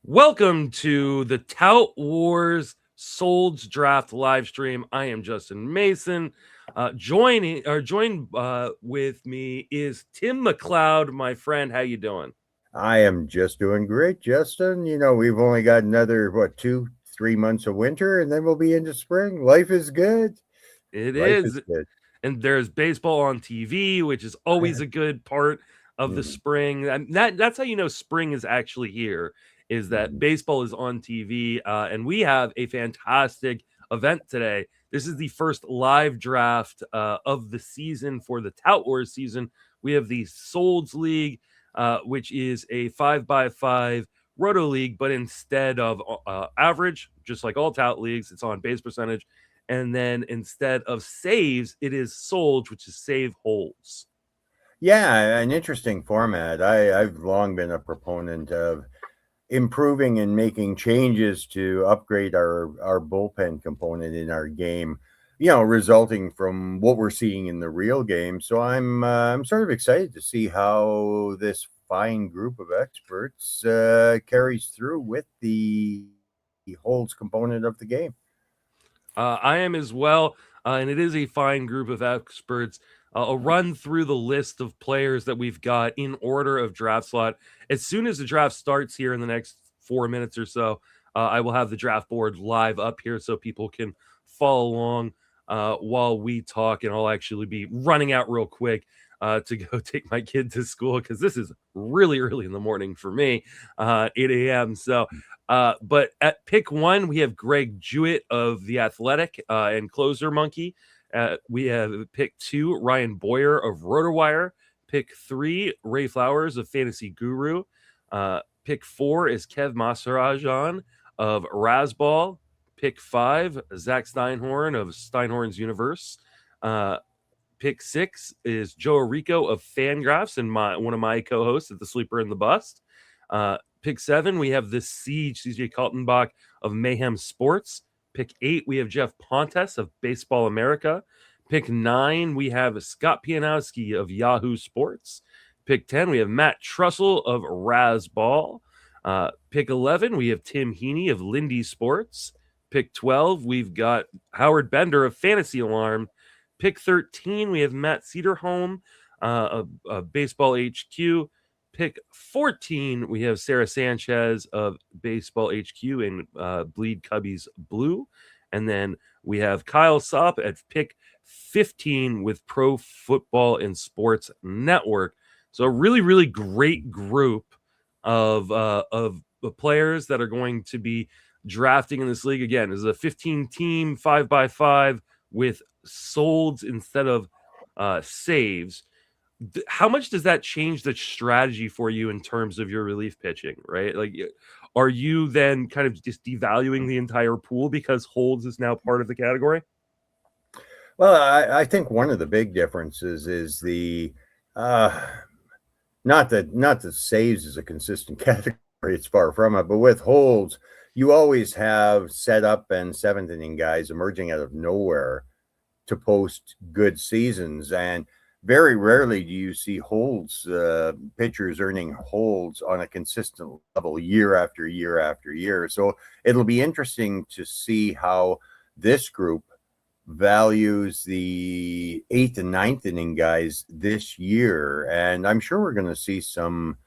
Welcome to the Tout Wars SOLDS draft live stream. I am Justin Mason. Joined with me is Tim McLeod, my friend. How you doing? I am just doing great, Justin. We've only got another, 2, 3 months of winter, and then we'll be into spring. Life is good. It Life is is, good. and there's baseball on TV, which is always a good part of the Mhm, spring. And that's how you know spring is actually here. Is that mhm. baseball is on TV, and we have a fantastic event today. This is the first live draft of the season for the Tout Wars season. We have the Solds League, which is a 5x5 roto league, but instead of average, just like all tout leagues, it's on base percentage. And then instead of saves, it is Solds, which is save holes. Yeah, an interesting format. I've long been a proponent of improving and making changes to upgrade our bullpen component in our game. Resulting from what we're seeing in the real game. So I'm sort of excited to see how this fine group of experts carries through with the holds component of the game. I am as well, and it is a fine group of experts. I'll run through the list of players that we've got in order of draft slot. As soon as the draft starts here in the next 4 minutes or so, I will have the draft board live up here so people can follow along while we talk. And I'll actually be running out real quick to go take my kid to school because this is really early in the morning for me, 8 a.m. So but at pick one, we have Greg Jewett of The Athletic and Closer Monkey. We have pick two, Ryan Boyer of RotoWire. Pick three, Ray Flowers of Fantasy Guru. Pick four is Kev Masarajan of Razball. Pick five, Zach Steinhorn of Steinhorn's Universe. Pick six is Joe Rico of Fangraphs and one of my co-hosts at The Sleeper and the Bust. Pick seven, we have the Siege, CJ Kaltenbach of Mayhem Sports. Pick eight, we have Jeff Pontes of Baseball America. Pick nine, we have Scott Pianowski of Yahoo Sports. Pick 10, we have Matt Trussell of Razball. Pick 11, we have Tim Heaney of Lindy Sports. Pick 12, we've got Howard Bender of Fantasy Alarm. Pick 13, we have Matt Cederholm of Baseball HQ. Pick 14, we have Sarah Sanchez of Baseball HQ and Bleed Cubbies Blue. And then we have Kyle Sopp at pick 15 with Pro Football and Sports Network. So a really, really great group of players that are going to be drafting in this league. Again, this is a 15-team 5x5 with solds instead of saves. How much does that change the strategy for you in terms of your relief pitching, right? Like, are you then kind of just devaluing the entire pool because holds is now part of the category? Well, I think one of the big differences is the not that saves is a consistent category. It's far from it, but with holds, you always have setup and seventh inning guys emerging out of nowhere to post good seasons, and very rarely do you see holds pitchers earning holds on a consistent level year after year after year. So it'll be interesting to see how this group values the eighth and ninth inning guys this year, and I'm sure we're going to see some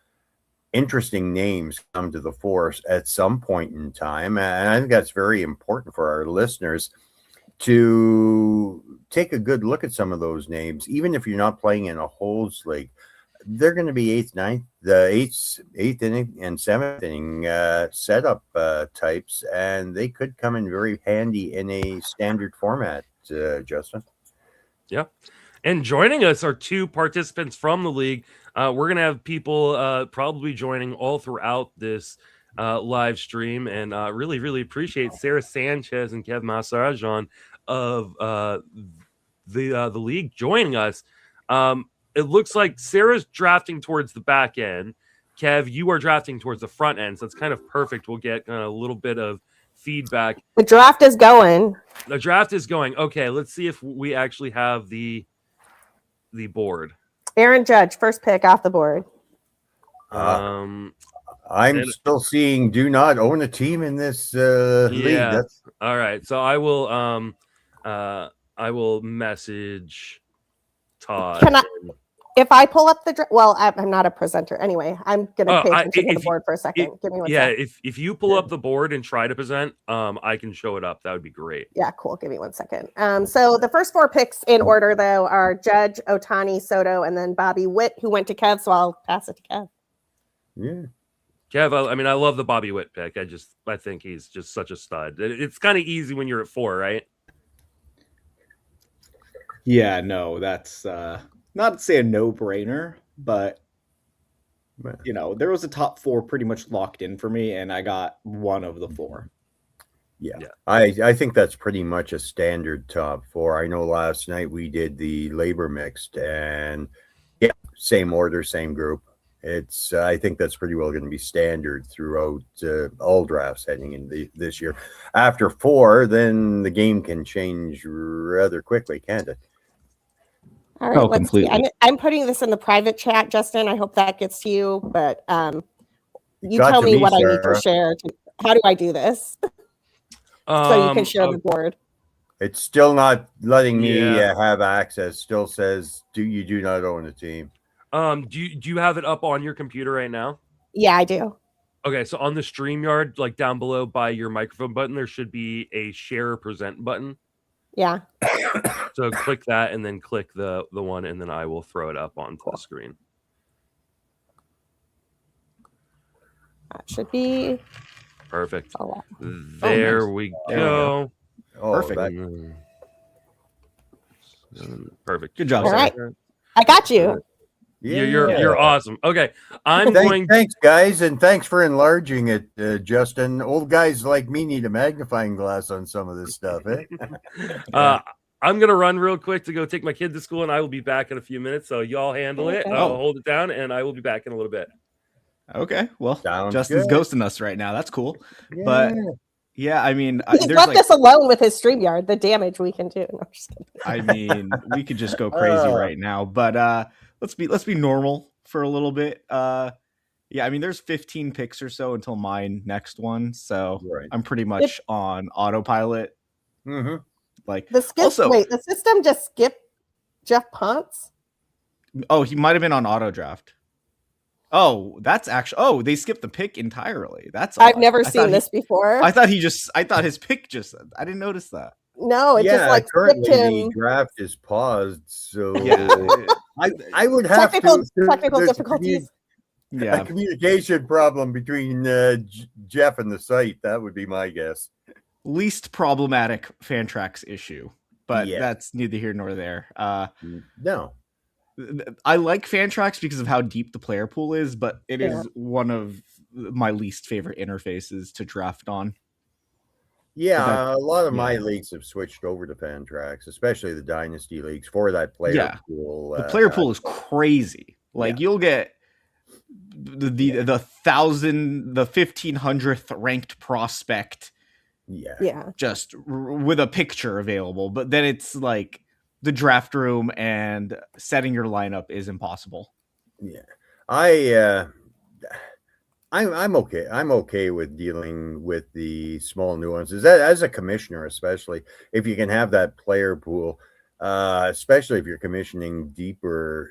interesting names come to the fore at some point in time, and I think that's very important for our listeners to take a good look at some of those names. Even if you're not playing in a holds league, they're going to be eighth inning and seventh inning setup types, and they could come in very handy in a standard format, Justin. Yeah. And joining us are two participants from the league. We're going to have people probably joining all throughout this live stream, and really, really appreciate Sarah Sanchez and Kev Masarajan of the league joining us. It looks like Sarah's drafting towards the back end. Kev, you are drafting towards the front end, so it's kind of perfect. We'll get a little bit of feedback. The draft is going. The draft is going. Okay, let's see if we actually have the board. Aaron Judge, first pick off the board. I'm still seeing do not own a team in this league. That's all right. So I will message Todd. Can I? If I pull up the well, I'm not a presenter anyway. I'm gonna pay attention to the board for a second. Give me one second. If you pull up the board and try to present, I can show it up. That would be great. Yeah, cool. Give me one second. So the first 4 picks in order though are Judge, Otani, Soto, and then Bobby Witt, who went to Kev. So I'll pass it to Kev. yeah. Kev, I mean, I love the Bobby Witt pick. I think he's just such a stud. It's kind of easy when you're at 4, right? Yeah, no, that's not to say a no-brainer, but there was a top 4 pretty much locked in for me, and I got one of the 4. Yeah. I think that's pretty much a standard top 4. I know last night we did the labor mixed, and same order, same group. I think that's pretty well going to be standard throughout all drafts heading in this year. After 4, then the game can change rather quickly, can't it? All right, completely. I'm putting this in the private chat, Justin. I hope that gets to you, but you tell me what Sarah. I need to share. How do I do this? So you can share the board. It's still not letting me have access. Still says you do not own a team. Do you have it up on your computer right now? Yeah, I do. Okay, so on the StreamYard, like down below by your microphone button, there should be a share or present button. Yeah. So click that and then click the one, and then I will throw it up onto the screen. That should be perfect. Oh, wow. There we go. Perfect. Perfect. Good job. All right. I got you. Yeah. You're awesome. Okay, Thanks, guys, and thanks for enlarging it, Justin. Old guys like me need a magnifying glass on some of this stuff, eh? I'm gonna run real quick to go take my kid to school, and I will be back in a few minutes. So y'all handle it. I'll hold it down, and I will be back in a little bit. Okay. Well, Sounds Justin's good. ghosting us right now. That's cool. But I mean, he's left us alone with his StreamYard. The damage we can do. No, I'm just kidding. I mean, we could just go crazy right now, but let's be normal for a little bit. I mean, there's 15 picks or so until my next one, so I'm pretty much on autopilot. Mm-hmm. Like the system just skipped Jeff Ponce. Oh, he might have been on auto draft. Oh, that's actually. Oh, they skipped the pick entirely. That's. I've never seen this before. I thought his pick just. I didn't notice that. No, it just like currently him. The draft is paused, so I would have technical difficulties. A communication problem between Jeff and the site. That would be my guess. Least problematic Fantrax issue, but that's neither here nor there. No. I like Fantrax because of how deep the player pool is, but it is one of my least favorite interfaces to draft on. Yeah, a lot of my leagues have switched over to Fantrax, especially the Dynasty leagues for that player pool. The player pool is crazy. Like you'll get the 1500th ranked prospect. Yeah. Just with a picture available, but then it's like the draft room and setting your lineup is impossible. Yeah. I'm okay. I'm okay with dealing with the small nuances as a commissioner, especially if you can have that player pool, especially if you're commissioning deeper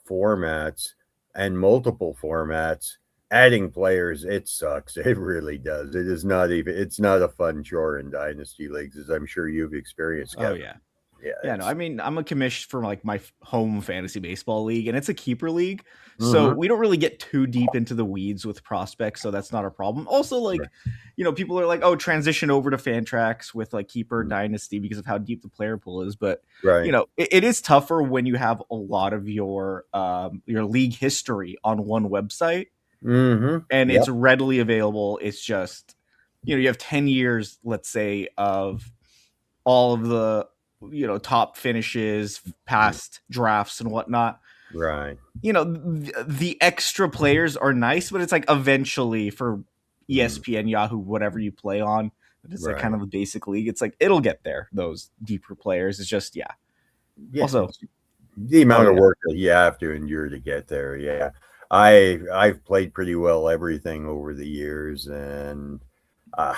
formats and multiple formats. Adding players, it sucks. It really does. It's not a fun chore in Dynasty leagues, as I'm sure you've experienced, Kevin. Oh yeah. No, I mean, I'm a commish for like my home fantasy baseball league, and it's a keeper league, so we don't really get too deep into the weeds with prospects, so that's not a problem. Also, like, people are like, oh, transition over to Fantrax with like keeper Dynasty because of how deep the player pool is, but it is tougher when you have a lot of your league history on one website, and it's readily available. It's just, you have 10 years, let's say, of all of the top finishes, past drafts and whatnot. Right. The extra players are nice, but it's like eventually for ESPN, Yahoo, whatever you play on, it's like kind of a basic league. It's like, it'll get there. Those deeper players. It's just, Also the amount of work that you have to endure to get there. Yeah. I've played pretty well everything over the years, and uh,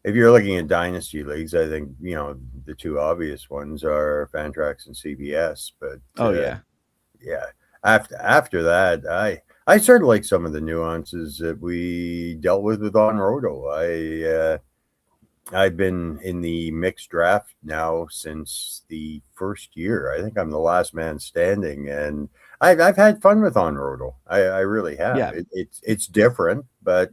if you're looking at dynasty leagues, I think the two obvious ones are Fantrax and CBS. But yeah. After that, I sort of like some of the nuances that we dealt with on Roto. I've been in the mixed draft now since the first year. I think I'm the last man standing, and I've had fun with on Roto. I really have. Yeah. It's different, but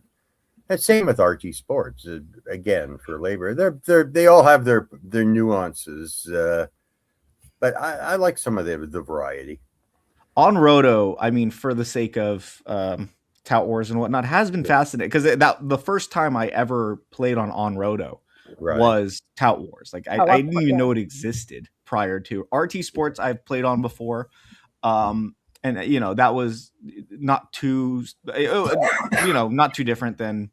it's same with RT Sports. Again, for labor, they all have their nuances, but I like some of the variety. On Roto, I mean, for the sake of Tout Wars and whatnot, has been fascinating because the first time I ever played on Roto was Tout Wars. Like I didn't even know it existed prior to RT Sports. I've played on before, and that was not too not too different than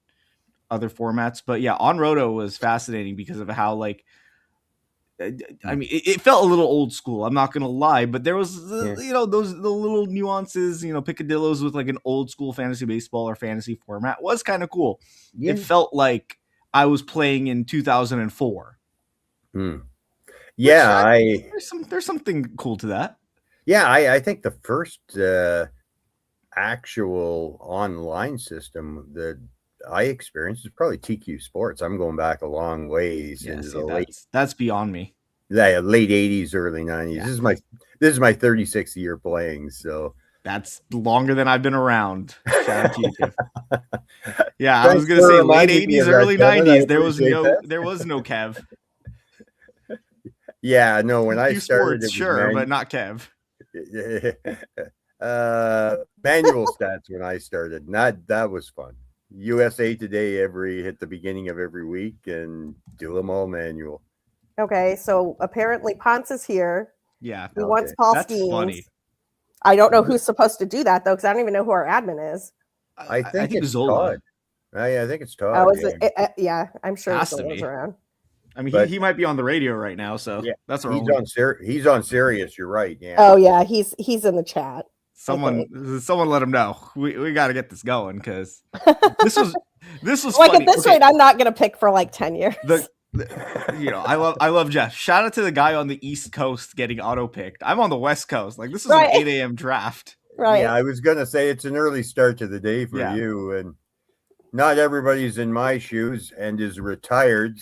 other formats. But yeah, on Roto was fascinating because of how I mean, it felt a little old school. I'm not gonna lie, but there was the little nuances. Picadillos with like an old school fantasy baseball or fantasy format was kind of cool. Yeah. It felt like I was playing in 2004. Yeah, there's something cool to that. Yeah, I think the first actual online system that I experienced is probably TQ Sports. I'm going back a long ways into the late. That's beyond me. Yeah, late 80s, early 90s. Yeah. This is my 36th year playing, so that's longer than I've been around. Shout out to you. Yeah, I was gonna say late 80s, early 90s. There was no Kev. Yeah, no. When I started, sports, sure, but not Kev. Manual stats when I started. That was fun. USA Today at the beginning of every week, and do them all manual. Okay, so apparently Ponce is here. Yeah, he wants Paul Skeens. Funny. I don't know who's supposed to do that though, because I don't even know who our admin is. I think it's Zola. Todd. I think it's Todd. Oh, is it? Yeah, I'm sure Zola's around. I mean, he might be on the radio right now, so yeah, that's he's on Sirius. You're right. Yeah. Oh yeah, he's in the chat. Someone let him know. We got to get this going because this was like funny. At this rate, I'm not gonna pick for like 10 years. I love Jeff. Shout out to the guy on the East Coast getting auto picked. I'm on the West Coast. Like this is an 8 a.m. draft. Right. Yeah, I was gonna say it's an early start to the day for you, and not everybody's in my shoes and is retired.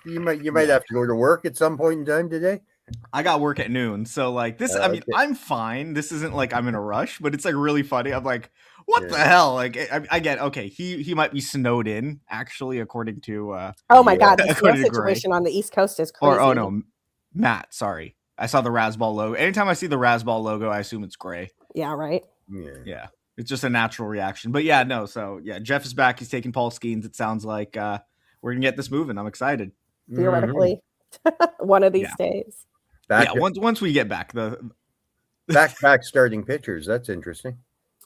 You might have to go to work at some point in time today. I got work at noon, so like this. I mean, I'm fine. This isn't like I'm in a rush, but it's like really funny. I'm like, what the hell? Like, I get okay. He might be snowed in, actually, according to. Oh my god, the snow situation on the East Coast is crazy. Or no, Matt. Sorry, I saw the Razzball logo. Anytime I see the Razzball logo, I assume it's gray. Yeah. Right. Yeah. It's just a natural reaction. But yeah, no. So yeah, Jeff is back. He's taking Paul Skeens. It sounds like we're gonna get this moving. I'm excited. Theoretically, one of these days. Once we get back, the back starting pitchers. That's interesting.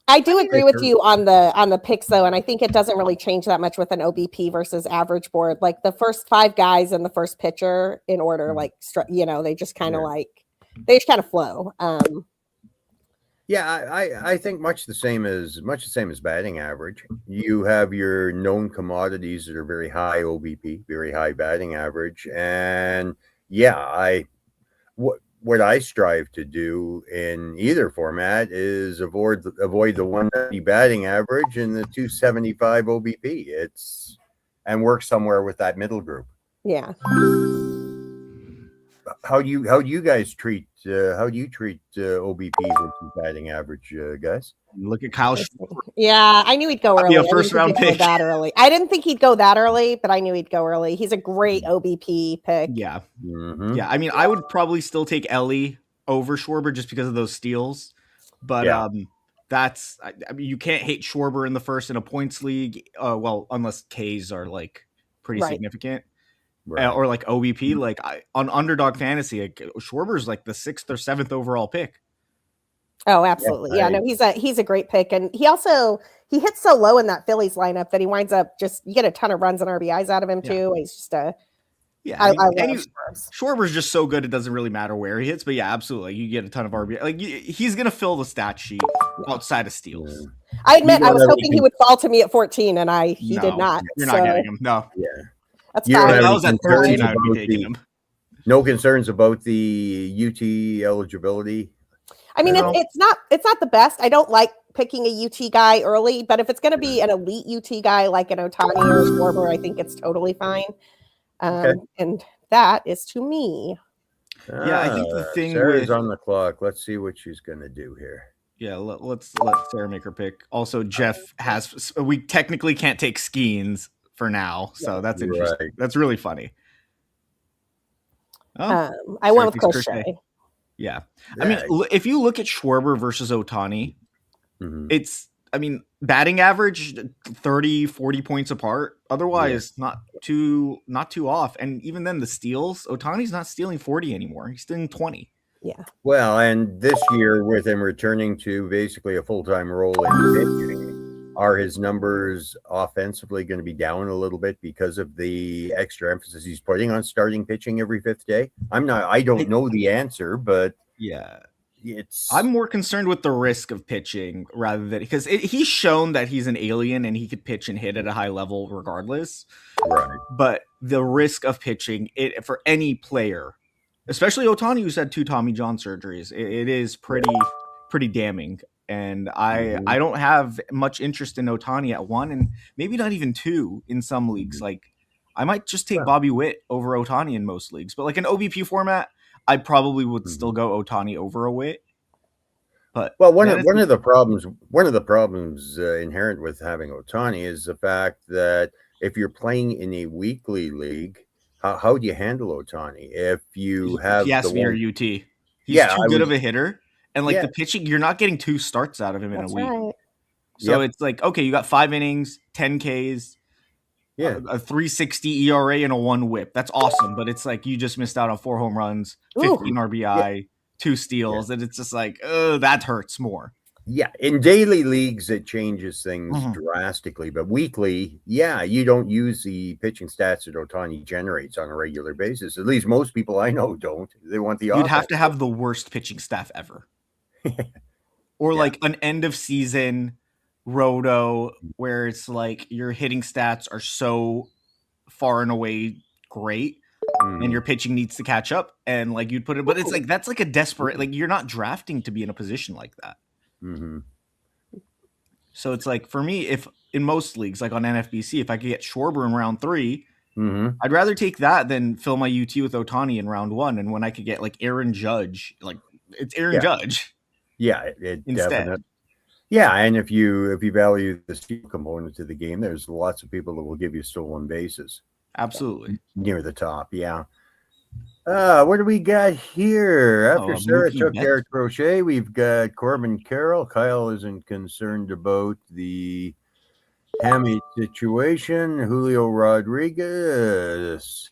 I do agree with you on the picks though, and I think it doesn't really change that much with an OBP versus average board. Like the first 5 guys and the first pitcher in order, like they just kind of they just kind of flow. Yeah, I think much the same as batting average. You have your known commodities that are very high OBP, very high batting average, and what I strive to do in either format is avoid the 190 batting average and the 275 OBP. And work somewhere with that middle group. Yeah. How do you guys treat OBP versus batting average, guys? Look at Kyle. Yeah, I knew he'd go early. A first round pick. That early. I didn't think he'd go that early, but I knew he'd go early. He's a great OBP pick. Yeah, yeah. I mean, I would probably still take Ellie over Schwarber just because of those steals, but I mean, you can't hate Schwarber in the first in a points league. Well, unless Ks are like pretty significant. Right. Or like OBP, like on Underdog Fantasy, like, Schwarber's like the 6th or 7th overall pick. Oh, absolutely. Yeah, no, he's a great pick. And he hits so low in that Phillies lineup that he winds up you get a ton of runs and RBIs out of him too. He's just Yeah, I love Schwarber's just so good; it doesn't really matter where he hits. But yeah, absolutely, you get a ton of RBI. Like he's gonna fill the stat sheet outside of steals. Yeah. I admit I was hoping he would fall to me at 14, and he did not. You're not getting him. No. Yeah. That's fine. If I was at 13, I would be taking him. No concerns about the UT eligibility. I mean, it's not the best. I don't like picking a UT guy early, but if it's going to be an elite UT guy like an Ohtani or Schwarber, I think it's totally fine. And that is to me. Yeah, I think the thing Sarah's on the clock. Let's see what she's going to do here. Yeah, let's let Sarah make her pick. Also, Jeff has. We technically can't take Skeens for now, so that's interesting. Right. That's really funny. I went with Crochet. Yeah. I mean, if you look at Schwarber versus Ohtani, it's, I mean, batting average 30, 40 points apart. Otherwise, not too off. And even then, the steals, Ohtani's not stealing 40 anymore. He's stealing 20. Yeah. Well, and this year, with him returning to basically a full-time role in pitching, are his numbers offensively going to be down a little bit because of the extra emphasis he's putting on starting pitching every fifth day? I don't know the answer, but yeah, I'm more concerned with the risk of pitching rather than because he's shown that he's an alien and he could pitch and hit at a high level regardless. Right. But the risk of pitching for any player, especially Ohtani, who's had 2 Tommy John surgeries, it is pretty damning. And I don't have much interest in Ohtani at 1 and maybe not even 2 in some leagues. Like I might just take Bobby Witt over Ohtani in most leagues, but like an OBP format, I probably would still go Ohtani over a Witt. But one of the problems inherent with having Ohtani is the fact that if you're playing in a weekly league, how do you handle Ohtani if you have? He has to be your UT. He's too good of a hitter. And like the pitching, you're not getting 2 starts out of him in a week. Right. So it's like, okay, you got 5 innings, 10 Ks, a 3.60 ERA and a 1 WHIP. That's awesome. But it's like you just missed out on 4 home runs, 15 RBI, 2 steals. And it's just like, that hurts more. Yeah. In daily leagues, it changes things drastically. But weekly, you don't use the pitching stats that Ohtani generates on a regular basis. At least most people I know don't. They want the offense. You'd have to have the worst pitching staff ever. Or like an end of season roto where it's like your hitting stats are so far and away great and your pitching needs to catch up and like you'd put it, but it's like that's like a desperate, like you're not drafting to be in a position like that. So it's like for me, if in most leagues like on NFBC, if I could get Schwarber in round 3, I'd rather take that than fill my UT with Ohtani in round 1. And when I could get like Aaron Judge, like it's Aaron Judge. Yeah, it definitely. Yeah, and if you value the steal component to the game, there's lots of people that will give you stolen bases. Absolutely. Near the top, yeah. What do we got here? After Sarah took Eric Crochet, we've got Corbin Carroll. Kyle isn't concerned about the Hammy situation. Julio Rodriguez.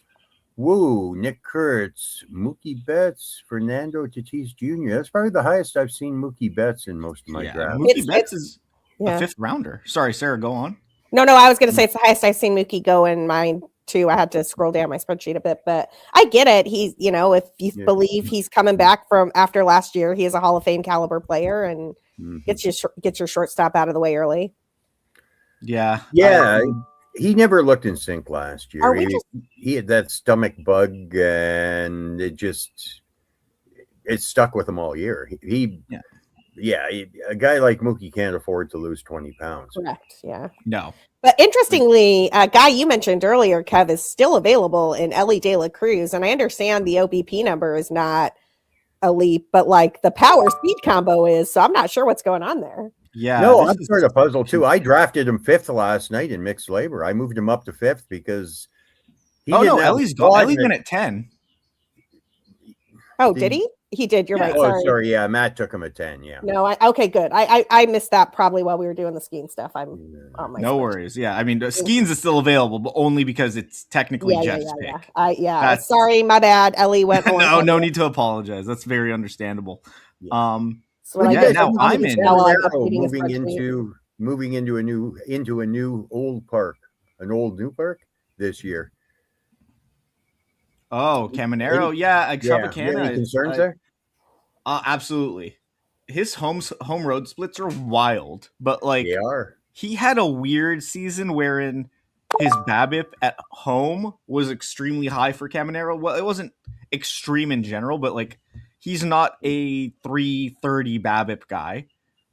Woo, Nick Kurtz, Mookie Betts, Fernando Tatis Jr. That's probably the highest I've seen Mookie Betts in most of my drafts. Mookie Betts is a 5th rounder. Sorry, Sarah, go on. No, I was going to say it's the highest I've seen Mookie go in mine too. I had to scroll down my spreadsheet a bit, but I get it. He's, if you believe he's coming back from after last year, he is a Hall of Fame caliber player and gets your shortstop out of the way early. Yeah. He never looked in sync last year. He had that stomach bug, and it stuck with him all year. A guy like Mookie can't afford to lose 20 pounds. Correct. Yeah. No. But interestingly, a guy you mentioned earlier, Kev, is still available in Ellie De La Cruz, and I understand the OBP number is not elite, but like the power speed combo is. So I'm not sure what's going on there. Yeah, no, I'm sort of puzzled too. I drafted him 5th last night in mixed labor. I moved him up to 5th because Ellie's been at 10. Oh, did he? He did. You're right. Sorry. Yeah, Matt took him at 10. Yeah. No, okay, good. I missed that probably while we were doing the skiing stuff. No worries. Yeah, I mean, Skeens is still available, but only because it's technically Jeff's pick. Sorry, my bad. Ellie went. No need to apologize. That's very understandable. Yeah. Now I'm in moving into a new old park, an old new park this year. Oh, Caminero. Yeah, Yeah. You have Tropicana. any concerns there? Absolutely. His home road splits are wild, but like They are. he had a weird season wherein his BABIP at home was extremely high for Caminero. Well, it wasn't extreme in general, but like he's not a 330 BABIP guy.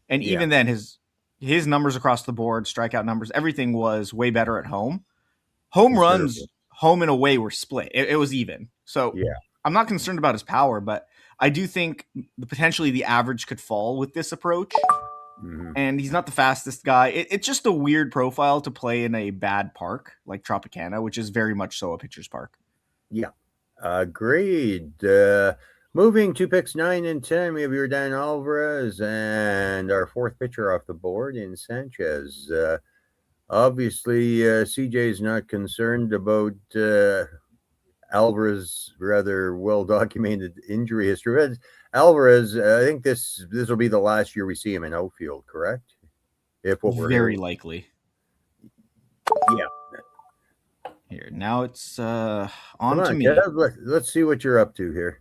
And even then his numbers across the board, strikeout numbers, everything was way better at home. Home runs, home and away were split. It was even. So I'm not concerned about his power, but I do think potentially the average could fall with this approach. Mm-hmm. And he's not the fastest guy. It's just a weird profile to play in a bad park like Tropicana, which is very much so a pitcher's park. Yeah, agreed. Moving to picks 9 and 10, we have Yordan Alvarez and our fourth pitcher off the board in Sanchez. Obviously, CJ is not concerned about Alvarez's rather well-documented injury history. But Alvarez, I think this will be the last year we see him in outfield, correct? If what we're very likely. Yeah. Here now, it's on to me. Let's see what you're up to here.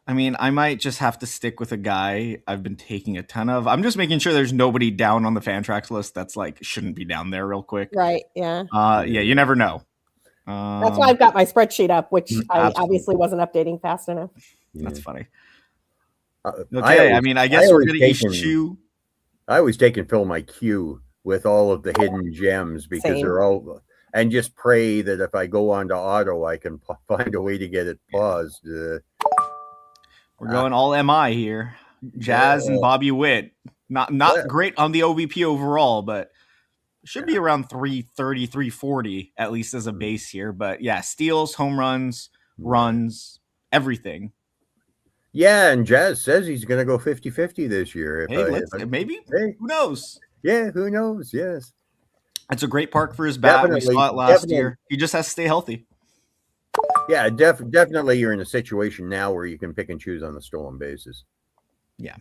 I mean, I might just have to stick with a guy I've been taking a ton of. I'm just making sure there's nobody down on the Fantrax list that's like shouldn't be down there real quick. Right. Yeah. Yeah. You never know. That's why I've got my spreadsheet up, which I obviously wasn't updating fast enough. That's funny. Okay. I guess we're going to issue. I always take and fill my queue with all of the hidden gems because they're all, and just pray that if I go on to auto, I can find a way to get it paused. We're going all MI here. Jazz and Bobby Witt. Not great on the OVP overall, but should be around 330, 340, at least as a base here. But yeah, steals, home runs, runs, everything. Yeah, and Jazz says he's going to go 50-50 this year. Maybe. Hey. Who knows? Yeah, who knows? Yes. It's a great park for his bat. We saw it last year. He just has to stay healthy. Yeah, definitely you're in a situation now where you can pick and choose on the stolen bases. Yeah,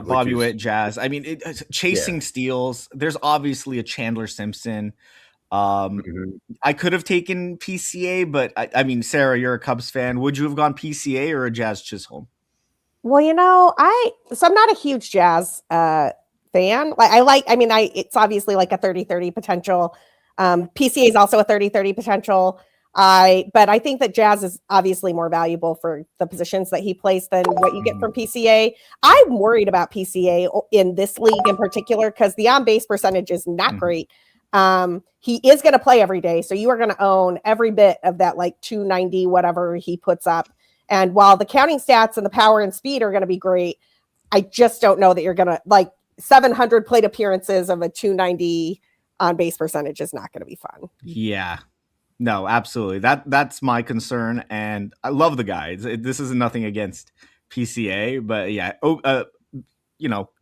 Bobby Witt, Jazz. I mean, chasing steals. There's obviously a Chandler Simpson. I could have taken PCA, but I mean, Sarah, you're a Cubs fan. Would you have gone PCA or a Jazz Chisholm? Well, I'm not a huge Jazz fan. It's obviously like a 30-30 potential. PCA is also a 30-30 potential. But I think that Jazz is obviously more valuable for the positions that he plays than what you get from PCA. I'm worried about PCA in this league in particular because the on-base percentage is not great. He is going to play every day, so you are going to own every bit of that, like 290, whatever he puts up. And while the counting stats and the power and speed are going to be great, I just don't know that you're going to, like, 700 plate appearances of a 290 on-base percentage is not going to be fun. Yeah. No, absolutely. That's my concern, and I love the guy. This is nothing against PCA, but yeah.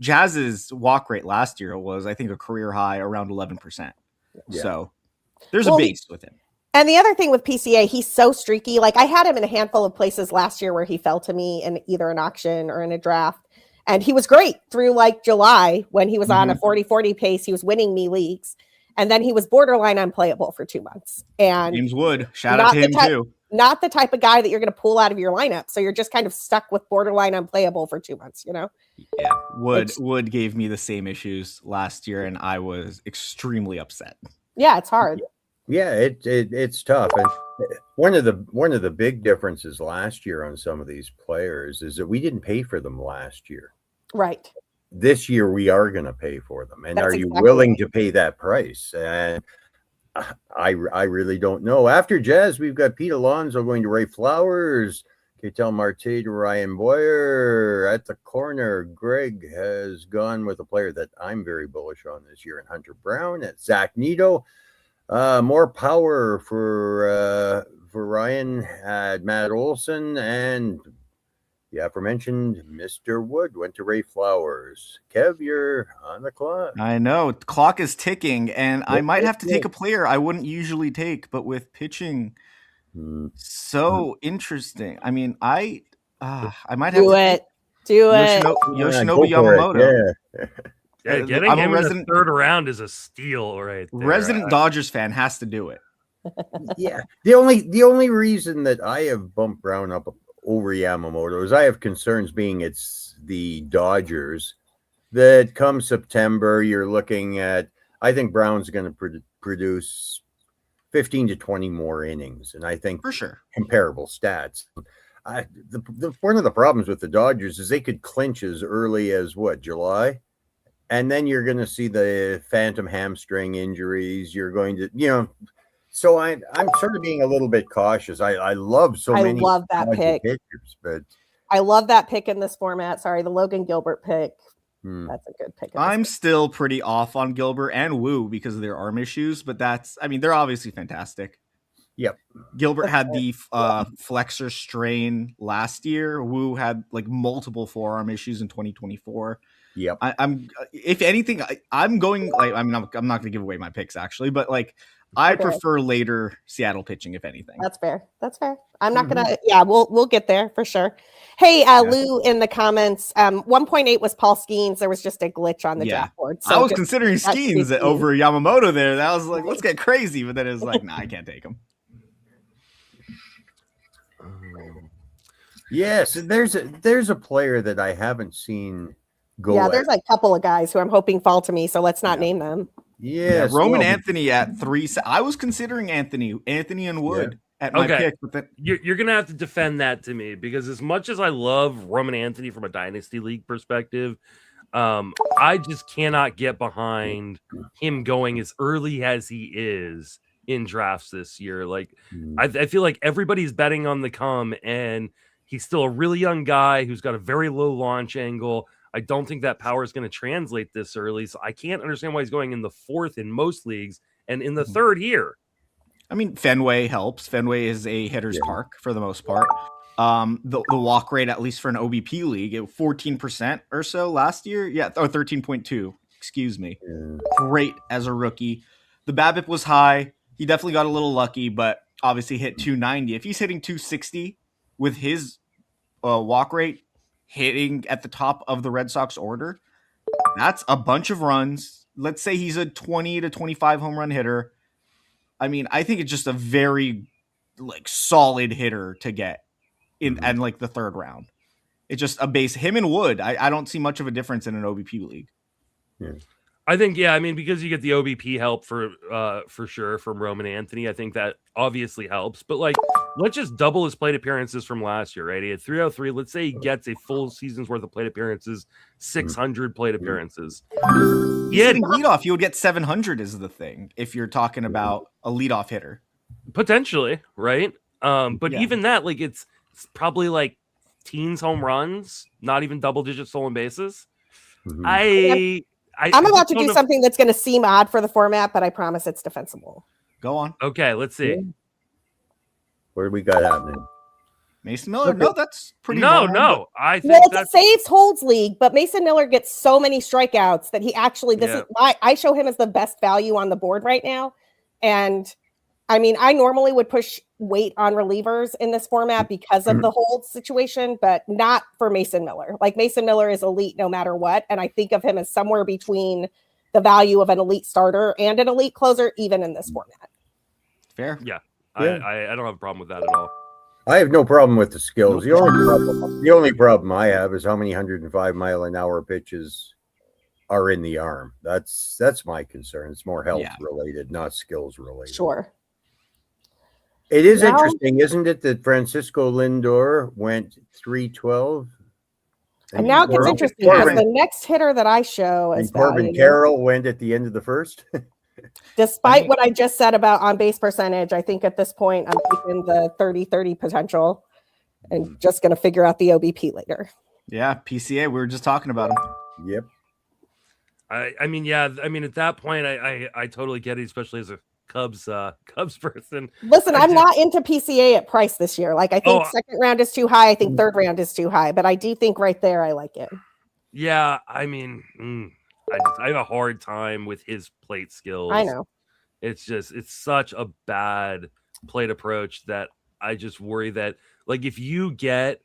Jazz's walk rate last year was, I think, a career high around 11%. Yeah. So there's a base with him. And the other thing with PCA, he's so streaky. Like I had him in a handful of places last year where he fell to me in either an auction or in a draft, and he was great through like July when he was on a 40-40 pace. He was winning me leagues. And then he was borderline unplayable for 2 months. And James Wood, shout out to him too. Not the type of guy that you're going to pull out of your lineup. So you're just kind of stuck with borderline unplayable for 2 months, Yeah. Wood gave me the same issues last year, and I was extremely upset. Yeah, it's hard. Yeah, it's tough. And one of the big differences last year on some of these players is that we didn't pay for them last year. Right. This year we are going to pay for them, and are you willing to pay that price? And I really don't know. After Jazz, we've got Pete Alonso going to Ray Flowers, Ketel Marte to Ryan Boyer. At the corner, Greg has gone with a player that I'm very bullish on this year in Hunter Brown. At Zach Neto, more power for Ryan at Matt Olson, and the aforementioned Mr. Wood went to Ray Flowers. Kev, you're on the clock. I know. The clock is ticking, and I might have to take a player I wouldn't usually take, but with pitching, so interesting. I mean, I might have to do it. Yoshinobu Yamamoto. Yeah, getting him in the third round is a steal right there. Resident Dodgers fan has to do it. Yeah. The only reason that I have bumped Brown up over Yamamoto is I have concerns being it's the Dodgers that come September, you're looking at, I think Brown's going to produce 15 to 20 more innings. And I think For sure. comparable stats. One of the problems with the Dodgers is they could clinch as early as July? And then you're going to see the phantom hamstring injuries. You're going to, so I'm sort of being a little bit cautious. I love many. I love that pick. Pitchers, but I love that pick in this format. Sorry, the Logan Gilbert pick. That's a good pick. I'm still pretty off on Gilbert and Wu because of their arm issues, but they're obviously fantastic. Yep. Gilbert had the flexor strain last year. Wu had like multiple forearm issues in 2024. Yep. I'm if anything, I'm going like I'm not going to give away my picks actually, but like I prefer later Seattle pitching if anything. That's fair. I'm not gonna. Yeah, we'll get there for sure. Hey, Lou in the comments. 1.8 was Paul Skeens. There was just a glitch on the draft board. So I was considering Skeens over Yamamoto there. That was like, let's get crazy, but then it was like, nah, I can't take him. Yes, there's a player that I haven't seen go. Yeah, there's a couple of guys who I'm hoping fall to me. So let's not name them. Yes, Roman Anthony at 3. I was considering Anthony and Wood at my pick. But then... You're going to have to defend that to me because as much as I love Roman Anthony from a Dynasty League perspective, I just cannot get behind him going as early as he is in drafts this year. Like, I feel like everybody's betting on the come, and he's still a really young guy who's got a very low launch angle. I don't think that power is going to translate this early. So I can't understand why he's going in the 4th in most leagues and in the 3rd here. I mean, Fenway helps. Fenway is a hitter's park for the most part. The walk rate, at least for an OBP league, 14% or so last year. Yeah, or 13.2. Excuse me. Great as a rookie. The BABIP was high. He definitely got a little lucky, but obviously hit 290. If he's hitting 260 with his walk rate, hitting at the top of the Red Sox order, that's a bunch of runs. Let's say he's a 20 to 25 home run hitter. I mean, I think it's just a very like solid hitter to get in and like the 3rd round. It's just a base. Him and Wood, I don't see much of a difference in an OBP league. Yeah. I think, I mean, because you get the OBP help for sure from Roman Anthony, I think that obviously helps. But like, let's just double his plate appearances from last year, right? He had 303. Let's say he gets a full season's worth of plate appearances, 600 plate appearances. Yeah, leadoff, you would get 700 is the thing if you're talking about a leadoff hitter. Potentially, right? But even that, like, it's probably like teens home runs, not even double-digit stolen bases. I'm about to do something that's going to seem odd for the format, but I promise it's defensible. Go on. Okay, let's see. What do we got happening? Mason Miller? No, that's pretty No. I think it's a saves holds league, but Mason Miller gets so many strikeouts that he actually, I show him as the best value on the board right now. And I mean, I normally would push weight on relievers in this format because of the hold situation, but not for Mason Miller. Like, Mason Miller is elite no matter what. And I think of him as somewhere between the value of an elite starter and an elite closer, even in this format. Fair. Yeah. I don't have a problem with that at all. I have no problem with the skills. The only problem I have is how many 105-mile-an-hour pitches are in the arm. That's my concern. It's more health related, not skills related. Sure. It is interesting, isn't it, that Francisco Lindor went 312? And now it gets interesting because the next hitter that I show is Corbin Carroll went at the end of the 1st. Despite what I just said about on base percentage, I think at this point I'm taking the 30-30 potential and just going to figure out the OBP later. Yeah, PCA. We were just talking about him. Yep. I mean, at that point, I totally get it, especially as a Cubs person. Listen, I'm not into PCA at price this year. Like, I think 2nd round is too high. I think 3rd round is too high, but I do think right there I like it. Yeah, I mean, I have a hard time with his plate skills. I know. It's such a bad plate approach that I just worry that, like, if you get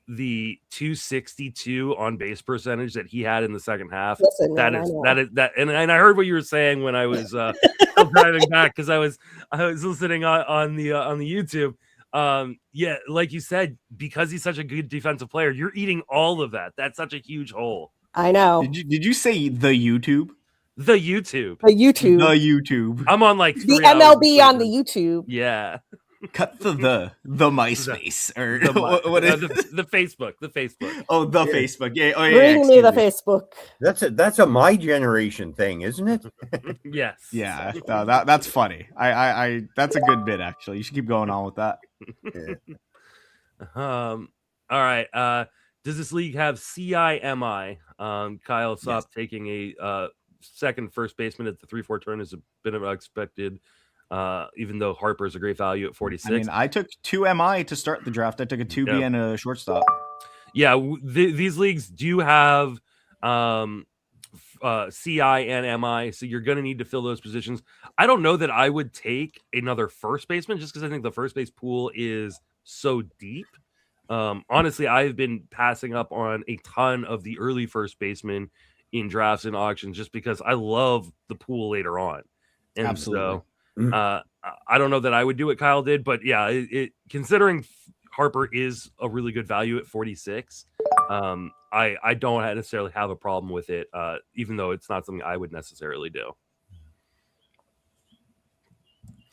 the 262 on base percentage that he had in the second half. Listen, that man, is and I heard what you were saying when I was driving back, because I was listening on the YouTube. Yeah, like you said, because he's such a good defensive player, you're eating all of that. That's such a huge hole. I know. Did you say the YouTube? The YouTube. The YouTube. The YouTube. I'm on like the MLB on the YouTube. Yeah. Cut the MySpace or the Facebook. The Facebook. Oh, the Facebook. Yeah. Oh, yeah. Bring me the Facebook. That's a my generation thing, isn't it? Yes. Yeah. That's funny. I that's a good bit actually. You should keep going on with that. All right. Does this league have CIMI? Kyle Sopp taking a second first baseman at the 3-4 turn is a bit of unexpected. Even though Harper's a great value at 46. I mean, I took 2 MI to start the draft. I took a 2B and a shortstop. Yeah, these leagues do have CI and MI, so you're going to need to fill those positions. I don't know that I would take another first baseman just because I think the first base pool is so deep. Honestly, I've been passing up on a ton of the early first basemen in drafts and auctions just because I love the pool later on. And Absolutely. So I don't know that I would do what Kyle did, but yeah, considering Harper is a really good value at 46, I don't necessarily have a problem with it, even though it's not something I would necessarily do.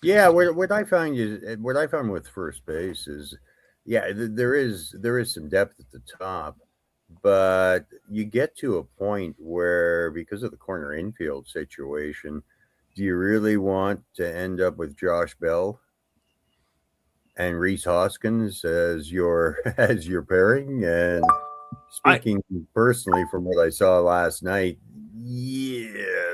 Yeah, what I found with first base is, yeah, there is some depth at the top, but you get to a point where, because of the corner infield situation, do you really want to end up with Josh Bell and Rhys Hoskins as your pairing? And speaking personally from what I saw last night, yeah.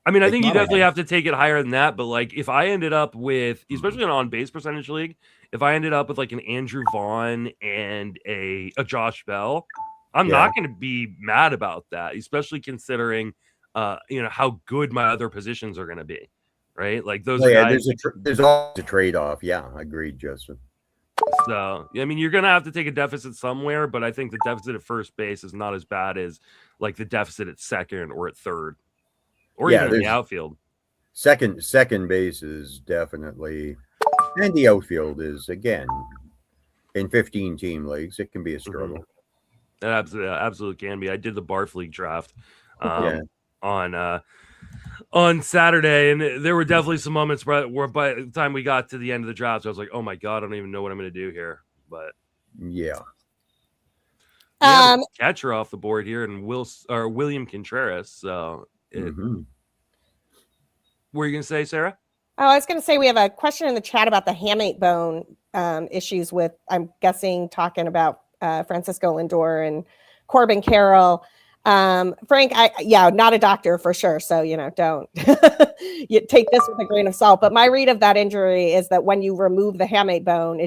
I mean, I think you definitely have to take it higher than that. But like, if I ended up with, especially an on-base percentage league, if I ended up with like an Andrew Vaughn and a Josh Bell, I'm not going to be mad about that, especially considering how good my other positions are going to be, right? Like those guys. There's always a trade-off. Yeah, agreed, Justin. So, I mean, you're going to have to take a deficit somewhere, but I think the deficit at first base is not as bad as like the deficit at second or at third, or even in the outfield. Second base is definitely, and the outfield is, again, in 15-team leagues, it can be a struggle. Mm-hmm. It absolutely can be. I did the Barf League draft on Saturday, and there were definitely some moments where by the time we got to the end of the draft, I was like, oh my God, I don't even know what I'm going to do here. But yeah. Catcher off the board here, and William Contreras. So what were you going to say, Sarah? Oh, I was going to say we have a question in the chat about the hamate bone issues with, I'm guessing, talking about Francisco Lindor and Corbin Carroll. Frank, not a doctor for sure. So, don't you take this with a grain of salt. But my read of that injury is that when you remove the hamate bone,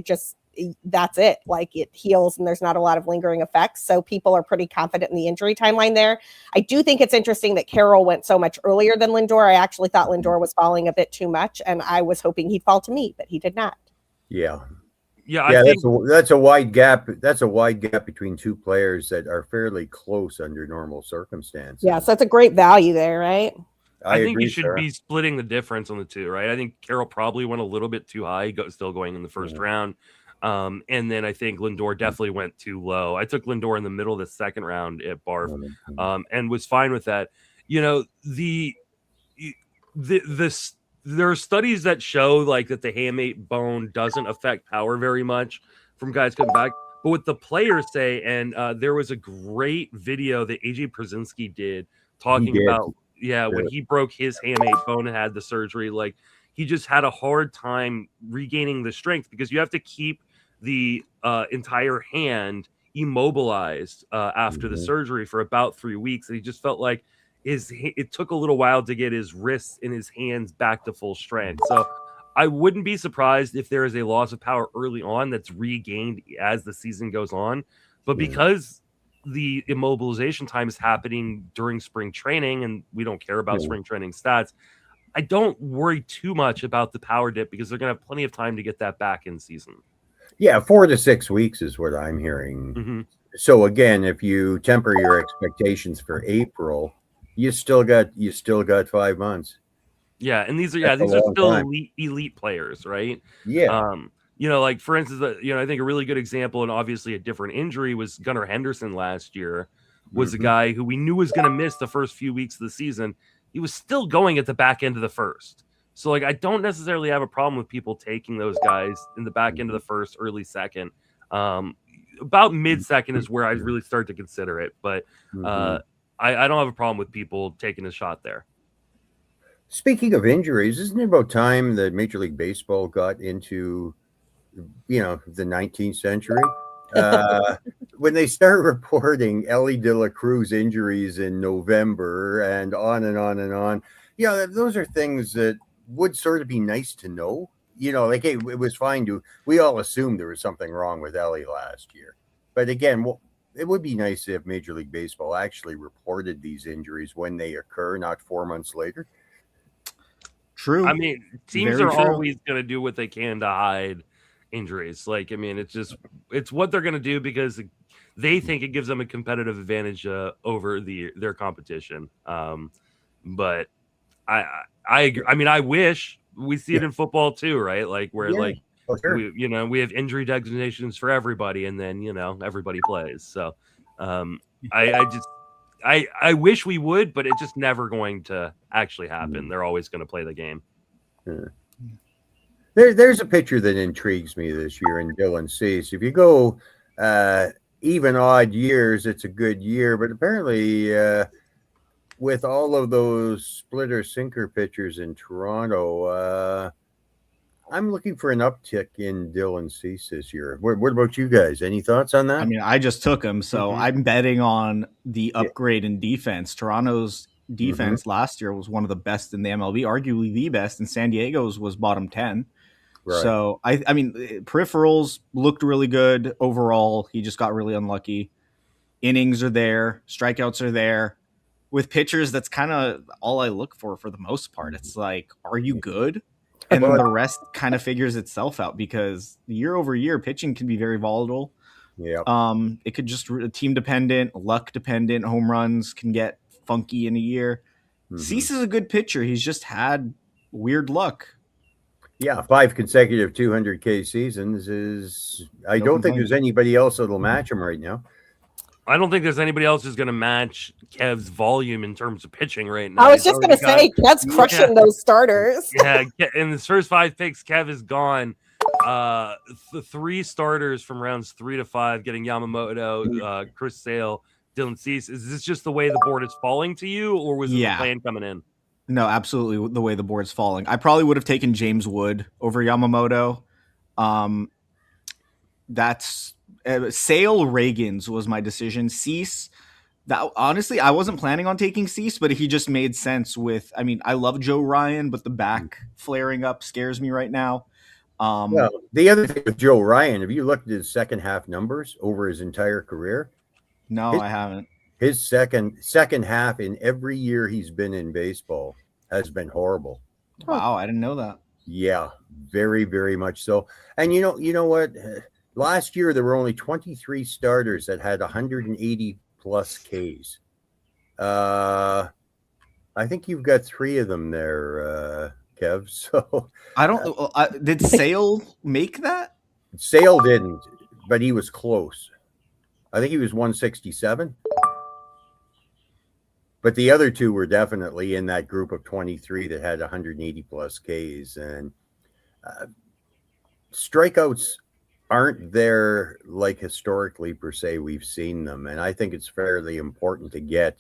that's it. Like, it heals and there's not a lot of lingering effects. So people are pretty confident in the injury timeline there. I do think it's interesting that Carroll went so much earlier than Lindor. I actually thought Lindor was falling a bit too much, and I was hoping he'd fall to me, but he did not. Yeah. I think that's a wide gap. That's a wide gap between two players that are fairly close under normal circumstances. Yeah, so that's a great value there, right? I think you should be splitting the difference on the two, right? I think Carroll probably went a little bit too high, still going in the first round. And then I think Lindor definitely went too low. I took Lindor in the middle of the second round at Barf, and was fine with that. There are studies that show like that the hamate bone doesn't affect power very much from guys coming back. But what the players say, and there was a great video that AJ Przinsky did talking about, when he broke his hamate bone and had the surgery, like he just had a hard time regaining the strength because you have to keep the entire hand immobilized after the surgery for about 3 weeks. And he just felt like it took a little while to get his wrists and his hands back to full strength. So I wouldn't be surprised if there is a loss of power early on that's regained as the season goes on. But because the immobilization time is happening during spring training, and we don't care about spring training stats, I don't worry too much about the power dip because they're going to have plenty of time to get that back in season. Yeah, 4 to 6 weeks is what I'm hearing. Mm-hmm. So again, if you temper your expectations for April, you still got 5 months. Yeah, and these That's are a long still time. elite players, right? Yeah. Like for instance, I think a really good example, and obviously a different injury, was Gunnar Henderson last year. Was a guy who we knew was going to miss the first few weeks of the season. He was still going at the back end of the first. So like I don't necessarily have a problem with people taking those guys in the back end of the first, early second. About mid-second is where I really start to consider it, but I don't have a problem with people taking a shot there. Speaking of injuries, isn't it about time that Major League Baseball got into, the 19th century? When they start reporting Ellie De La Cruz injuries in November and on and on and on, those are things that would sort of be nice to know. Like, hey, it was fine we all assumed there was something wrong with Ellie last year. But again, it would be nice if Major League Baseball actually reported these injuries when they occur, not 4 months later. True. I mean, teams are always going to do what they can to hide injuries. Like, I mean, it's what they're going to do because they think it gives them a competitive advantage over their competition. But I agree. I mean, I wish we see it in football too, right? Like where sure. we have injury designations for everybody, and then everybody plays. So I wish we would, but it's just never going to actually happen. They're always going to play the game. There's a pitcher that intrigues me this year in Dylan Cease. If you go even odd years, it's a good year, but apparently with all of those splitter sinker pitchers in Toronto, I'm looking for an uptick in Dylan Cease this year. What about you guys? Any thoughts on that? I mean, I just took him, so I'm betting on the upgrade in defense. Toronto's defense last year was one of the best in the MLB, arguably the best, and San Diego's was bottom 10. Right. So, I mean, peripherals looked really good overall. He just got really unlucky. Innings are there. Strikeouts are there. With pitchers, that's kind of all I look for the most part. It's like, are you good? And then the rest kind of figures itself out because year over year, pitching can be very volatile. Yeah. It could just team dependent, luck dependent. Home runs can get funky in a year. Cease is a good pitcher. He's just had weird luck. Yeah, 5 consecutive 200K seasons is. I don't think there's anybody else that'll match him right now. I don't think there's anybody else who's going to match Kev's volume in terms of pitching right now. I was just going to say, Kev's crushing those starters. Yeah, in his first 5 picks, Kev is gone. The 3 starters from rounds 3 to 5, getting Yamamoto, Chris Sale, Dylan Cease. Is this just the way the board is falling to you, or was it the plan coming in? No, absolutely the way the board's falling. I probably would have taken James Wood over Yamamoto. That's Sale Reagans was my decision. Cease, that honestly, I wasn't planning on taking Cease, but he just made sense with. I mean, I love Joe Ryan, but the back flaring up scares me right now. Well, the other thing with Joe Ryan, have you looked at his second half numbers over his entire career? No, I haven't. His second half in every year he's been in baseball has been horrible. Wow, I didn't know that. Yeah, very, very much so. And you know what? Last year there were only 23 starters that had 180 plus Ks. I think you've got 3 of them there, Kev. So I don't. Did Sale make that? Sale didn't, but he was close. I think he was 167. But the other 2 were definitely in that group of 23 that had 180 plus Ks. And strikeouts aren't there like historically per se we've seen them. And I think it's fairly important to get,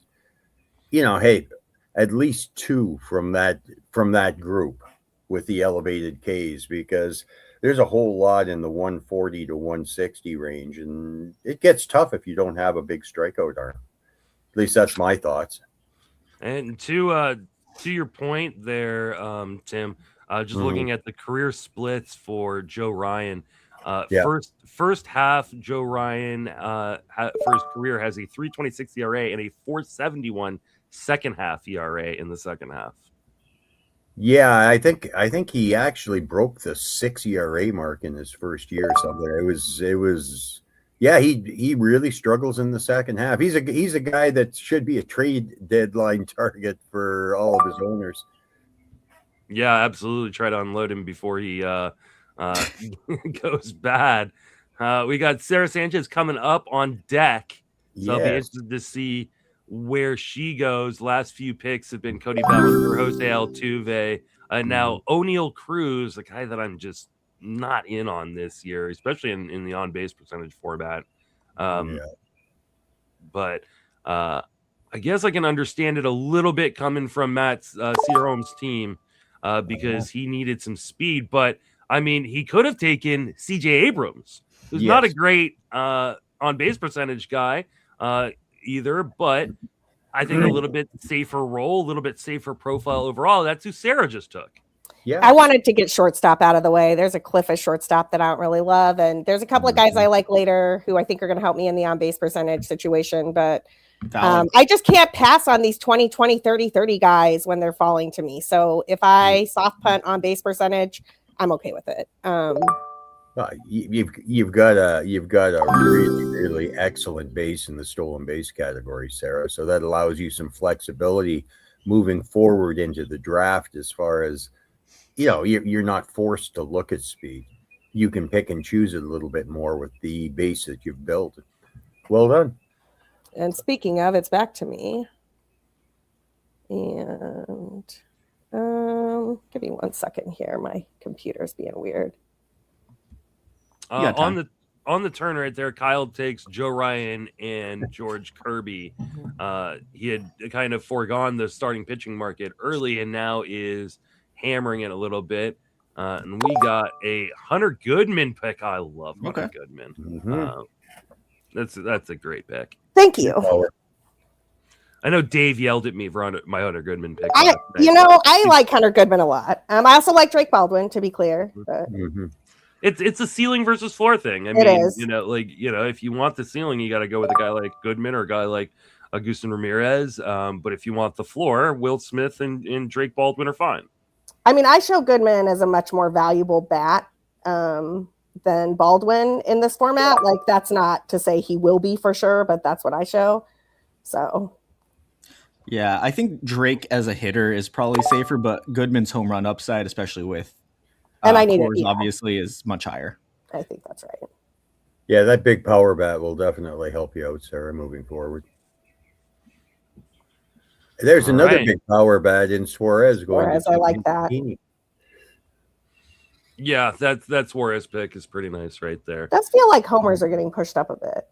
hey, at least 2 from that group with the elevated Ks, because there's a whole lot in the 140 to 160 range. And it gets tough if you don't have a big strikeout arm. At least that's my thoughts. And to your point there, Tim, just looking at the career splits for Joe Ryan, first half, Joe Ryan for his career has a 3.26 ERA and a 4.71 second half ERA in the second half. Yeah, I think he actually broke the 6 ERA mark in his first year or something. It was yeah, he really struggles in the second half. He's a guy that should be a trade deadline target for all of his owners. Yeah, absolutely. Try to unload him before he goes bad. We got Sarah Sanchez coming up on deck, so I'll be Yes. interested to see where she goes. Last few picks have been Cody Bellinger, Jose Altuve, now O'Neal Cruz, a guy that I'm just not in on this year, especially in the on base percentage format. But I guess I can understand it a little bit coming from Matt Searholm's team because he needed some speed. But I mean, he could have taken CJ Abrams, who's not a great on base percentage guy either, but I think a little bit safer role, a little bit safer profile overall. That's who Sarah just took. Yeah, I wanted to get shortstop out of the way. There's a cliff of shortstop that I don't really love, and there's a couple of guys I like later who I think are going to help me in the on-base percentage situation, but I just can't pass on these 20, 20, 30, 30 guys when they're falling to me. So if I soft punt on-base percentage, I'm okay with it. You've got a really excellent base in the stolen base category, Sarah. So that allows you some flexibility moving forward into the draft as far as, you're not forced to look at speed. You can pick and choose it a little bit more with the base that you've built. Well done. And speaking of, it's back to me. And give me 1 second here. My computer's being weird. On the turn right there, Kyle takes Joe Ryan and George Kirby. He had kind of foregone the starting pitching market early and now is hammering it a little bit. And we got a Hunter Goodman pick. I love Hunter Goodman. That's a great pick. Thank you. I know Dave yelled at me for my Hunter Goodman pick. I like Hunter Goodman a lot. I also like Drake Baldwin, to be clear. But... It's a ceiling versus floor thing. I mean, if you want the ceiling, you got to go with a guy like Goodman or a guy like Agustin Ramirez. But if you want the floor, Will Smith and Drake Baldwin are fine. I mean, I show Goodman as a much more valuable bat than Baldwin in this format. Like, that's not to say he will be for sure, but that's what I show. So, yeah, I think Drake as a hitter is probably safer, but Goodman's home run upside, especially with and I need Coors, obviously, is much higher. I think that's right. Yeah, that big power bat will definitely help you out, Sarah, moving forward. There's another big power bat in Suarez going. Suarez, I like that. Yeah, that Suarez pick is pretty nice right there. It does feel like homers are getting pushed up a bit.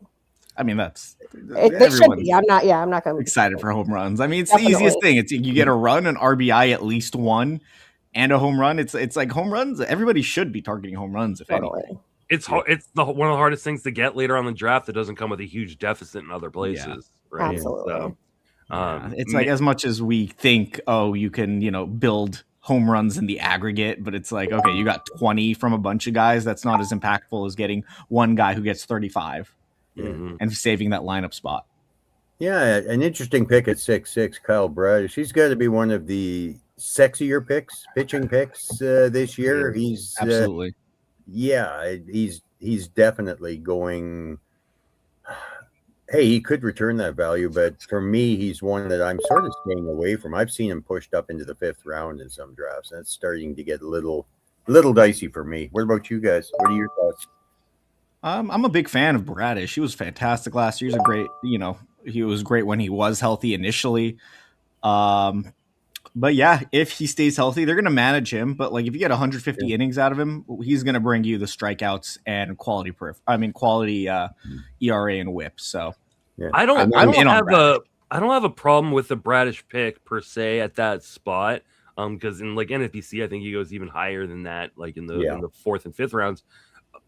I mean, it should be. I'm not going to be excited for home runs. I mean, it's the easiest thing. It's you get a run, an RBI, at least one, and a home run. It's like home runs. Everybody should be targeting home runs, if anything. It's one of the hardest things to get later on in the draft that doesn't come with a huge deficit in other places. Yeah, right? Absolutely. So, it's like as much as we think, you can, build home runs in the aggregate, but it's like, okay, you got 20 from a bunch of guys. That's not as impactful as getting one guy who gets 35 and saving that lineup spot. Yeah, an interesting pick at 6'6", Kyle Bradish. He's got to be one of the sexier pitching picks this year. He's absolutely, he's definitely going. Hey, he could return that value, but for me, he's one that I'm sort of staying away from. I've seen him pushed up into the 5th round in some drafts. That's starting to get a little dicey for me. What about you guys? What are your thoughts? I'm a big fan of Bradish. He was fantastic last year. He's a great, he was great when he was healthy initially. But yeah, if he stays healthy, they're going to manage him. But like, if you get 150 innings out of him, he's going to bring you the strikeouts and quality ERA and WHIP. So I don't have a problem with the Bradish pick per se at that spot. Because in like NFBC, I think he goes even higher than that, like in the 4th and 5th rounds.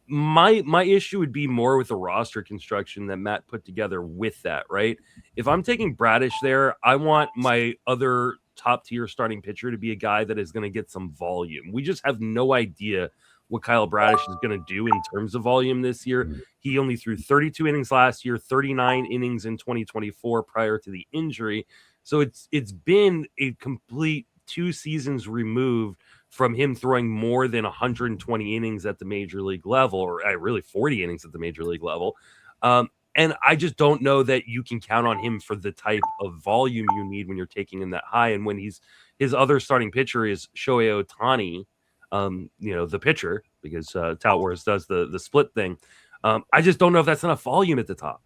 My issue would be more with the roster construction that Matt put together with that, right? If I'm taking Bradish there, I want my other top tier starting pitcher to be a guy that is going to get some volume. We just have no idea what Kyle Bradish is going to do in terms of volume this year. He only threw 32 innings last year, 39 innings in 2024 prior to the injury. So it's been a complete 2 seasons removed from him throwing more than 120 innings at the major league level, or really 40 innings at the major league level. And I just don't know that you can count on him for the type of volume you need when you're taking him that high. And when his other starting pitcher is Shohei Ohtani, the pitcher, because Tout Wars does the split thing. I just don't know if that's enough volume at the top.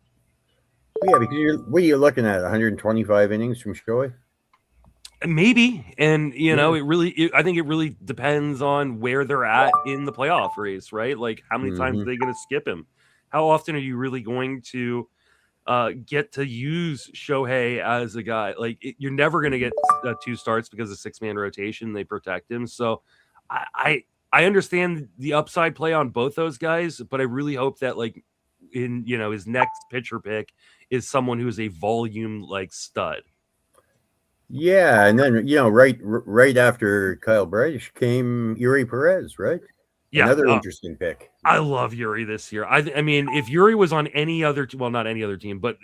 Yeah, because what are you looking at? 125 innings from Shohei? Maybe. And, I think it really depends on where they're at in the playoff race, right? Like, how many times are they going to skip him? How often are you really going to get to use Shohei as a guy? Like, you're never going to get 2 starts because of 6-man rotation. They protect him. So I understand the upside play on both those guys, but I really hope that, like, in his next pitcher pick is someone who is a volume like stud. Yeah, and then right after Kyle Bradish came Yuri Perez, right? Yeah, another interesting pick. I love Yuri this year. I mean, if Yuri was on any other, not any other team, but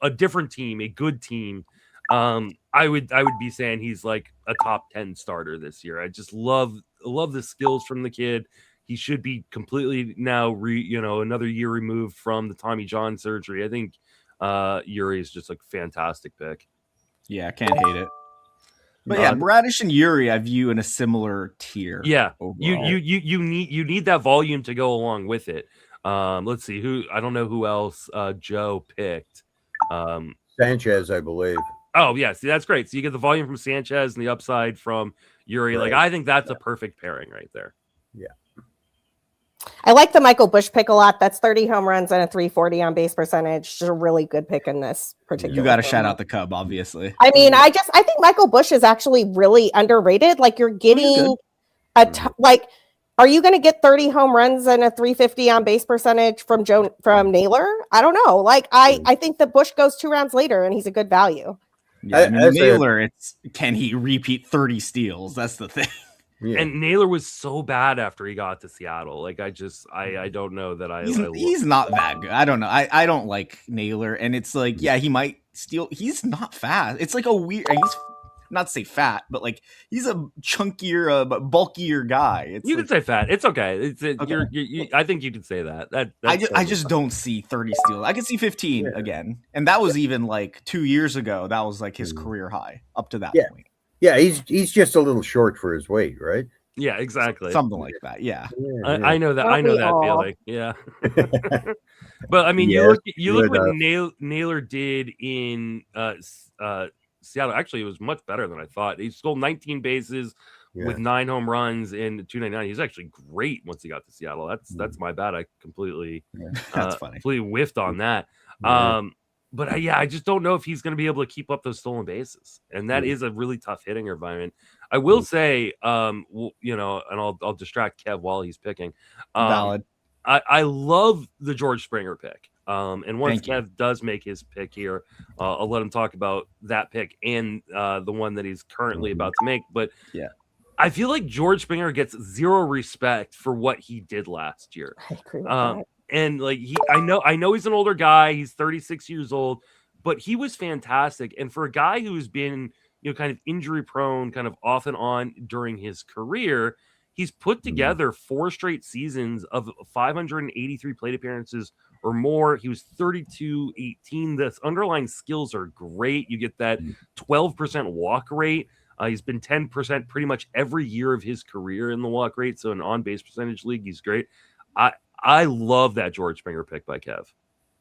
a different team, a good team, I would be saying he's like a top 10 starter this year. I just love the skills from the kid. He should be completely now, another year removed from the Tommy John surgery. I think Yuri is just like a fantastic pick. Yeah, I can't hate it. But yeah, Bradish and Yuri I view in a similar tier. Yeah, overall. you need that volume to go along with it. Let's see I don't know who else Joe picked. Sanchez, I believe. Oh yeah, see that's great. So you get the volume from Sanchez and the upside from Yuri. Right. Like I think that's a perfect pairing right there. Yeah. I like the Michael Busch pick a lot. That's 30 home runs and a 340 on base percentage. Just a really good pick in this particular. You got to shout out the Cub, obviously. I mean, I think Michael Busch is actually really underrated. Like you're getting are you going to get 30 home runs and a 350 on base percentage from Naylor? I don't know. Like I think that Busch goes 2 rounds later and he's a good value. Yeah, Naylor, can he repeat 30 steals? That's the thing. Yeah. And Naylor was so bad after he got to Seattle. Like I don't know that he's not that good. I don't know. I don't like Naylor, and it's like he might steal. He's not fast. It's like a weird. He's not to say fat, but like he's a chunkier, but bulkier guy. You can say fat. It's okay. Okay. I think you can say that. I just don't see 30 steals. I can see 15 again, and that was even like 2 years ago. That was like his career high up to that point. Yeah, he's just a little short for his weight, right? Yeah, exactly. Something like that. Yeah. I know that. I know that feeling. Yeah. But I mean, you look what Naylor did in Seattle. Actually, it was much better than I thought. He stole 19 bases with 9 home runs and 299. He's actually great once he got to Seattle. That's my bad. I completely that's funny. Completely whiffed on that. But I just don't know if he's going to be able to keep up those stolen bases, and that is a really tough hitting environment. I will say, and I'll distract Kev while he's picking. Valid. I love the George Springer pick. And once Kev does make his pick here, I'll let him talk about that pick and the one that he's currently about to make. But I feel like George Springer gets zero respect for what he did last year. I agree with that. And like I know he's an older guy. He's 36 years old, but he was fantastic. And for a guy who's been, kind of injury prone, kind of off and on during his career, he's put together 4 straight seasons of 583 plate appearances or more. He was 32-18. The underlying skills are great. You get that 12% walk rate. He's been 10% pretty much every year of his career in the walk rate. So in on-base percentage league, he's great. I love that George Springer pick by Kev.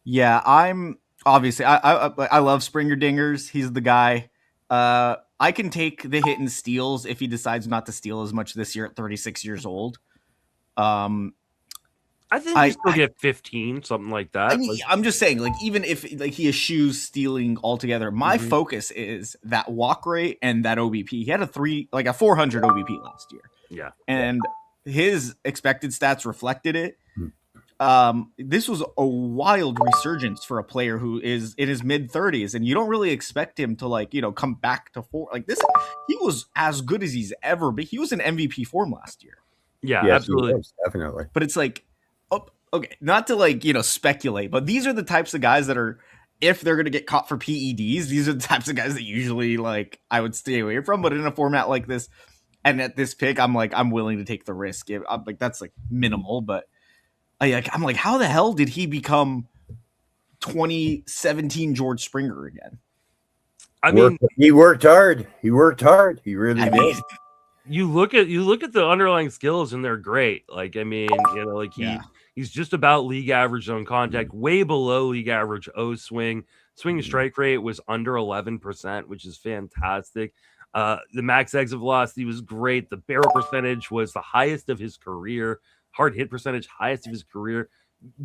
Yeah, I'm obviously I love Springer dingers. He's the guy. I can take the hit and steals if he decides not to steal as much this year at 36 years old. I think you still get 15, something like that. I mean, I'm just saying, like, even if like he eschews stealing altogether, my focus is that walk rate and that OBP. He had a 400 OBP last year. Yeah, and his expected stats reflected it. This was a wild resurgence for a player who is in his mid-30s, and you don't really expect him to come back to 4 like this. He was as good as he's ever been. He was in MVP form last year. Yeah, absolutely, definitely. But it's like, okay, not to speculate, but these are the types of guys that are if they're going to get caught for PEDs, these are the types of guys that usually like I would stay away from. But in a format like this, and at this pick, I'm willing to take the risk. I'm like, that's like minimal, but I'm like, how the hell did he become 2017 George Springer again? I mean, he worked hard. He really did. You look at the underlying skills and they're great. Like, I mean, he's just about league average zone contact, way below league average O swing. Swing strike rate was under 11%, which is fantastic. The max exit velocity was great. The barrel percentage was the highest of his career. Hard hit percentage, highest of his career.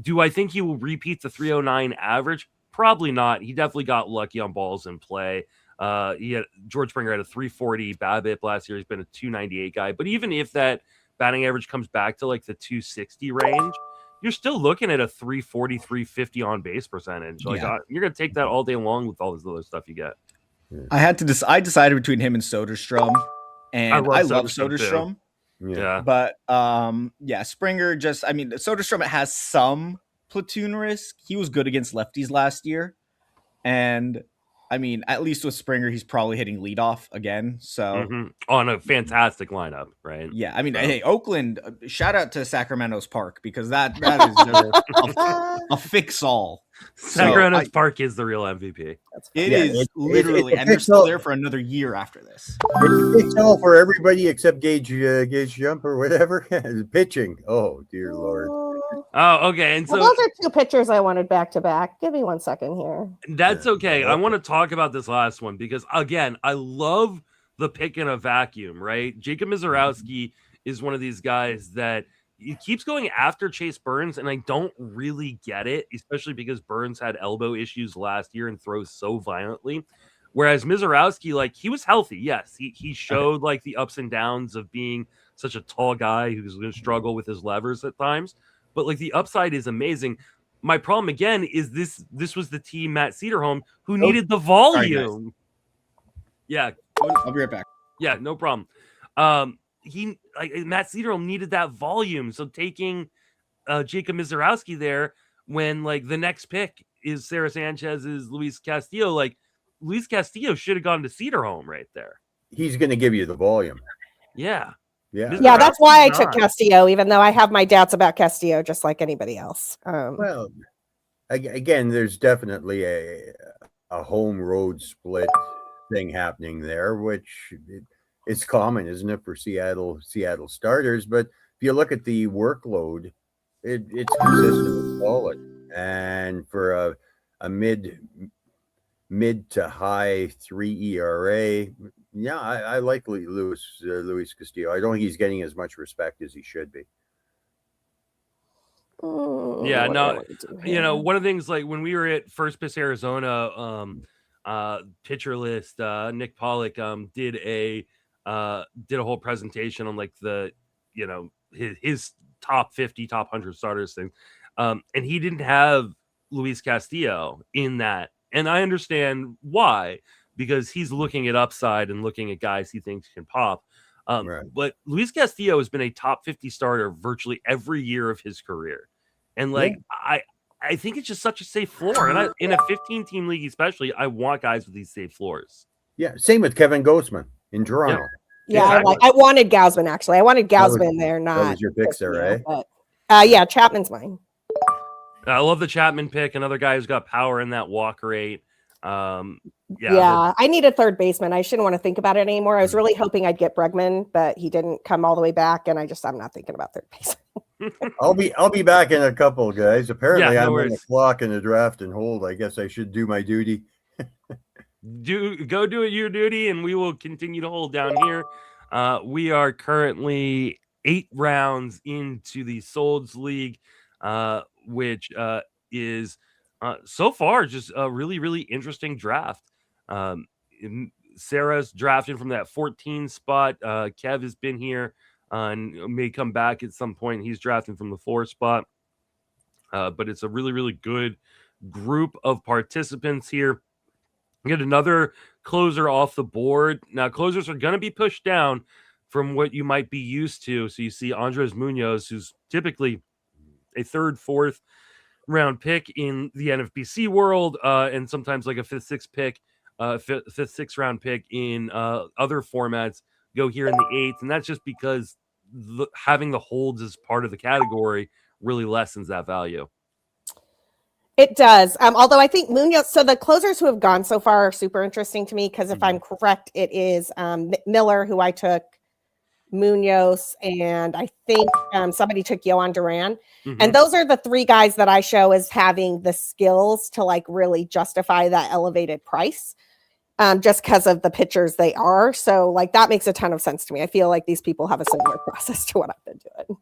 Do I think he will repeat the 309 average? Probably not. He definitely got lucky on balls in play. George Springer had a 340 BABIP last year. He's been a 298 guy. But even if that batting average comes back to like the 260 range, you're still looking at a 340, 350 on base percentage. Like you're going to take that all day long with all this other stuff you get. I decided between him and Soderstrom, and I love Soderstrom. Yeah. But Springer Soderstrom has some platoon risk. He was good against lefties last year. And I mean, at least with Springer, he's probably hitting leadoff again. So on a fantastic lineup, right? Yeah. I mean, hey, Oakland, shout out to Sacramento's Park, because that is a fix all. Sacramento's Park is the real MVP. It is literally, and they're still there for another year after this. It's all for everybody except Gage Jump or whatever. Pitching. Oh, dear Lord. Oh, okay. And so those are two pitchers I wanted back to back. Give me 1 second here. That's okay. I want to talk about this last one because, again, I love the pick in a vacuum, right? Jacob Mizorowski is one of these guys that he keeps going after Chase Burns, and I don't really get it, especially because Burns had elbow issues last year and throws so violently. Whereas Mizorowski, like, he was healthy. Yes, he showed like the ups and downs of being such a tall guy who's going to struggle with his levers at times. But like the upside is amazing. My problem again is this was the team Matt Cederholm who needed the volume. Sorry, I'll be right back. Yeah, no problem. Matt Cederholm needed that volume. So taking Jacob Mizorowski there when like the next pick is Sarah Sanchez's Luis Castillo, like Luis Castillo should have gone to Cederholm right there. He's going to give you the volume. Yeah. Yeah, that's why I took Castillo, even though I have my doubts about Castillo, just like anybody else. Well, again, there's definitely a home road split thing happening there, which it's common, isn't it, for Seattle starters? But if you look at the workload, it's consistent and solid, and for a mid to high 3 ERA. Yeah, I like Luis Castillo. I don't think he's getting as much respect as he should be. Yeah, no, one of the things, like when we were at First Pitch Arizona pitcher list, Nick Pollock did a whole presentation on like the his top 50, top 100 starters thing, and he didn't have Luis Castillo in that, and I understand why. Because he's looking at upside and looking at guys he thinks can pop. Right. But Luis Castillo has been a top 50 starter virtually every year of his career. And like, I think it's just such a safe floor. And in a 15-team league especially, I want guys with these safe floors. Yeah, same with Kevin Gausman in Toronto. Yeah, exactly. I wanted Gausman, actually. I wanted Gausman there, not... That was your pick there, right? But, yeah, Chapman's mine. I love the Chapman pick. Another guy who's got power in that walk rate. I need a third baseman. I shouldn't want to think about it anymore. I was really hoping I'd get Bregman, but he didn't come all the way back, and I'm not thinking about third base. I'll be back in a couple, guys. Apparently, I'm on the clock in the draft and hold. I guess I should do my duty. Go do your duty, and we will continue to hold down here. We are currently 8 rounds into the Solds League, which is. So far, just a really, really interesting draft. Sarah's drafting from that 14 spot. Kev has been here and may come back at some point. He's drafting from the 4 spot. But it's a really, really good group of participants here. Get another closer off the board. Now, closers are going to be pushed down from what you might be used to. So you see Andres Munoz, who's typically a 3rd, 4th round pick in the NFBC world, and sometimes like a fifth, sixth pick, fifth, sixth round pick in other formats go here in the eighth, and that's just because having the holds as part of the category really lessens that value. It does. Although I think Munoz, so the closers who have gone so far are super interesting to me because if I'm correct, it is Miller, who I took, Munoz, and I think somebody took Yohan Duran. And those are the three guys that I show as having the skills to like really justify that elevated price just because of the pitchers they are. So like that makes a ton of sense to me. I feel like these people have a similar process to what I've been doing.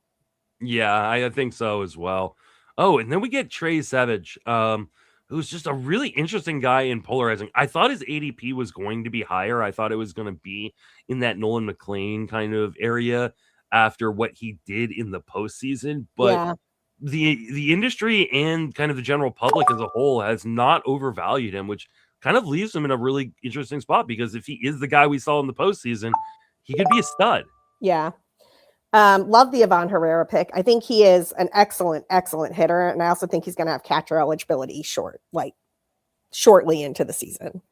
Yeah, I think so as well. Oh, and then we get Trey Savage, who's just a really interesting guy in polarizing. I thought his ADP was going to be higher. I thought it was going to be in that Nolan McLean kind of area after what he did in the postseason. But the industry and kind of the general public as a whole has not overvalued him, which kind of leaves him in a really interesting spot because if he is the guy we saw in the postseason, he could be a stud. Yeah. Love the Ivan Herrera pick. I think he is an excellent hitter. And I also think he's going to have catcher eligibility shortly into the season.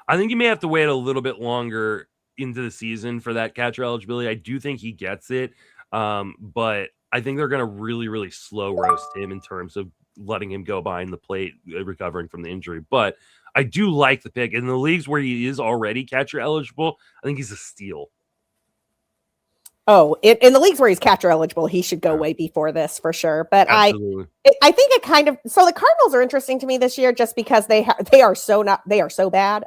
I think you may have to wait a little bit longer into the season for that catcher eligibility. I do think he gets it. But I think they're going to really, really slow roast him in terms of letting him go behind the plate, recovering from the injury. But I do like the pick. In the leagues where he is already catcher eligible, I think he's a steal. Oh, in the leagues where he's catcher eligible, he should go way before this for sure. But absolutely. I think it kind of, so the Cardinals are interesting to me this year just because they are so bad.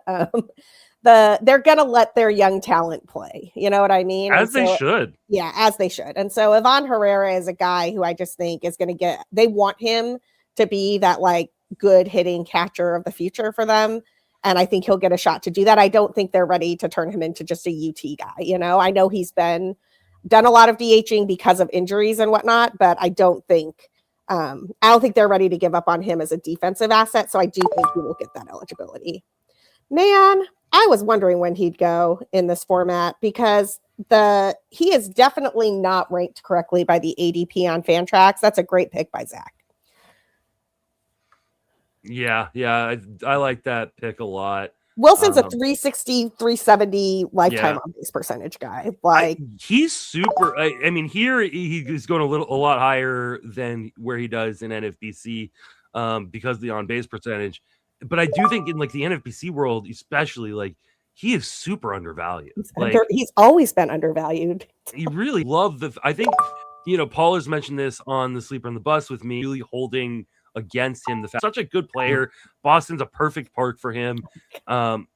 They're going to let their young talent play. You know what I mean? As they should. Yeah, as they should. And so Ivan Herrera is a guy who I just think is going to they want him to be that like good hitting catcher of the future for them. And I think he'll get a shot to do that. I don't think they're ready to turn him into just a UT guy. You know, I know he's done a lot of DHing because of injuries and whatnot, but I don't think they're ready to give up on him as a defensive asset. So I do think he will get that eligibility. Man, I was wondering when he'd go in this format because he is definitely not ranked correctly by the ADP on Fantrax. That's a great pick by Zach. Yeah, I like that pick a lot. Wilson's a 360, 370 lifetime on base percentage guy. Like he's super. I mean, here he's going a lot higher than where he does in NFBC because of the on base percentage. But I do think in like the NFBC world, especially, like he is super undervalued. He's always been undervalued. You really love I think Paul has mentioned this on the Sleeper on the Bus with me, really holding against him. Such a good player. Boston's a perfect park for him.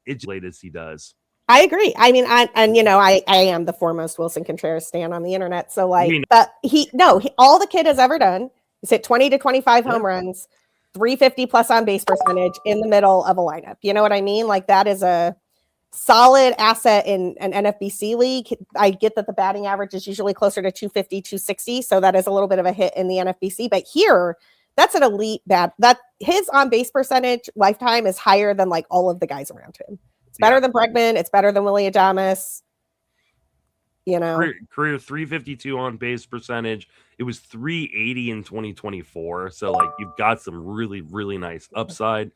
It's late as he does. I agree. I mean, I am the foremost Wilson Contreras stan on the internet. So like, all the kid has ever done is hit 20 to 25 home runs, 350 plus on base percentage in the middle of a lineup. You know what I mean? Like that is a solid asset in an NFBC league. I get that the batting average is usually closer to 250, 260. So that is a little bit of a hit in the NFBC, but here that's an elite bat. That his on base percentage lifetime is higher than like all of the guys around him. It's better than Bregman. It's better than Willy Adames. Career 352 on base percentage. It was 380 in 2024. So like you've got some really, really nice upside.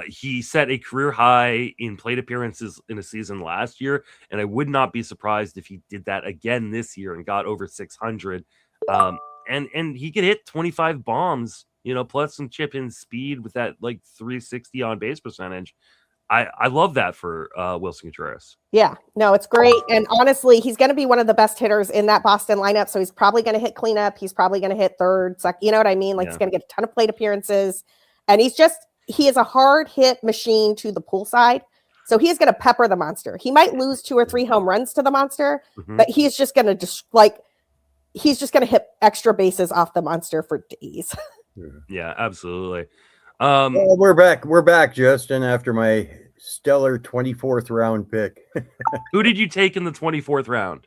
He set a career high in plate appearances in a season last year. And I would not be surprised if he did that again this year and got over 600. And he could hit 25 bombs, plus some chip in speed with that like 360 on base percentage. I love that for Wilson Contreras. Yeah, no, it's great. And honestly, he's going to be one of the best hitters in that Boston lineup. So he's probably going to hit cleanup. He's probably going to hit third. You know what I mean? Like he's going to get a ton of plate appearances. And he is a hard hit machine to the pool side. So he's going to pepper the monster. He might lose 2 or 3 home runs to the monster, but he's just going to he's just going to hit extra bases off the monster for days. Yeah, absolutely. Well, we're back, Justin, after my stellar 24th round pick. Who did you take in the 24th round?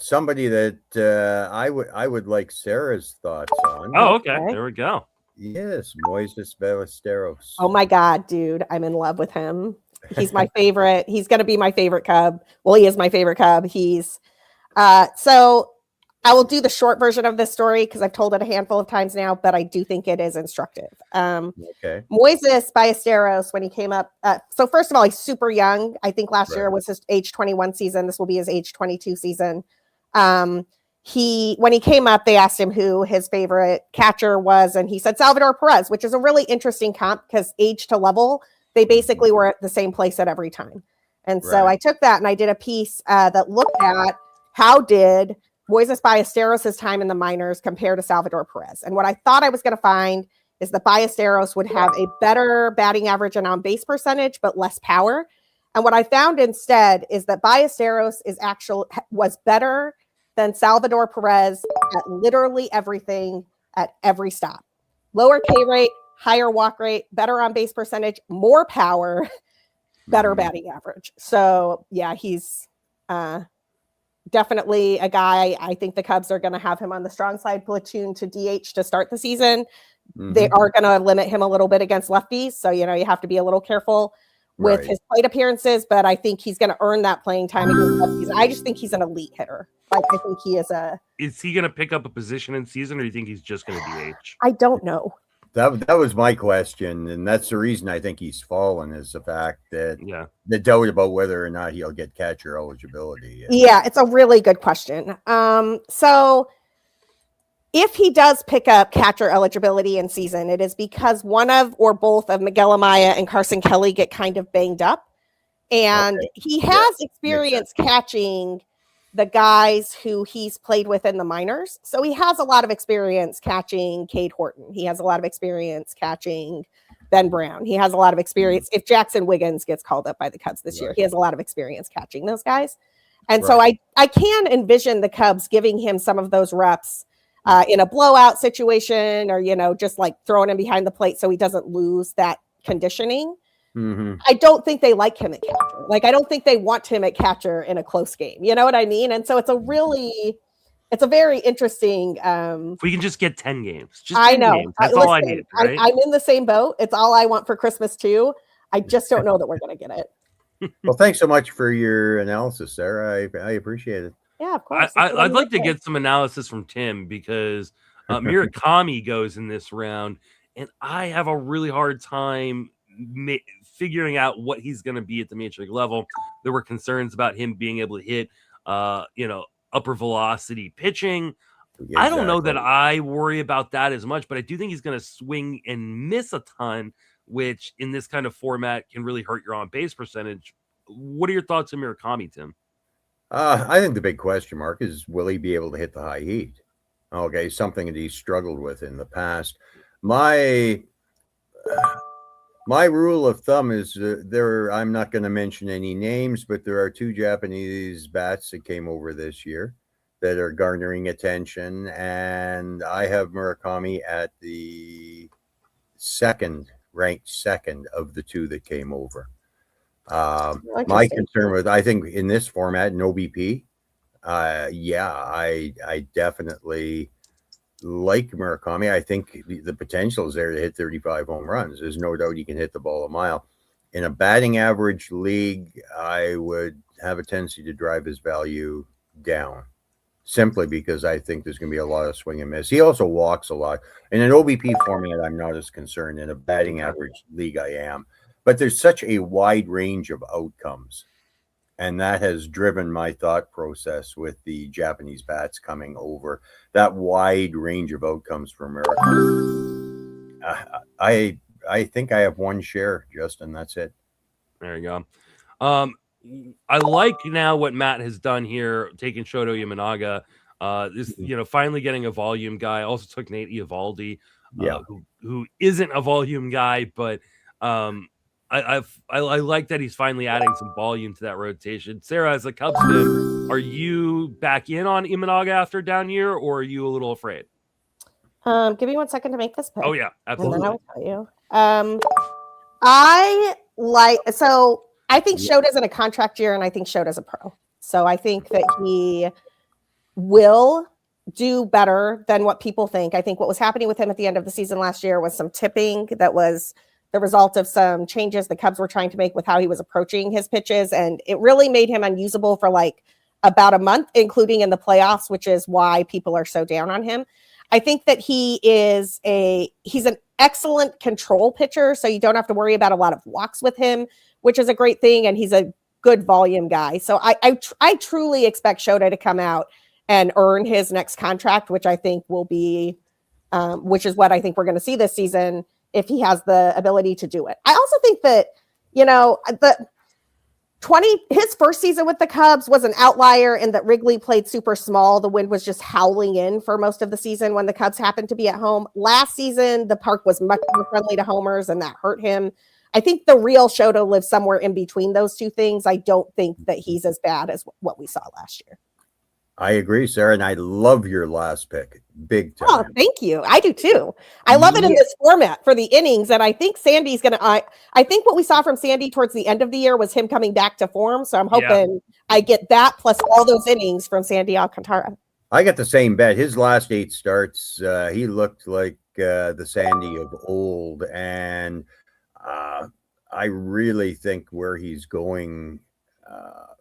Somebody that I would like Sarah's thoughts on. Oh, okay. There we go. Yes, Moises Ballesteros. Oh my God, dude. I'm in love with him. He's my favorite. He's going to be my favorite Cub. Well, he is my favorite Cub. He's so I will do the short version of this story because I've told it a handful of times now, but I do think it is instructive. Okay. Moises Ballesteros, when he came up, so first of all, he's super young. I think last year was his age 21 season. This will be his age 22 season. When he came up, they asked him who his favorite catcher was, and he said Salvador Perez, which is a really interesting comp because age to level, they basically were at the same place at every time. And so I took that and I did a piece that looked at how did Moises Ballesteros' time in the minors compared to Salvador Perez. And what I thought I was going to find is that Ballesteros would have a better batting average and on base percentage, but less power. And what I found instead is that Ballesteros was better than Salvador Perez at literally everything at every stop. Lower K rate, higher walk rate, better on base percentage, more power, better batting average. So yeah, he's definitely a guy. I think the Cubs are going to have him on the strong side platoon to DH to start the season. They are going to limit him a little bit against lefties. So, you have to be a little careful with his plate appearances, but I think he's going to earn that playing time against lefties. I just think he's an elite hitter. Like, I think he is Is he going to pick up a position in season, or do you think he's just going to DH? I don't know. That was my question, and that's the reason I think he's fallen, is the fact that the doubt about whether or not he'll get catcher eligibility. Yeah, it's a really good question. So if he does pick up catcher eligibility in season, it is because one of or both of Miguel Amaya and Carson Kelly get kind of banged up, and he has experience catching the guys who he's played with in the minors. So he has a lot of experience catching Cade Horton. He has a lot of experience catching Ben Brown. He has a lot of experience. If Jackson Wiggins gets called up by the Cubs this year, he has a lot of experience catching those guys. And so I can envision the Cubs giving him some of those reps in a blowout situation, or, just like throwing him behind the plate so he doesn't lose that conditioning. I don't think they like him at catcher. Like, I don't think they want him at catcher in a close game. You know what I mean? And so it's a very interesting. If we can just get 10 games. Just 10 I know. games. That's all I need. Right? I'm in the same boat. It's all I want for Christmas too. I just don't know that we're going to get it. Well, thanks so much for your analysis, Sarah. I appreciate it. Yeah, of course. I'd like to get some analysis from Tim, because Murakami goes in this round, and I have a really hard time figuring out what he's going to be at the major league level. There were concerns about him being able to hit, upper velocity pitching. Yeah, I don't know that I worry about that as much, but I do think he's going to swing and miss a ton, which in this kind of format can really hurt your on base percentage. What are your thoughts on Murakami, Tim? I think the big question mark is, will he be able to hit the high heat? Okay, something that he's struggled with in the past. My rule of thumb is I'm not going to mention any names, but there are two Japanese bats that came over this year that are garnering attention, and I have Murakami at the ranked second of the two that came over. My concern with, I think in this format, no BP. I definitely like Murakami. I think the potential is there to hit 35 home runs. There's no doubt he can hit the ball a mile. In a batting average league, I would have a tendency to drive his value down, simply because I think there's going to be a lot of swing and miss. He also walks a lot. In an OBP format, I'm not as concerned. In a batting average league, I am. But there's such a wide range of outcomes, and that has driven my thought process with the Japanese bats coming over. That wide range of outcomes for America. I think I have one share, Justin. That's it. There you go. I like now what Matt has done here, taking Shoto Yamanaga. Finally getting a volume guy. Also took Nate Eovaldi, who isn't a volume guy, but I like that he's finally adding some volume to that rotation. Sarah, as a Cubs fan, are you back in on Imanaga after a down year, or are you a little afraid? Give me 1 second to make this pick. Oh yeah, absolutely. And then I'll tell you. I think Shota's in a contract year, and I think Shota's a pro. So I think that he will do better than what people think. I think what was happening with him at the end of the season last year was some tipping that was the result of some changes the Cubs were trying to make with how he was approaching his pitches. And it really made him unusable for like about a month, including in the playoffs, which is why people are so down on him. I think that he's an excellent control pitcher, so you don't have to worry about a lot of walks with him, which is a great thing, and he's a good volume guy. So I truly expect Shota to come out and earn his next contract, which I think will be, which is what I think we're going to see this season if he has the ability to do it. I also think that, his first season with the Cubs was an outlier in that Wrigley played super small. The wind was just howling in for most of the season when the Cubs happened to be at home. Last season, the park was much more friendly to homers, and that hurt him. I think the real Shota lives somewhere in between those two things. I don't think that he's as bad as what we saw last year. I agree, Sarah, and I love your last pick. Big time. Oh, thank you. I do too. I love it in this format for the innings, and I think Sandy's going to I think what we saw from Sandy towards the end of the year was him coming back to form, so I'm hoping I get that plus all those innings from Sandy Alcantara. I got the same bet. His last 8 starts, he looked like the Sandy of old, and I really think where he's going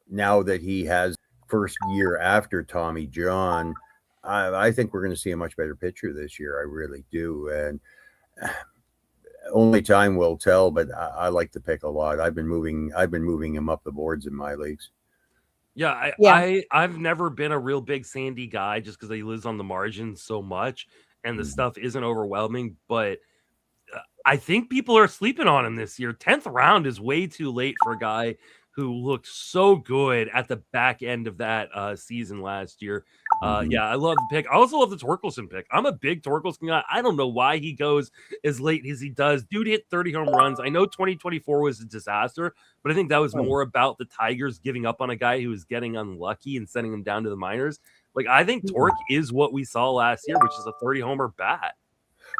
now that he has first year after Tommy John, I think we're going to see a much better pitcher this year. I really do. And only time will tell, but I like the pick a lot. I've been moving him up the boards in my leagues. Yeah, I've never been a real big Sandy guy just because he lives on the margins so much and the stuff isn't overwhelming. But I think people are sleeping on him this year. 10th round is way too late for a guy who looked so good at the back end of that season last year. Yeah, I love the pick. I also love the Torkelson pick. I'm a big Torkelson guy. I don't know why he goes as late as he does. Dude hit 30 home runs. I know 2024 was a disaster, but I think that was more about the Tigers giving up on a guy who was getting unlucky and sending him down to the minors. Like, I think Torque is what we saw last year, which is a 30-homer bat.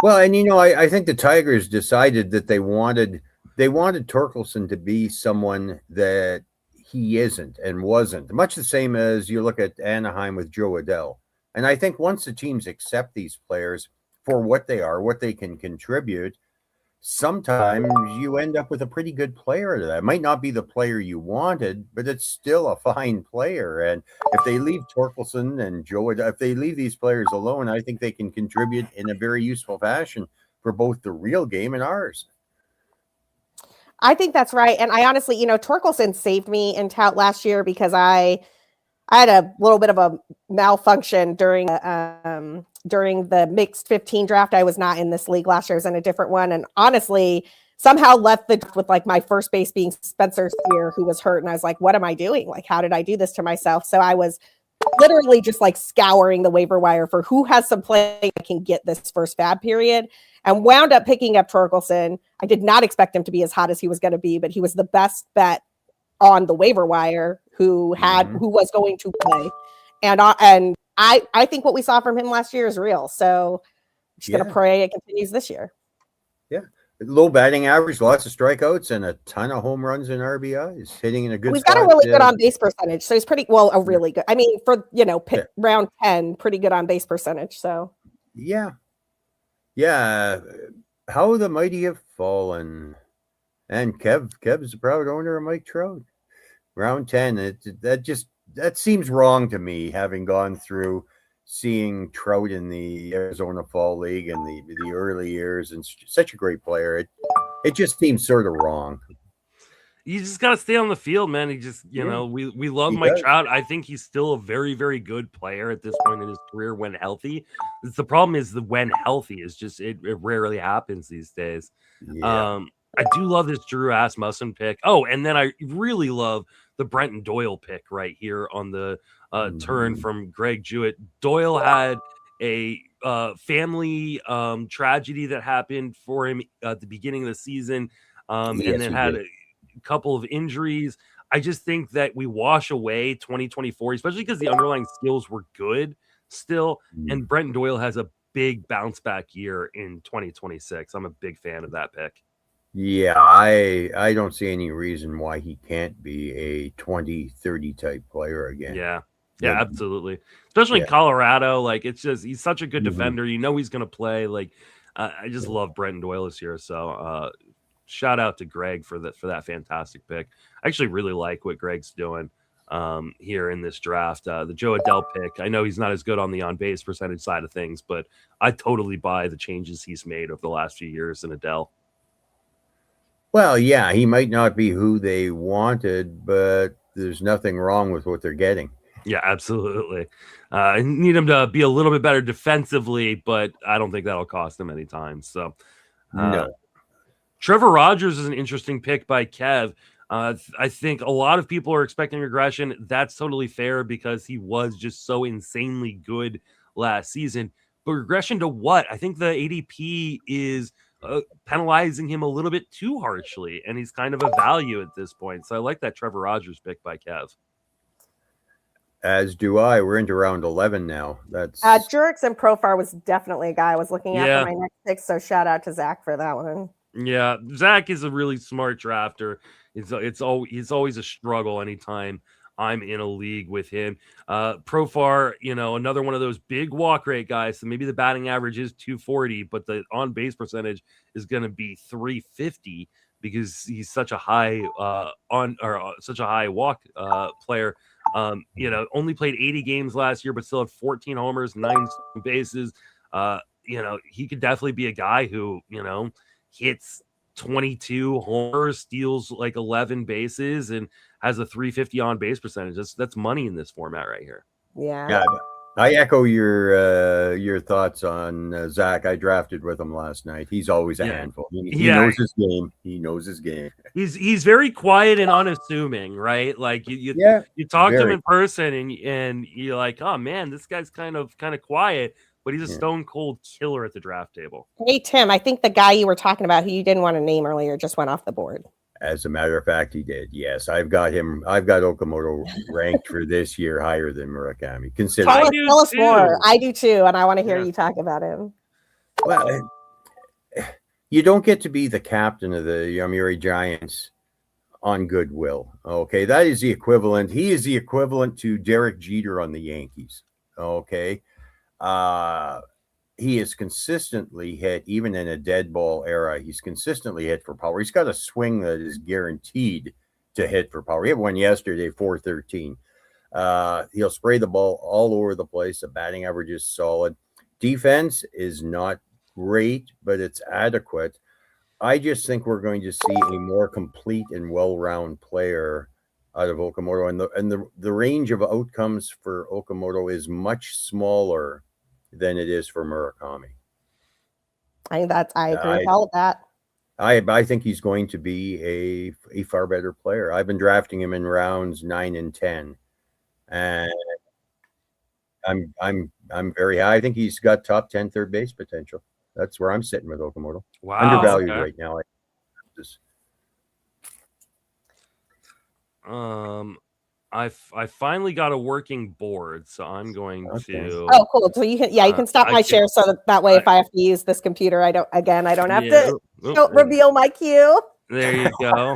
Well, and I think the Tigers decided that they wanted Torkelson to be someone that he isn't and wasn't. Much the same as you look at Anaheim with Joe Adell. And I think once the teams accept these players for what they are, what they can contribute, sometimes you end up with a pretty good player. That might not be the player you wanted, but it's still a fine player. And if they leave Torkelson and Joe Adell, if they leave these players alone, I think they can contribute in a very useful fashion for both the real game and ours. I think that's right. And I honestly, Torkelson saved me in tout last year because I had a little bit of a malfunction during the mixed 15 draft. I was not in this league last year. I was in a different one. And honestly, somehow left the draft with like my first base being Spencer Steer, who was hurt. And I was like, what am I doing? Like, how did I do this to myself? So I was literally just like scouring the waiver wire for who has some play that can get this first fab period, and wound up picking up Torkelson. I did not expect him to be as hot as he was going to be, but he was the best bet on the waiver wire who was going to play. And I think what we saw from him last year is real. So I'm just going to pray it continues this year. Yeah. Low batting average, lots of strikeouts, and a ton of home runs and RBIs. Hitting in a good He's spot. got a really good on base percentage. So he's really good. I mean, for, round 10, pretty good on base percentage. So yeah. How the mighty have fallen. And Kev's a proud owner of Mike Trout. Round 10. That seems wrong to me, having gone through seeing Trout in the Arizona Fall League in the early years, and such a great player. It just seems sort of wrong. You just got to stay on the field, man. He just, we love Mike Trout. I think he's still a very, very good player at this point in his career when healthy. The problem is when healthy is just, it rarely happens these days. Yeah. I do love this Drew Asmussen pick. Oh, and then I really love the Brenton Doyle pick right here on the turn from Greg Jewett. Doyle had a family tragedy that happened for him at the beginning of the season, and then had a couple of injuries. I just think that we wash away 2024, especially because the underlying skills were good still, and Brenton Doyle has a big bounce back year in 2026. I'm a big fan of that pick. Yeah, I don't see any reason why he can't be a 20-30 type player again. Yeah, absolutely. Especially in Colorado. Like, it's just, he's such a good defender. He's going to play. Like, I just love Brenton Doyle this year. So shout out to Greg for that fantastic pick. I actually really like what Greg's doing. here in this draft. The Joe Adell pick, I know he's not as good on the on-base percentage side of things, but I totally buy the changes he's made over the last few years in Adell. Well, yeah, he might not be who they wanted, but there's nothing wrong with what they're getting. Yeah, absolutely. I need him to be a little bit better defensively, but I don't think that'll cost him any time. So, No. Trevor Rogers is an interesting pick by Kev. I think a lot of people are expecting regression. That's totally fair because he was just so insanely good last season. But regression to what? I think the ADP is penalizing him a little bit too harshly, and he's kind of a value at this point. So I like that Trevor Rogers pick by Kev. As do I. We're into round 11 now. That's Jurix and Profar was definitely a guy I was looking at for my next pick. So shout out to Zach for that one. Yeah, Zach is a really smart drafter. It's always a struggle anytime I'm in a league with him. Profar, another one of those big walk rate guys. So maybe the batting average is 240, but the on base percentage is going to be 350 because he's such a high such a high walk player. Only played 80 games last year, but still had 14 homers, 9 bases. He could definitely be a guy who hits 22 homers, steals like 11 bases, and has a 350 on base percentage. That's money in this format right here. Yeah. I echo your thoughts on Zach. I drafted with him last night. He's always a handful. He knows his game. He knows his game. He's very quiet and unassuming, right? Like you talk to him in person, and you're like, oh man, this guy's kind of quiet. But he's a stone cold killer at the draft table. Hey, Tim, I think the guy you were talking about who you didn't want to name earlier just went off the board. As a matter of fact, he did. Yes, I've got him. I've got Okamoto ranked for this year higher than Murakami. Tell us more. I do too, and I want to hear you talk about him. Well, you don't get to be the captain of the Yomiuri Giants on goodwill. Okay, that is the equivalent. He is the equivalent to Derek Jeter on the Yankees. Okay. He is consistently hit, even in a dead ball era. He's consistently hit for power. He's got a swing that is guaranteed to hit for power. He had one yesterday, 413. He'll spray the ball all over the place. The batting average is solid. Defense is not great, but it's adequate. I just think we're going to see a more complete and well-rounded player out of Okamoto, and the range of outcomes for Okamoto is much smaller than it is for Murakami. I agree with all of that. I think he's going to be a far better player. I've been drafting him in rounds 9 and 10, and I'm very high. I think he's got top 10 third base potential. That's where I'm sitting with Okamoto. Wow, undervalued right now. I finally got a working board, so I'm going to. Oh, cool! So you can stop my share, so that way, if I have to use this computer, I don't have to reveal my queue. There you go.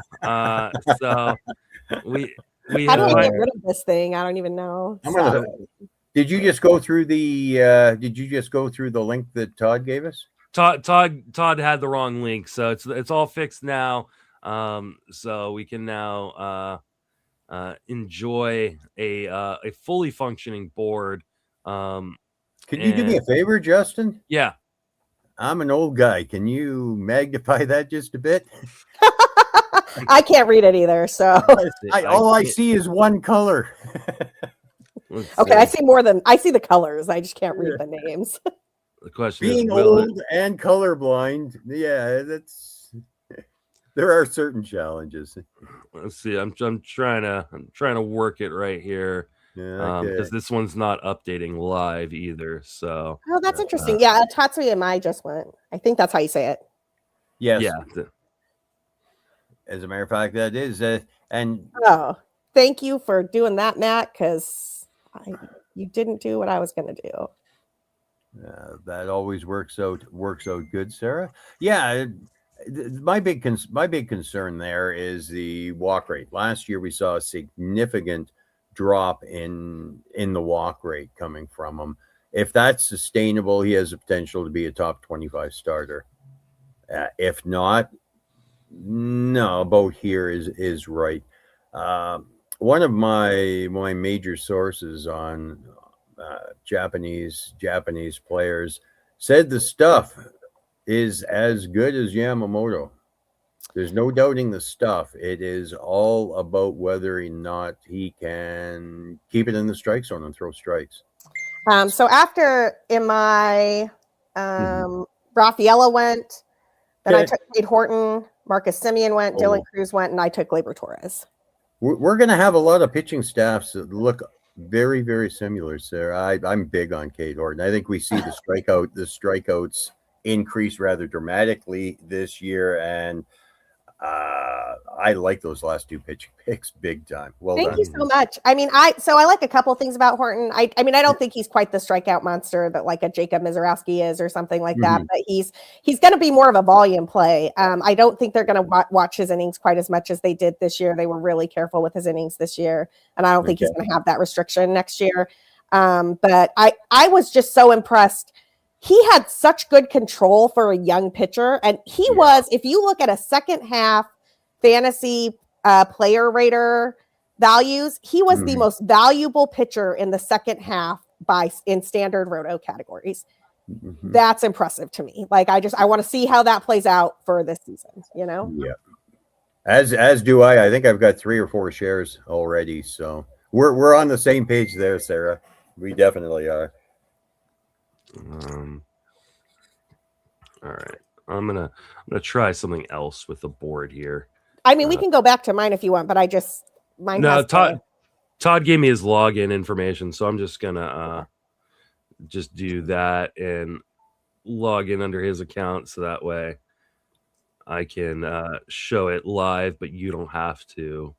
So we. How do I get rid of this thing? I don't even know. Did you just go through the? Did you just go through the link that Todd gave us? Todd had the wrong link, so it's all fixed now. So we can now enjoy a fully functioning board. Could you do me a favor, Justin? Yeah. I'm an old guy. Can you magnify that just a bit? I can't read it either, so all I see is one color. Okay, I see the colors. I just can't read the names. The question being is, old and colorblind, there are certain challenges. Let's see. I'm trying to work it right here. Because this one's not updating live either. So that's interesting. Yeah, Tatsuya Mai just went. I think that's how you say it. Yes. Yeah. As a matter of fact, that is and thank you for doing that, Matt, because you didn't do what I was going to do. That always works out good, Sarah. Yeah, my big concern there is the walk rate. Last year we saw a significant drop in the walk rate coming from him. If that's sustainable, he has the potential to be a top 25 starter. If not, no, about here is right. one of my major sources on Japanese players said the stuff is as good as Yamamoto. There's no doubting the stuff. It is all about whether or not he can keep it in the strike zone and throw strikes. So after in my Raffaella went, then I took Nate Horton, Marcus Semien went, Dylan Cruz went, and I took Gleyber Torres. We're going to have a lot of pitching staffs that look very, very similar, Sarah. I'm big on Kate Horton. I think we see the strikeouts increase rather dramatically this year, and I like those last two pitching picks big time. Well Thank done. you so much. I mean, I like a couple things about Horton. I mean, I don't think he's quite the strikeout monster that like a Jacob Mizorowski is or something like that, but he's going to be more of a volume play. I don't think they're going to watch his innings quite as much as they did this year. They were really careful with his innings this year, and I don't think he's going to have that restriction next year. But I was just so impressed. He had such good control for a young pitcher, and he was, if you look at a second half fantasy player rater values, he was the most valuable pitcher in the second half in standard roto categories. That's impressive to me. Like I want to see how that plays out for this season, you know? Yeah. As do I. I think I've got 3 or 4 shares already. So we're on the same page there, Sarah. We definitely are. All right. I'm gonna try something else with the board here. I mean, we can go back to mine if you want, but mine. No, Todd gave me his login information, so I'm just gonna just do that and log in under his account, so that way I can show it live, but you don't have to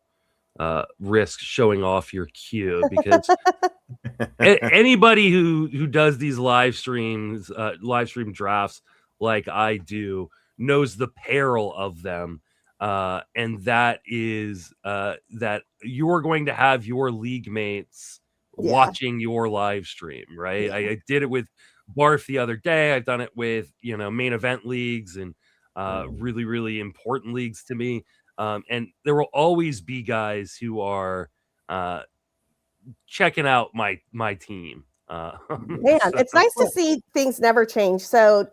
risk showing off your queue, because anybody who does these live stream drafts like I do knows the peril of them. And that is that you're going to have your league mates watching your live stream, right? I did it with Barf the other day. I've done it with, main event leagues and really, really important leagues to me. And there will always be guys who are checking out my team. It's nice to see things never change. So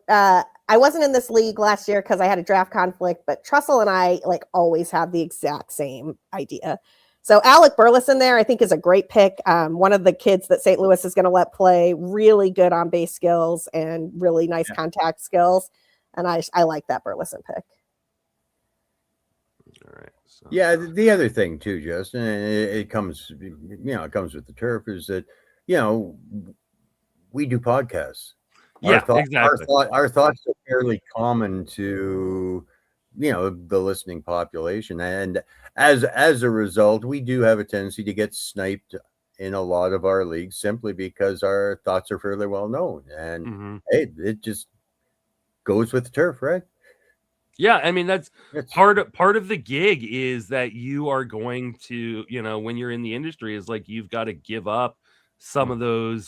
I wasn't in this league last year because I had a draft conflict, but Trussell and I always have the exact same idea. So Alec Burleson there, I think, is a great pick. One of the kids that St. Louis is going to let play, really good on base skills and really nice contact skills. And I like that Burleson pick. All right. So. Yeah, the other thing too, Justin, it comes with the turf, is that we do podcasts. Exactly. Our thoughts are fairly common to the listening population, and as a result, we do have a tendency to get sniped in a lot of our leagues simply because our thoughts are fairly well known, and it just goes with the turf, right? Yeah, I mean that's part of the gig, is that you are going to, when you're in the industry, is like you've got to give up some of those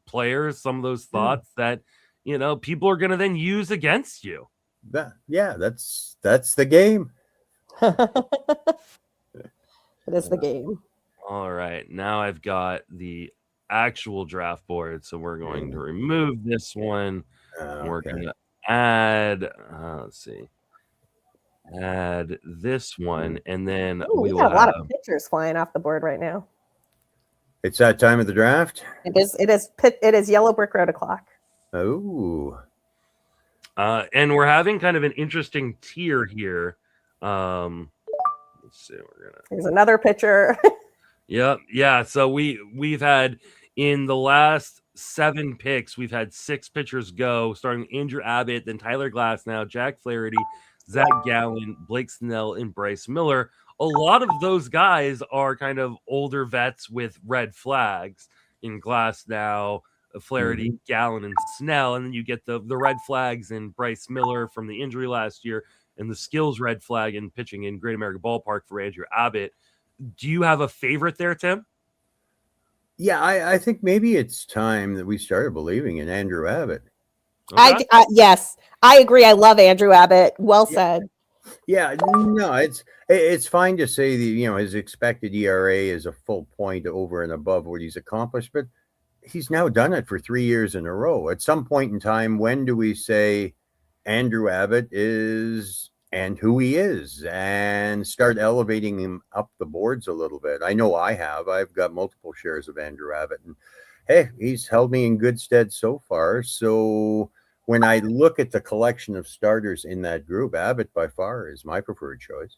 players, some of those thoughts that people are going to then use against you. That's the game. It is the game. All right, now I've got the actual draft board, so we're going to remove this one. We're going to add add this one, and then we got a lot of pictures flying off the board right now. It's that time of the draft. It is Yellow Brick Road o'clock. Oh. And we're having kind of an interesting tier here. Let's see. There's another pitcher. Yeah. So we've had, in the last 7 picks, we've had 6 pitchers go, starting Andrew Abbott, then Tyler Glasnow, Jack Flaherty, Zach Gallen, Blake Snell, and Bryce Miller. A lot of those guys are kind of older vets with red flags in Glasnow, Flaherty, Gallen, and Snell. And then you get the red flags in Bryce Miller from the injury last year, and the skills red flag in pitching in Great American Ballpark for Andrew Abbott. Do you have a favorite there, Tim? Yeah, I think maybe it's time that we started believing in Andrew Abbott. Okay. Yes, I agree. I love Andrew Abbott. Well said. Yeah, no, it's fine to say that his expected ERA is a full point over and above what he's accomplished, but he's now done it for 3 years in a row. At some point in time, when do we say Andrew Abbott is and who he is and start elevating him up the boards a little bit? I know I have. I've got multiple shares of Andrew Abbott, and hey, he's held me in good stead so far. So when I look at the collection of starters in that group, Abbott by far is my preferred choice.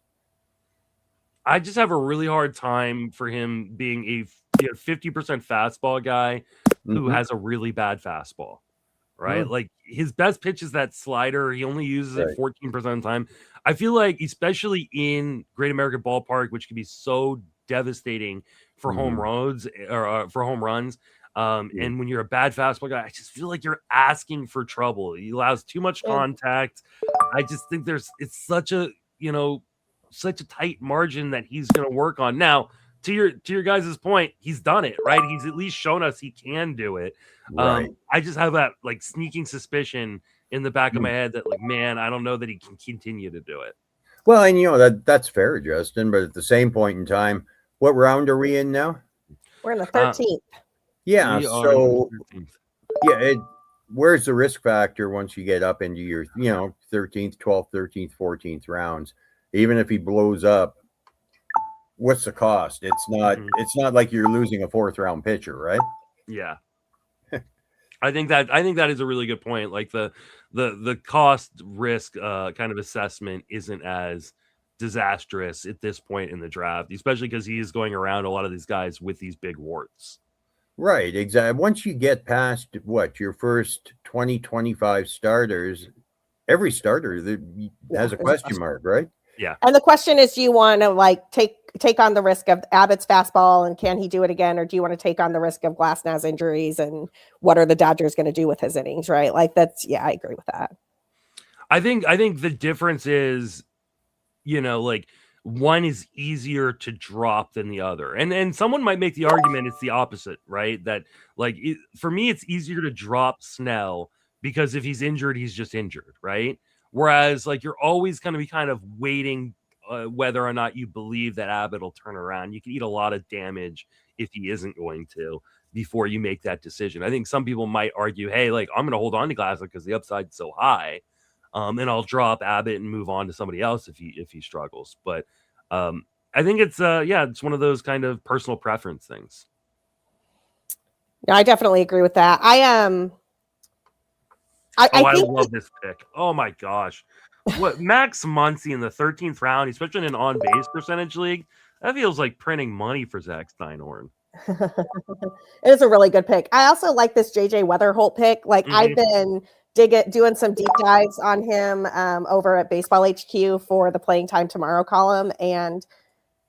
I just have a really hard time for him being a 50% fastball guy who has a really bad fastball, right? Like his best pitch is that slider. He only uses it 14% of the time. I feel like, especially in Great American Ballpark, which can be so devastating for home runs or for home runs. And when you're a bad fastball guy, I just feel like you're asking for trouble. He allows too much contact. I just think it's such a, such a tight margin that he's going to work on. Now, to your guys' point, he's done it, right? He's at least shown us he can do it. I just have that like sneaking suspicion in the back of my head that like, man, I don't know that he can continue to do it. Well, and that's fair, Justin, but at the same point in time, what round are we in now? We're in the 13th. Yeah, so where's the risk factor once you get up into your 13th, 12th, 13th, 14th rounds? Even if he blows up, what's the cost? It's not like you're losing a 4th round pitcher, right? Yeah. I think that is a really good point. Like the cost risk kind of assessment isn't as disastrous at this point in the draft, especially because he is going around a lot of these guys with these big warts. Right, exactly. Once you get past your first 20, 25 starters, every starter has a question mark, right? Yeah. And the question is, do you want to like take on the risk of Abbott's fastball and can he do it again? Or do you want to take on the risk of Glasnow's injuries and what are the Dodgers going to do with his innings, right? Like I agree with that. I think the difference is, like one is easier to drop than the other. And someone might make the argument it's the opposite, right? That like for me, it's easier to drop Snell because if he's injured, he's just injured, right? Whereas like you're always going to be kind of waiting whether or not you believe that Abbott will turn around. You can eat a lot of damage if he isn't going to before you make that decision. I think some people might argue, hey, like I'm going to hold on to Glasnow because the upside's so high. And I'll drop Abbott and move on to somebody else if he struggles. But I think it's it's one of those kind of personal preference things. No, I definitely agree with that. I love this pick. Oh my gosh. What Max Muncy in the 13th round, especially in an on-base percentage league, that feels like printing money for Zach Steinhorn. It is a really good pick. I also like this JJ Weatherholt pick. Like I've been doing some deep dives on him over at Baseball HQ for the Playing Time Tomorrow column. And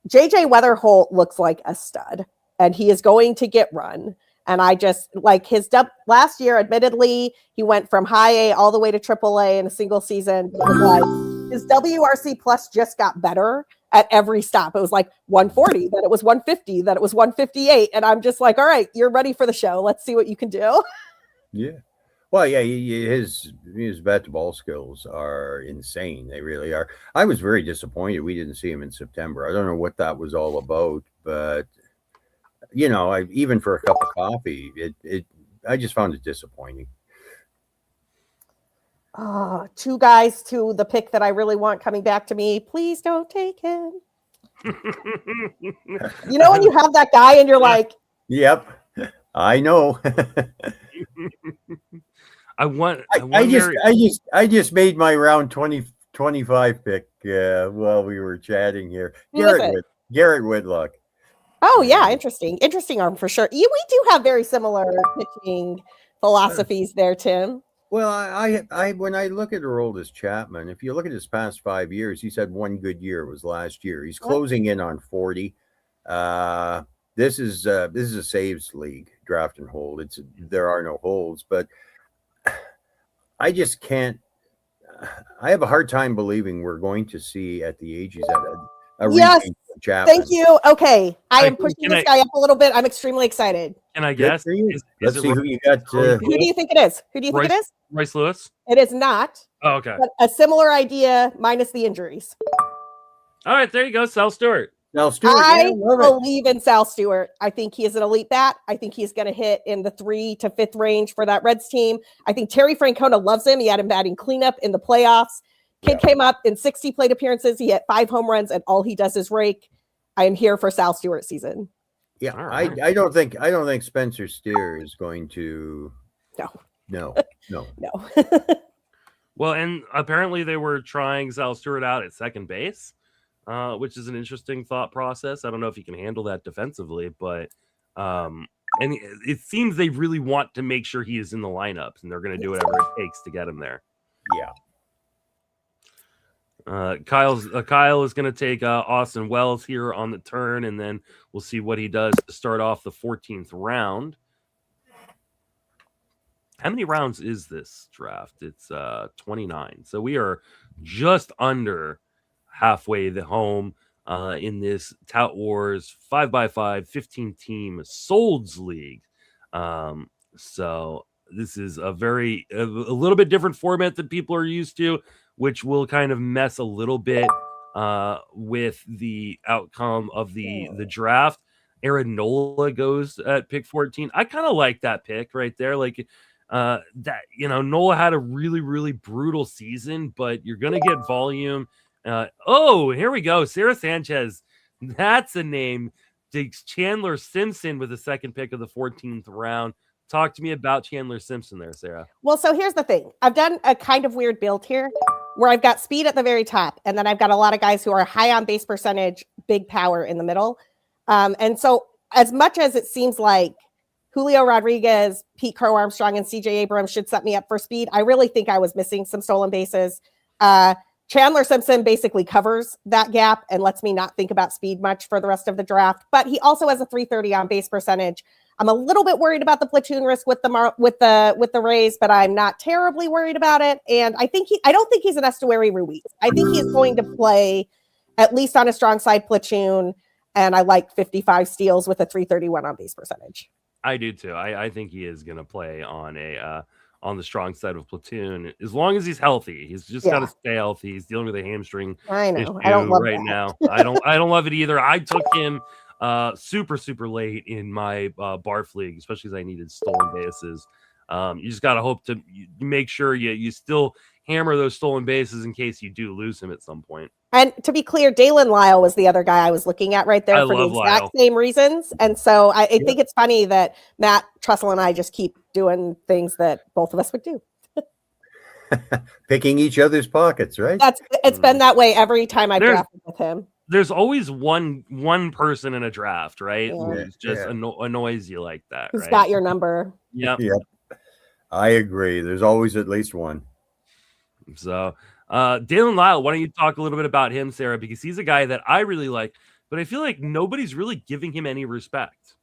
JJ Weatherholt looks like a stud and he is going to get run. And I just like his last year, admittedly, he went from high A all the way to triple A in a single season. Like his WRC plus just got better at every stop. It was like 140, then it was 150, then it was 158. And I'm just like, all right, you're ready for the show. Let's see what you can do. Yeah. Well, yeah, his bat to ball skills are insane. They really are. I was very disappointed we didn't see him in September. I don't know what that was all about, but even for a cup of coffee, I just found it disappointing. Oh, 2 guys to the pick that I really want coming back to me. Please don't take him. When you have that guy and you're like, yep, I know. I just made my round 2025 pick while we were chatting here. Garrett Whitlock. Oh yeah, interesting arm for sure. We do have very similar pitching philosophies there, Tim. Well, I when I look at Aroldis Chapman, if you look at his past 5 years, he's had one good year. It was last year. He's closing in on 40. This is a saves league, draft and hold. There are no holds, but I just can't. I have a hard time believing we're going to see at the age he's at a Chapman. Thank you. Okay, I am pushing this guy up a little bit. I'm extremely excited. Can I guess? Let's see who you got. Who do you think it is? Who do you think it is? Royce Lewis? It is not. Oh, okay. But a similar idea minus the injuries. All right, there you go. Sal Stewart. I believe in Sal Stewart. I think he is an elite bat. I think he's going to hit in the 3 to 5th range for that Reds team. I think Terry Francona loves him. He had him batting cleanup in the playoffs. Kid came up in 60 plate appearances. He hit 5 home runs, and all he does is rake. I am here for Sal Stewart season. Yeah, right. I don't think Spencer Steer is going to. No. Well, and apparently they were trying Sal Stewart out at second base. Which is an interesting thought process. I don't know if he can handle that defensively, but and it seems they really want to make sure he is in the lineups, and they're going to do whatever it takes to get him there. Yeah. Kyle is going to take Austin Wells here on the turn, and then we'll see what he does to start off the 14th round. How many rounds is this draft? It's 29. So we are just under halfway the home in this Tout Wars 5x5 15-team Solds League. So this is a little bit different format that people are used to, which will kind of mess a little bit with the outcome of the draft. Aaron Nola goes at pick 14. I kind of like that pick right there. Like that, Nola had a really, really brutal season, but you're going to get volume. Here we go. Sarah Sanchez. That's a name. Digs Chandler Simpson with the second pick of the 14th round. Talk to me about Chandler Simpson there, Sarah. Well, so here's the thing. I've done a kind of weird build here where I've got speed at the very top, and then I've got a lot of guys who are high on base percentage, big power in the middle. And so as much as it seems like Julio Rodriguez, Pete Crow Armstrong, and CJ Abrams should set me up for speed, I really think I was missing some stolen bases. Chandler Simpson basically covers that gap and lets me not think about speed much for the rest of the draft. But he also has a 330 on base percentage. I'm a little bit worried about the platoon risk with the Rays, but I'm not terribly worried about it. And I don't think he's an Estuary Ruiz. I think he's going to play at least on a strong side platoon. And I like 55 steals with a 331 on base percentage. I do too. I think he is going to play on on the strong side of platoon as long as he's healthy. He's just got to stay healthy. He's dealing with a hamstring issue I don't love right now. I don't love it either. I took him super late in my barf league, especially as I needed stolen bases. You just got to hope to make sure you still hammer those stolen bases in case you do lose him at some point. And to be clear, Dalen Lyle was the other guy I was looking at right there for the exact same reasons. And so I think it's funny that Matt Trussell and I just keep doing things that both of us would do. Picking each other's pockets, right? It's been that way every time I've drafted with him. There's always one person in a draft, right? Who just annoys you like that. Who's got your number. Yep. I agree. There's always at least one. So Dalen Lyle, why don't you talk a little bit about him, Sarah? Because he's a guy that I really like, but I feel like nobody's really giving him any respect.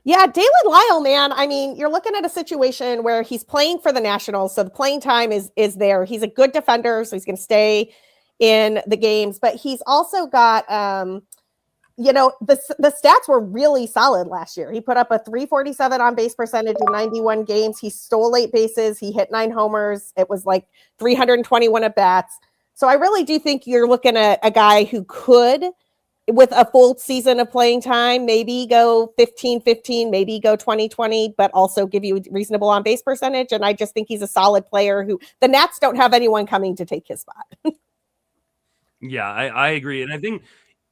Yeah, Dalen Lyle, man. I mean, you're looking at a situation where he's playing for the Nationals, so the playing time is there. He's a good defender, so he's going to stay in the games, but he's also got, the stats were really solid last year. He put up a 347 on base percentage in 91 games. He stole 8 bases. He hit 9 homers. It was like 321 at bats. So I really do think you're looking at a guy who could, with a full season of playing time, maybe go 15-15, maybe go 20-20, but also give you reasonable on base percentage. And I just think he's a solid player who the Nats don't have anyone coming to take his spot. Yeah, I agree. And I think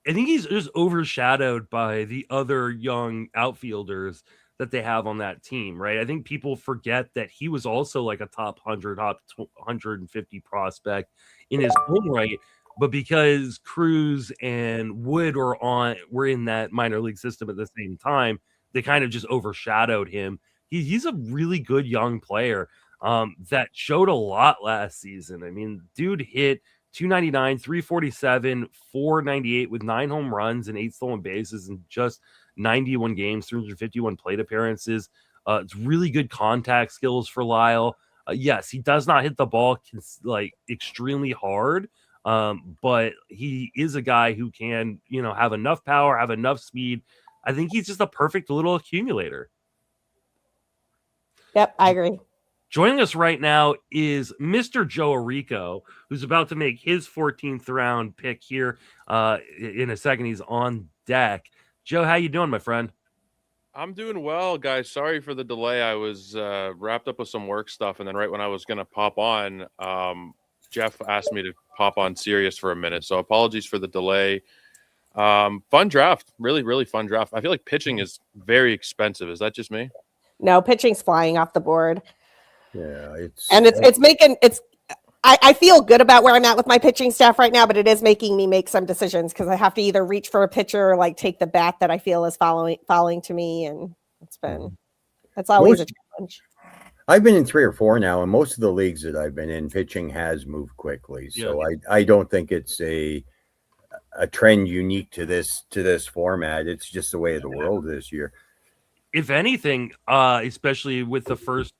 he's just overshadowed by the other young outfielders that they have on that team, right? I think people forget that he was also like a top 100, top 150 prospect in his own right. But because Cruz and Wood were in that minor league system at the same time, they kind of just overshadowed him. He's a really good young player that showed a lot last season. I mean, dude hit 299, 347, 498 with 9 home runs and 8 stolen bases in just 91 games, 351 plate appearances. It's really good contact skills for Lyle. Yes, he does not hit the ball like extremely hard, But he is a guy who can, have enough power, have enough speed. I think he's just a perfect little accumulator. Yep, I agree. Joining us right now is Mr. Joe Arico, who's about to make his 14th round pick here. In a second, he's on deck. Joe, how you doing, my friend? I'm doing well, guys. Sorry for the delay. I was wrapped up with some work stuff, and then right when I was going to pop on, Jeff asked me to pop on Sirius for a minute. So apologies for the delay. Fun draft. Really, really fun draft. I feel like pitching is very expensive. Is that just me? No, pitching's flying off the board. Yeah, I feel good about where I'm at with my pitching staff right now, but it is making me make some decisions because I have to either reach for a pitcher or like take the bat that I feel is falling to me, and that's always a challenge. I've been in 3 or 4 now, and most of the leagues that I've been in, pitching has moved quickly. So I don't think it's a trend unique to this format. It's just the way of the world this year. If anything, especially with the first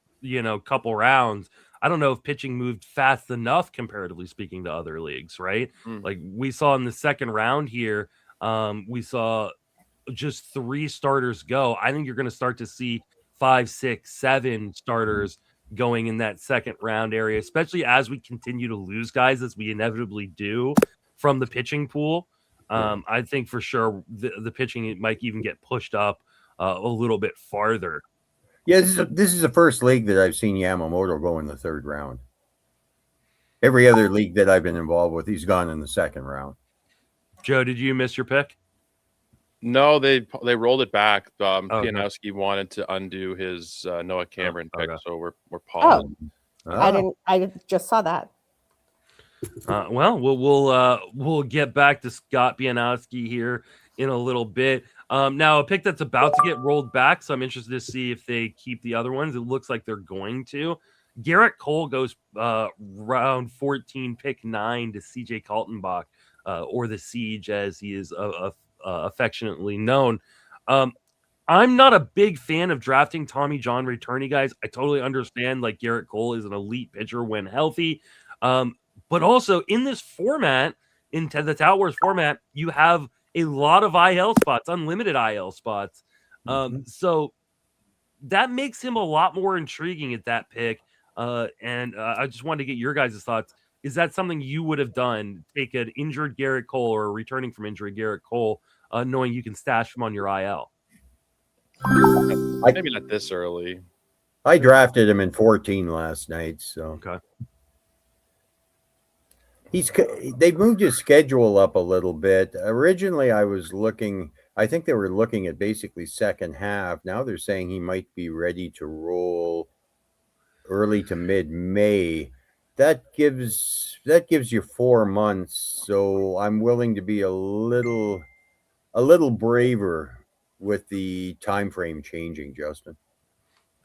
couple rounds, I don't know if pitching moved fast enough comparatively speaking to other leagues, right? Like we saw in the second round here, we saw just 3 starters go. I think you're going to start to see 5, 6, 7 starters going in that second round area, especially as we continue to lose guys, as we inevitably do from the pitching pool. I think for sure the pitching, it might even get pushed up a little bit farther. Yeah, this is the first league that I've seen Yamamoto go in the 3rd round. Every other league that I've been involved with, he's gone in the 2nd round. Joe, did you miss your pick? No, they rolled it back. Pianowski wanted to undo his Noah Cameron pick, so we're pausing. I just saw that. We'll get back to Scott Pianowski here in a little bit. Now a pick that's about to get rolled back, so I'm interested to see if they keep the other ones. It looks like they're going to. Garrett Cole goes round 14, pick 9 to CJ Kaltenbach, or the Siege as he is affectionately known. I'm not a big fan of drafting Tommy John returnee guys. I totally understand, like, Garrett Cole is an elite pitcher when healthy. But also in this format, in the Tout Wars format, you have a lot of IL spots, unlimited IL spots. So that makes him a lot more intriguing at that pick. And I just wanted to get your guys' thoughts. Is that something you would have done? Take an injured Garrett Cole or returning from injury Garrett Cole, knowing you can stash him on your IL? Maybe not this early. I drafted him in 14 last night. So okay. They moved his schedule up a little bit. Originally, I think they were looking at basically second half. Now they're saying he might be ready to roll early to mid-May. That gives you 4 months. So I'm willing to be a little braver with the time frame changing, Justin.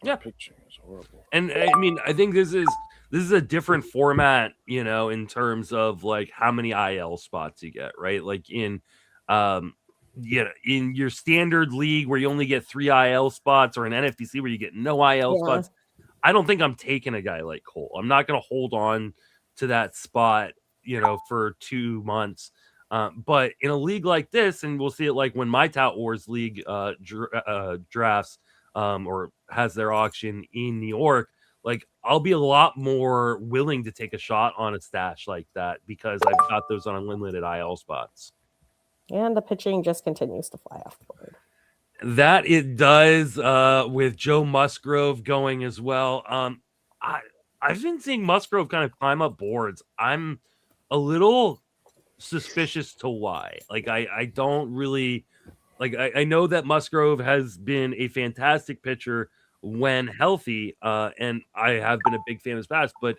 Yeah, pitching is horrible. And I mean, I think this is a different format, in terms of like how many IL spots you get, right? Like in your standard league where you only get 3 IL spots, or an NFBC where you get no IL spots. I don't think I'm taking a guy like Cole. I'm not going to hold on to that spot, for 2 months. But in a league like this, and we'll see it like when my Tout Wars league drafts or has their auction in New York, like I'll be a lot more willing to take a shot on a stash like that because I've got those on unlimited IL spots. And the pitching just continues to fly off the board. That it does, with Joe Musgrove going as well. I've been seeing Musgrove kind of climb up boards. I'm a little suspicious to why. Like I don't really like. I know that Musgrove has been a fantastic pitcher when healthy, and I have been a big fan of his past. But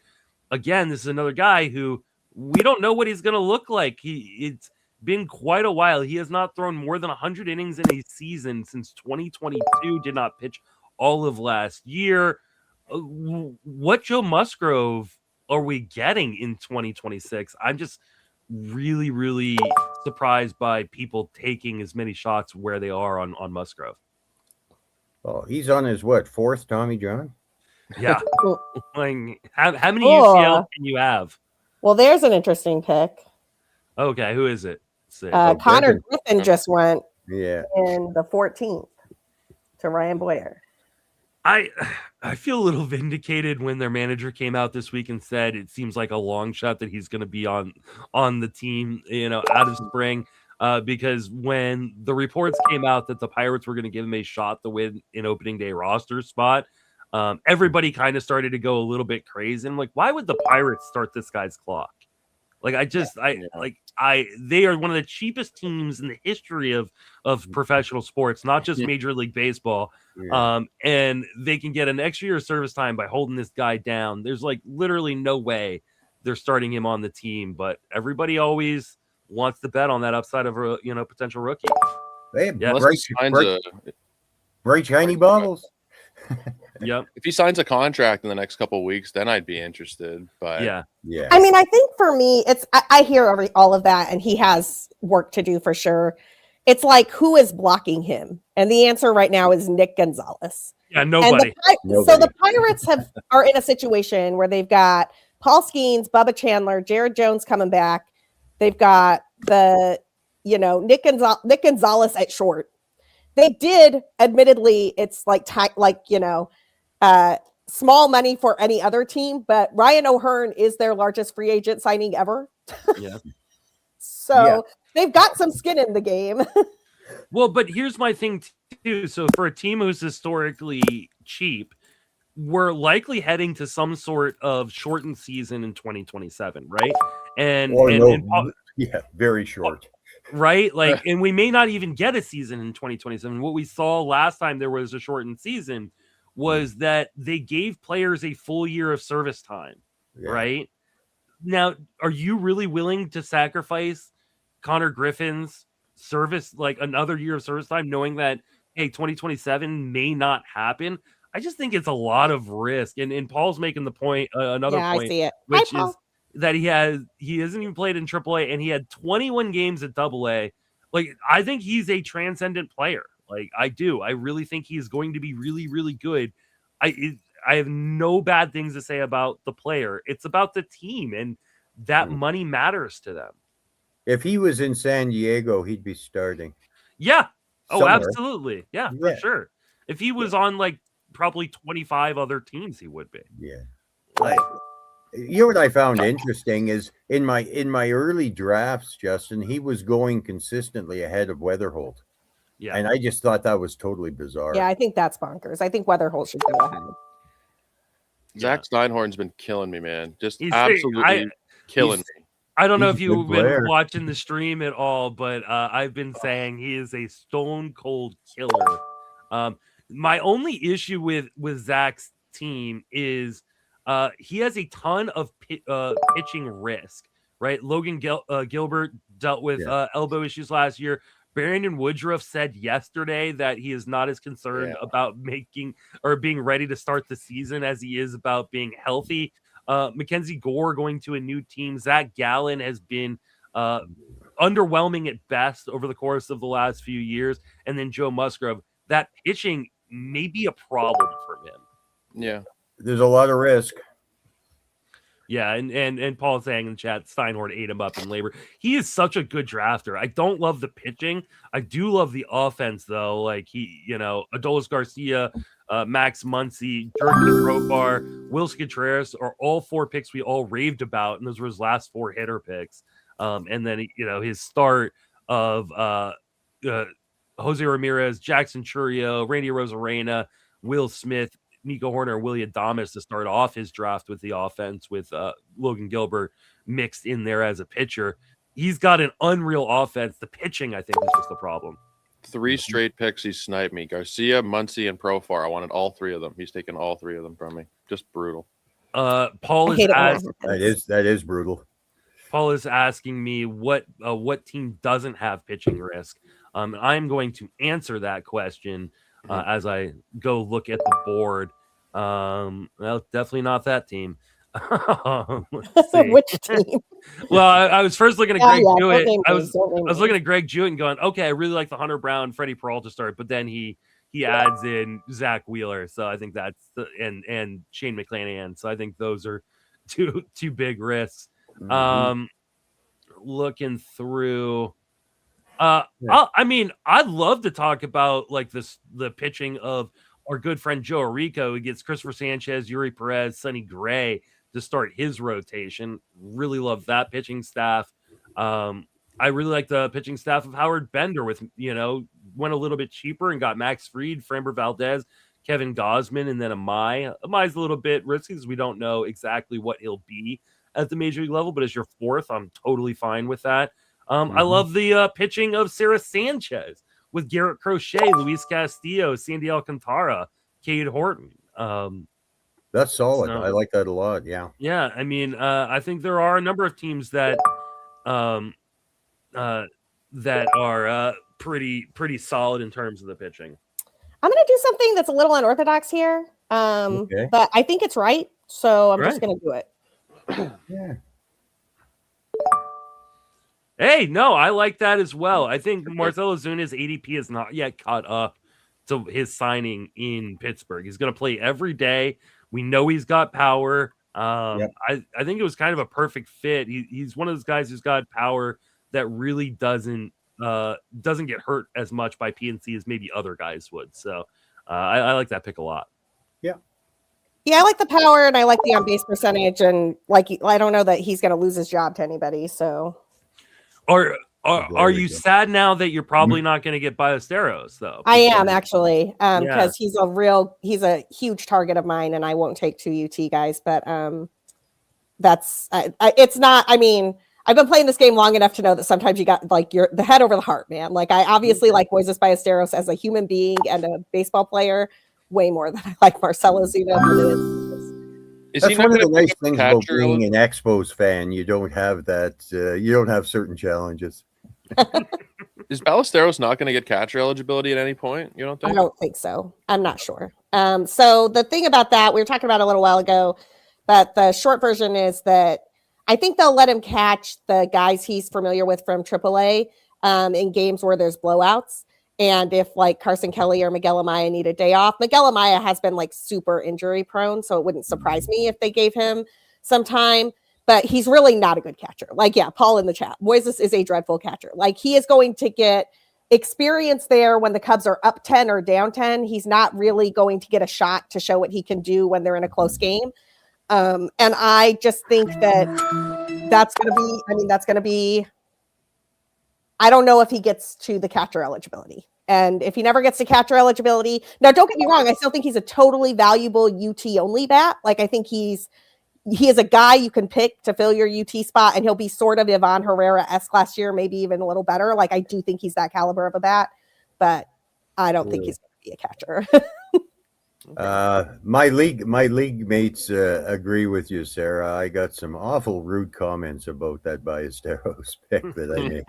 again, this is another guy who we don't know what he's going to look like. It's been quite a while. He has not thrown more than 100 innings in a season since 2022. Did not pitch all of last year. What Joe Musgrove are we getting in 2026? I'm just really, really surprised by people taking as many shots where they are on Musgrove. Oh, he's on his 4th Tommy John? Yeah. Like, how many UCL can you have? Well, there's an interesting pick. Okay, who is it? Connor Griffin just went in the 14th to Ryan Boyer. I feel a little vindicated when their manager came out this week and said it seems like a long shot that he's going to be on the team, out of spring. Because when the reports came out that the Pirates were going to give him a shot to win an opening day roster spot, everybody kind of started to go a little bit crazy. I'm like, why would the Pirates start this guy's clock? Like, they are one of the cheapest teams in the history of professional sports, not just Major League Baseball. Yeah. And they can get an extra year of service time by holding this guy down. There's like literally no way they're starting him on the team, but everybody always wants to bet on that upside of a potential rookie. They have bright shiny bubbles. Yep. If he signs a contract in the next couple of weeks, then I'd be interested. But yeah. I mean, I think for me, I hear all of that, and he has work to do for sure. It's like, who is blocking him? And the answer right now is Nick Gonzalez. Yeah, nobody. So the Pirates are in a situation where they've got Paul Skeens, Bubba Chandler, Jared Jones coming back. They've got Nick Gonzalez at short. They did, admittedly, it's small money for any other team, but Ryan O'Hearn is their largest free agent signing ever. Yeah. So they've got some skin in the game. Well, but here's my thing too. So for a team who's historically cheap, we're likely heading to some sort of shortened season in 2027, right? Very short. Right? Like, and we may not even get a season in 2027. What we saw last time there was a shortened season was that they gave players a full year of service time, right? Now, are you really willing to sacrifice Connor Griffin's service, like another year of service time, knowing that, hey, 2027 may not happen? I just think it's a lot of risk. And Paul's making the point, another point, I see it. which is that he hasn't even played in AAA, and he had 21 games at AA. Like, I think he's a transcendent player. Like, I do. I really think he is going to be really, really good. I have no bad things to say about the player. It's about the team, and that money matters to them. If he was in San Diego, he'd be starting. Yeah. Oh, somewhere. Absolutely. Yeah, for sure. If he was on like probably 25 other teams, he would be. Yeah. You know what I found interesting is in my early drafts, Justin, he was going consistently ahead of Weatherholt. Yeah. And I just thought that was totally bizarre. Yeah, I think that's bonkers. I think Weatherholt should go ahead. Zach Steinhorn's been killing me, man. Just absolutely killing me. I don't know if you've been watching the stream at all, but I've been saying he is a stone cold killer. My only issue with Zach's team is he has a ton of pitching risk, right? Logan Gilbert dealt with elbow issues last year. Brandon Woodruff said yesterday that he is not as concerned about making or being ready to start the season as he is about being healthy. Mackenzie Gore going to a new team. Zach Gallen has been underwhelming at best over the course of the last few years. And then Joe Musgrove, that pitching may be a problem for him. Yeah. There's a lot of risk. Yeah, and Paul saying in the chat, Steinhorn ate him up in labor. He is such a good drafter. I don't love the pitching. I do love the offense, though. Like, Adolis Garcia, Max Muncy, Jordan Profar, Wilson Contreras are all four picks we all raved about, and those were his last four hitter picks. And then, his start of Jose Ramirez, Jackson Churio, Randy Rosarena, Will Smith, Nico Horner, and Willie Adames to start off his draft with the offense, with Logan Gilbert mixed in there as a pitcher. He's got an unreal offense. The pitching, I think, is just the problem. 3 straight picks he sniped me. Garcia, Muncy, and Profar. I wanted all 3 of them. He's taken all 3 of them from me. Just brutal. Paul is that is brutal. Paul is asking me what team doesn't have pitching risk. I'm going to answer that question as I go look at the board. Well, definitely not that team. Which team? Well, I was first looking at Greg Jewett. I was looking at Greg Jewett and going, okay, I really like the Hunter Brown, Freddie Peralta start, but then he adds in Zach Wheeler, so I think that's and Shane McClanahan. So I think those are two big risks. looking through. I mean, I'd love to talk about like the pitching of our good friend Joe Arico, who gets Christopher Sanchez, Yuri Perez, Sonny Gray to start his rotation. Really love that pitching staff. I really like the pitching staff of Howard Bender with, went a little bit cheaper and got Max Fried, Framber Valdez, Kevin Gausman, and then Amai. Amai's a little bit risky because we don't know exactly what he'll be at the major league level, but as your fourth, I'm totally fine with that. I love the pitching of Sarah Sanchez with Garrett Crochet, Luis Castillo, Sandy Alcantara, Cade Horton. That's solid. I like that a lot. Yeah. Yeah. I mean, I think there are a number of teams that that are pretty solid in terms of the pitching. I'm going to do something that's a little unorthodox here, but I think it's right. So I'm just going to do it. Yeah. Hey, no, I like that as well. I think Marcell Ozuna's ADP is not yet caught up to his signing in Pittsburgh. He's going to play every day. We know he's got power. I think it was kind of a perfect fit. He's one of those guys who's got power that really doesn't get hurt as much by PNC as maybe other guys would. So I like that pick a lot. Yeah. Yeah, I like the power and I like the on-base percentage. And I don't know that he's going to lose his job to anybody. So. Are you sad now that you're probably not going to get Ballesteros though? I am actually, because he's a huge target of mine, and I won't take 2 UT guys. But it's not. I mean, I've been playing this game long enough to know that sometimes you got like the head over the heart, man. Like I obviously like Moises Ballesteros as a human being and a baseball player way more than I like Marcell Ozuna. That's one of the nice things about being an Expos fan. You don't have that. You don't have certain challenges. Is Ballesteros not going to get catcher eligibility at any point? You don't think? I don't think so. I'm not sure. So the thing about that, we were talking about a little while ago, but the short version is that I think they'll let him catch the guys he's familiar with from AAA in games where there's blowouts. And if like Carson Kelly or Miguel Amaya need a day off, Miguel Amaya has been like super injury prone, so it wouldn't surprise me if they gave him some time, but he's really not a good catcher. Like, yeah, Paul in the chat, Moises is a dreadful catcher. Like he is going to get experience there when the Cubs are up 10 or down 10. He's not really going to get a shot to show what he can do when they're in a close game. And I just think that's going to be, I don't know if he gets to the catcher eligibility. And if he never gets to catcher eligibility, now don't get me wrong, I still think he's a totally valuable UT only bat. Like I think he is a guy you can pick to fill your UT spot, and he'll be sort of Ivan Herrera-esque last year, maybe even a little better. Like I do think he's that caliber of a bat, but I don't think he's going to be a catcher. My league mates agree with you, Sarah. I got some awful rude comments about that Ballesteros pick that I made.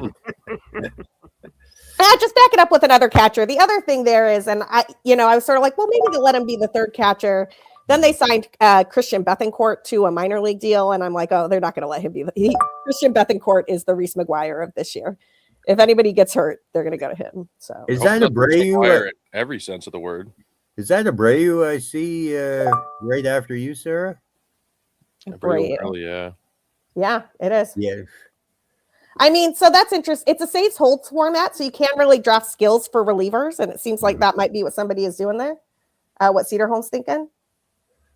Just back it up with another catcher. The other thing there is, and I was sort of like, well, maybe they'll let him be the third catcher. Then they signed Christian Bethancourt to a minor league deal, and I'm like, oh, they're not going to let him be. Christian Bethancourt is the Reese McGuire of this year. If anybody gets hurt, they're going to go to him. So is that Abreu? Every sense of the word. Is that Abreu I see right after you, Sarah? Abreu, yeah, it is. Yeah. I mean, so that's interesting. It's a saves holds format, so you can't really draft skills for relievers, and it seems like that might be what somebody is doing there. What Cedarholm's thinking?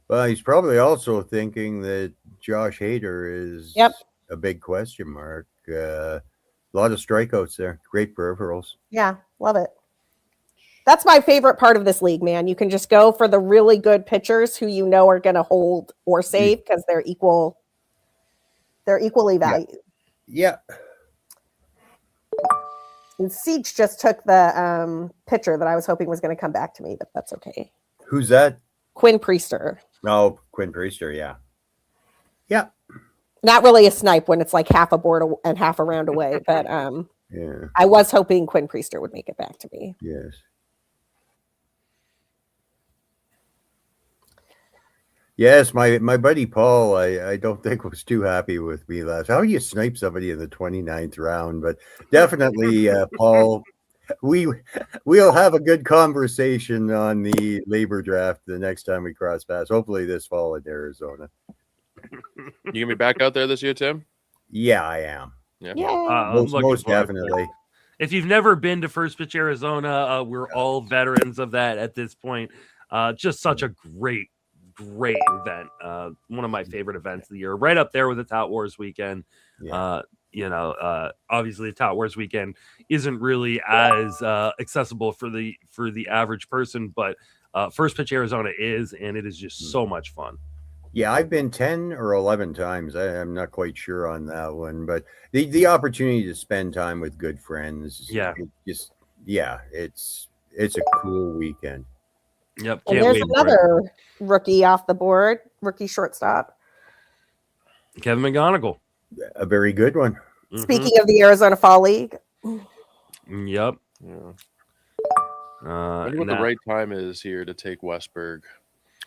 Well, he's probably also thinking that Josh Hader is a big question mark. A lot of strikeouts there. Great peripherals. Yeah, love it. That's my favorite part of this league, man. You can just go for the really good pitchers who you know are going to hold or save because they're equal. They're equally valued. Yeah. And Siege just took the pitcher that I was hoping was going to come back to me, but that's okay. Who's that? Quinn Priester. Oh, Quinn Priester, yeah. Yeah. Not really a snipe when it's like half a board and half a round away, but yeah. I was hoping Quinn Priester would make it back to me. Yes. Yes, my buddy Paul, I don't think was too happy with me last. How do you snipe somebody in the 29th round? But definitely, Paul, we'll have a good conversation on the labor draft the next time we cross paths. Hopefully this fall in Arizona. You gonna be back out there this year, Tim? Yeah, I am. Yeah. Most definitely. If you've never been to First Pitch Arizona, we're all veterans of that at this point. Just such a great event. One of my favorite events of the year, right up there with the Tout Wars weekend. Yeah. Obviously the Tout Wars weekend isn't really as accessible for the average person, but First Pitch Arizona is, and it is just so much fun. Yeah, I've been 10 or 11 times. I'm not quite sure on that one, but the opportunity to spend time with good friends. Yeah. It's a cool weekend. Yep. And there's another rookie off the board, rookie shortstop. Kevin McGonigal. A very good one. Speaking of the Arizona Fall League. Yep. Yeah. I wonder what the right time is here to take Westberg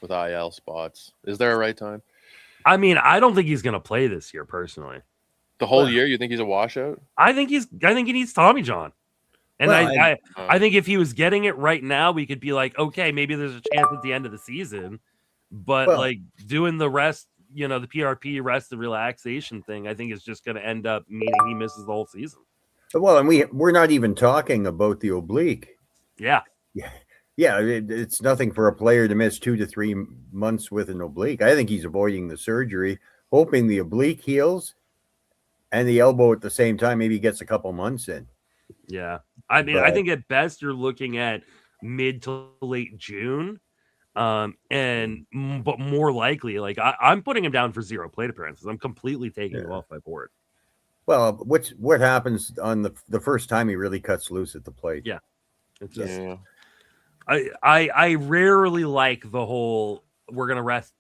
with IL spots. Is there a right time? I mean, I don't think he's going to play this year personally. The whole year? You think he's a washout? I think he needs Tommy John. And I think if he was getting it right now, we could be like, okay, maybe there's a chance at the end of the season. But like doing the rest, the PRP rest and relaxation thing, I think is just going to end up meaning he misses the whole season. Well, and we're not even talking about the oblique. Yeah. Yeah, it's nothing for a player to miss 2 to 3 months with an oblique. I think he's avoiding the surgery, hoping the oblique heals and the elbow at the same time. Maybe gets a couple months in. Yeah. I mean, I think at best you're looking at mid to late June. But more likely, like I'm putting him down for 0 plate appearances. I'm completely taking him off my board. Well, what happens on the first time he really cuts loose at the plate? Yeah. It's just I rarely like the whole we're gonna rest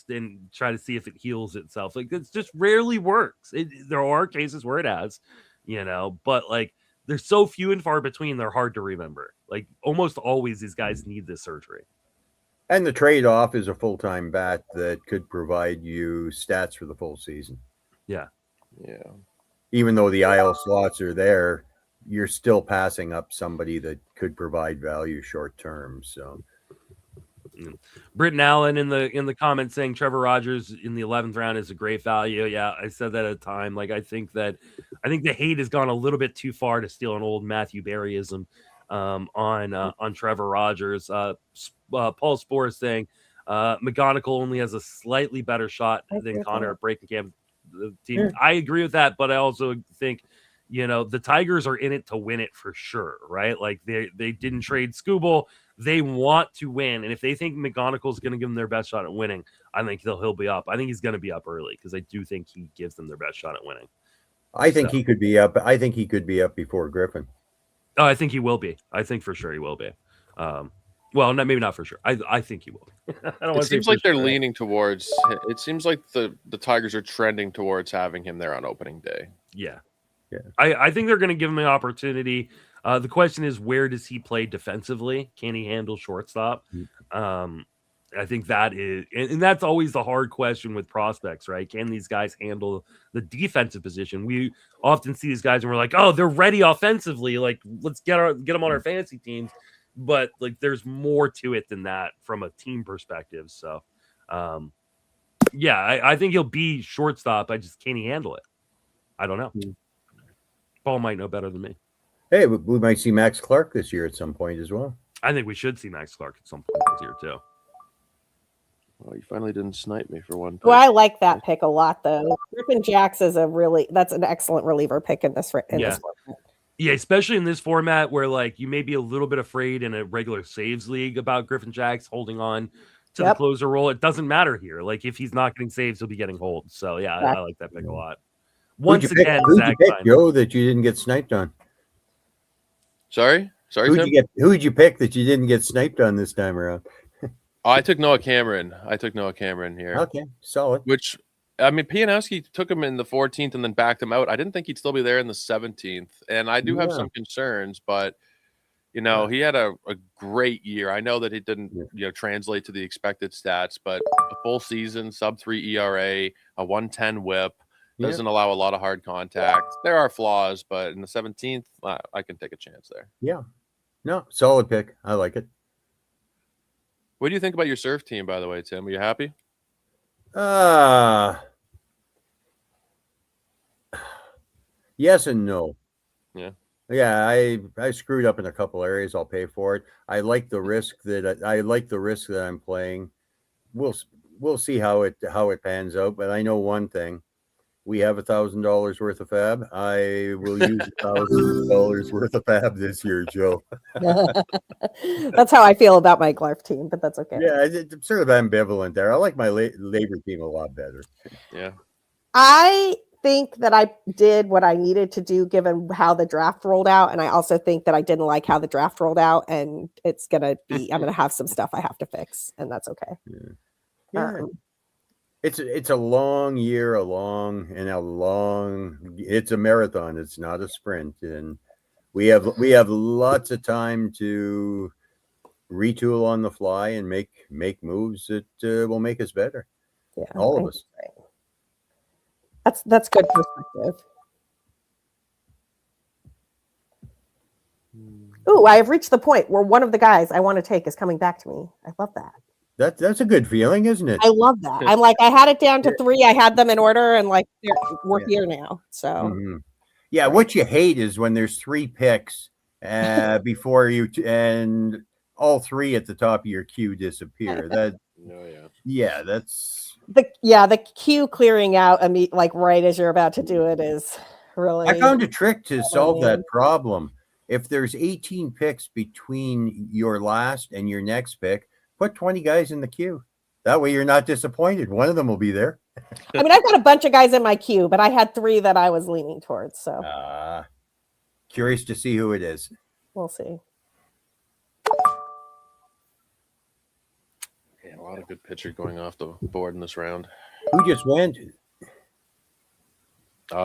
and try to see if it heals itself. Like it's just rarely works. There are cases where it has, but like they're so few and far between. They're hard to remember. Like almost always, these guys need this surgery. And the trade-off is a full-time bat that could provide you stats for the full season. Yeah. Even though the IL slots are there, you're still passing up somebody that could provide value short term. So Britton Allen in the comments saying Trevor Rogers in the 11th round is a great value. Yeah, I said that at a time. Like I think the hate has gone a little bit too far to steal an old Matthew Berryism on Trevor Rogers. Paul Spohr is saying McGonigal only has a slightly better shot than Connor at breaking camp. The team. I agree with that, but I also think the Tigers are in it to win it for sure, right? Like they didn't trade Skubal. They want to win, and if they think McGonigal is going to give them their best shot at winning, I think he'll be up. I think he's going to be up early because I do think he gives them their best shot at winning. I think he could be up. I think he could be up before Griffin. Oh, I think he will be. I think for sure he will be. Well, maybe not for sure. I think he will. It seems like they're leaning towards. It seems like the Tigers are trending towards having him there on opening day. Yeah. I think they're going to give him an opportunity. The question is, where does he play defensively? Can he handle shortstop? I think that is, and that's always the hard question with prospects, right? Can these guys handle the defensive position? We often see these guys and we're like, oh, they're ready offensively. Like, let's get them on our fantasy teams. But like, there's more to it than that from a team perspective. So, I think he'll be shortstop. Can he handle it? I don't know. Paul might know better than me. Hey, we might see Max Clark this year at some point as well. I think we should see Max Clark at some point this year too. Well, you finally didn't snipe me for one pick. Well, I like that pick a lot, though. Griffin Jax is that's an excellent reliever pick in this format. Yeah, especially in this format where like you may be a little bit afraid in a regular saves league about Griffin Jax holding on to the closer role. It doesn't matter here. Like if he's not getting saves, he'll be getting holds. So yeah, I like that pick a lot. Once again, who'd you pick, Joe, that you didn't get sniped on? Sorry, who'd you pick that you didn't get sniped on this time around? I took Noah Cameron. Here. Okay, solid. Which, I mean, Pianowski took him in the 14th and then backed him out. I didn't think he'd still be there in the 17th. And I do have some concerns, but, he had a great year. I know that it didn't, translate to the expected stats, but a full season, sub-3 ERA, a 110 whip, doesn't allow a lot of hard contact. There are flaws, but in the 17th, I can take a chance there. Yeah. No, solid pick. I like it. What do you think about your surf team, by the way, Tim? Are you happy? Yes and no. Yeah. Yeah, I screwed up in a couple areas. I'll pay for it. I like the risk that I'm playing. We'll see how it pans out. But I know one thing: we have $1,000 worth of fab. I will use $1,000 worth of fab this year, Joe. That's how I feel about my Glarf team, but that's okay. Yeah, I'm sort of ambivalent there. I like my labor team a lot better. Yeah. I think that I did what I needed to do given how the draft rolled out, and I also think that I didn't like how the draft rolled out, and I'm gonna have some stuff I have to fix, and that's okay. Yeah. It's a long year, it's a marathon. It's not a sprint, and we have lots of time to retool on the fly and make moves that will make us better. Yeah, all of us. That's good perspective. Ooh, I have reached the point where one of the guys I want to take is coming back to me. I love that. That's a good feeling, isn't it? I love that. I'm like, I had it down to 3. I had them in order, and like we're here now. So yeah, what you hate is when there's 3 picks before you and all 3 at the top of your queue disappear. That's the queue clearing out like right as you're about to do it is really. I found a trick to solve that problem. If there's 18 picks between your last and your next pick, put 20 guys in the queue. That way you're not disappointed. One of them will be there. I mean, I've got a bunch of guys in my queue, but I had 3 that I was leaning towards. So curious to see who it is. We'll see. Yeah, a lot of good pitchers going off the board in this round. Who just went?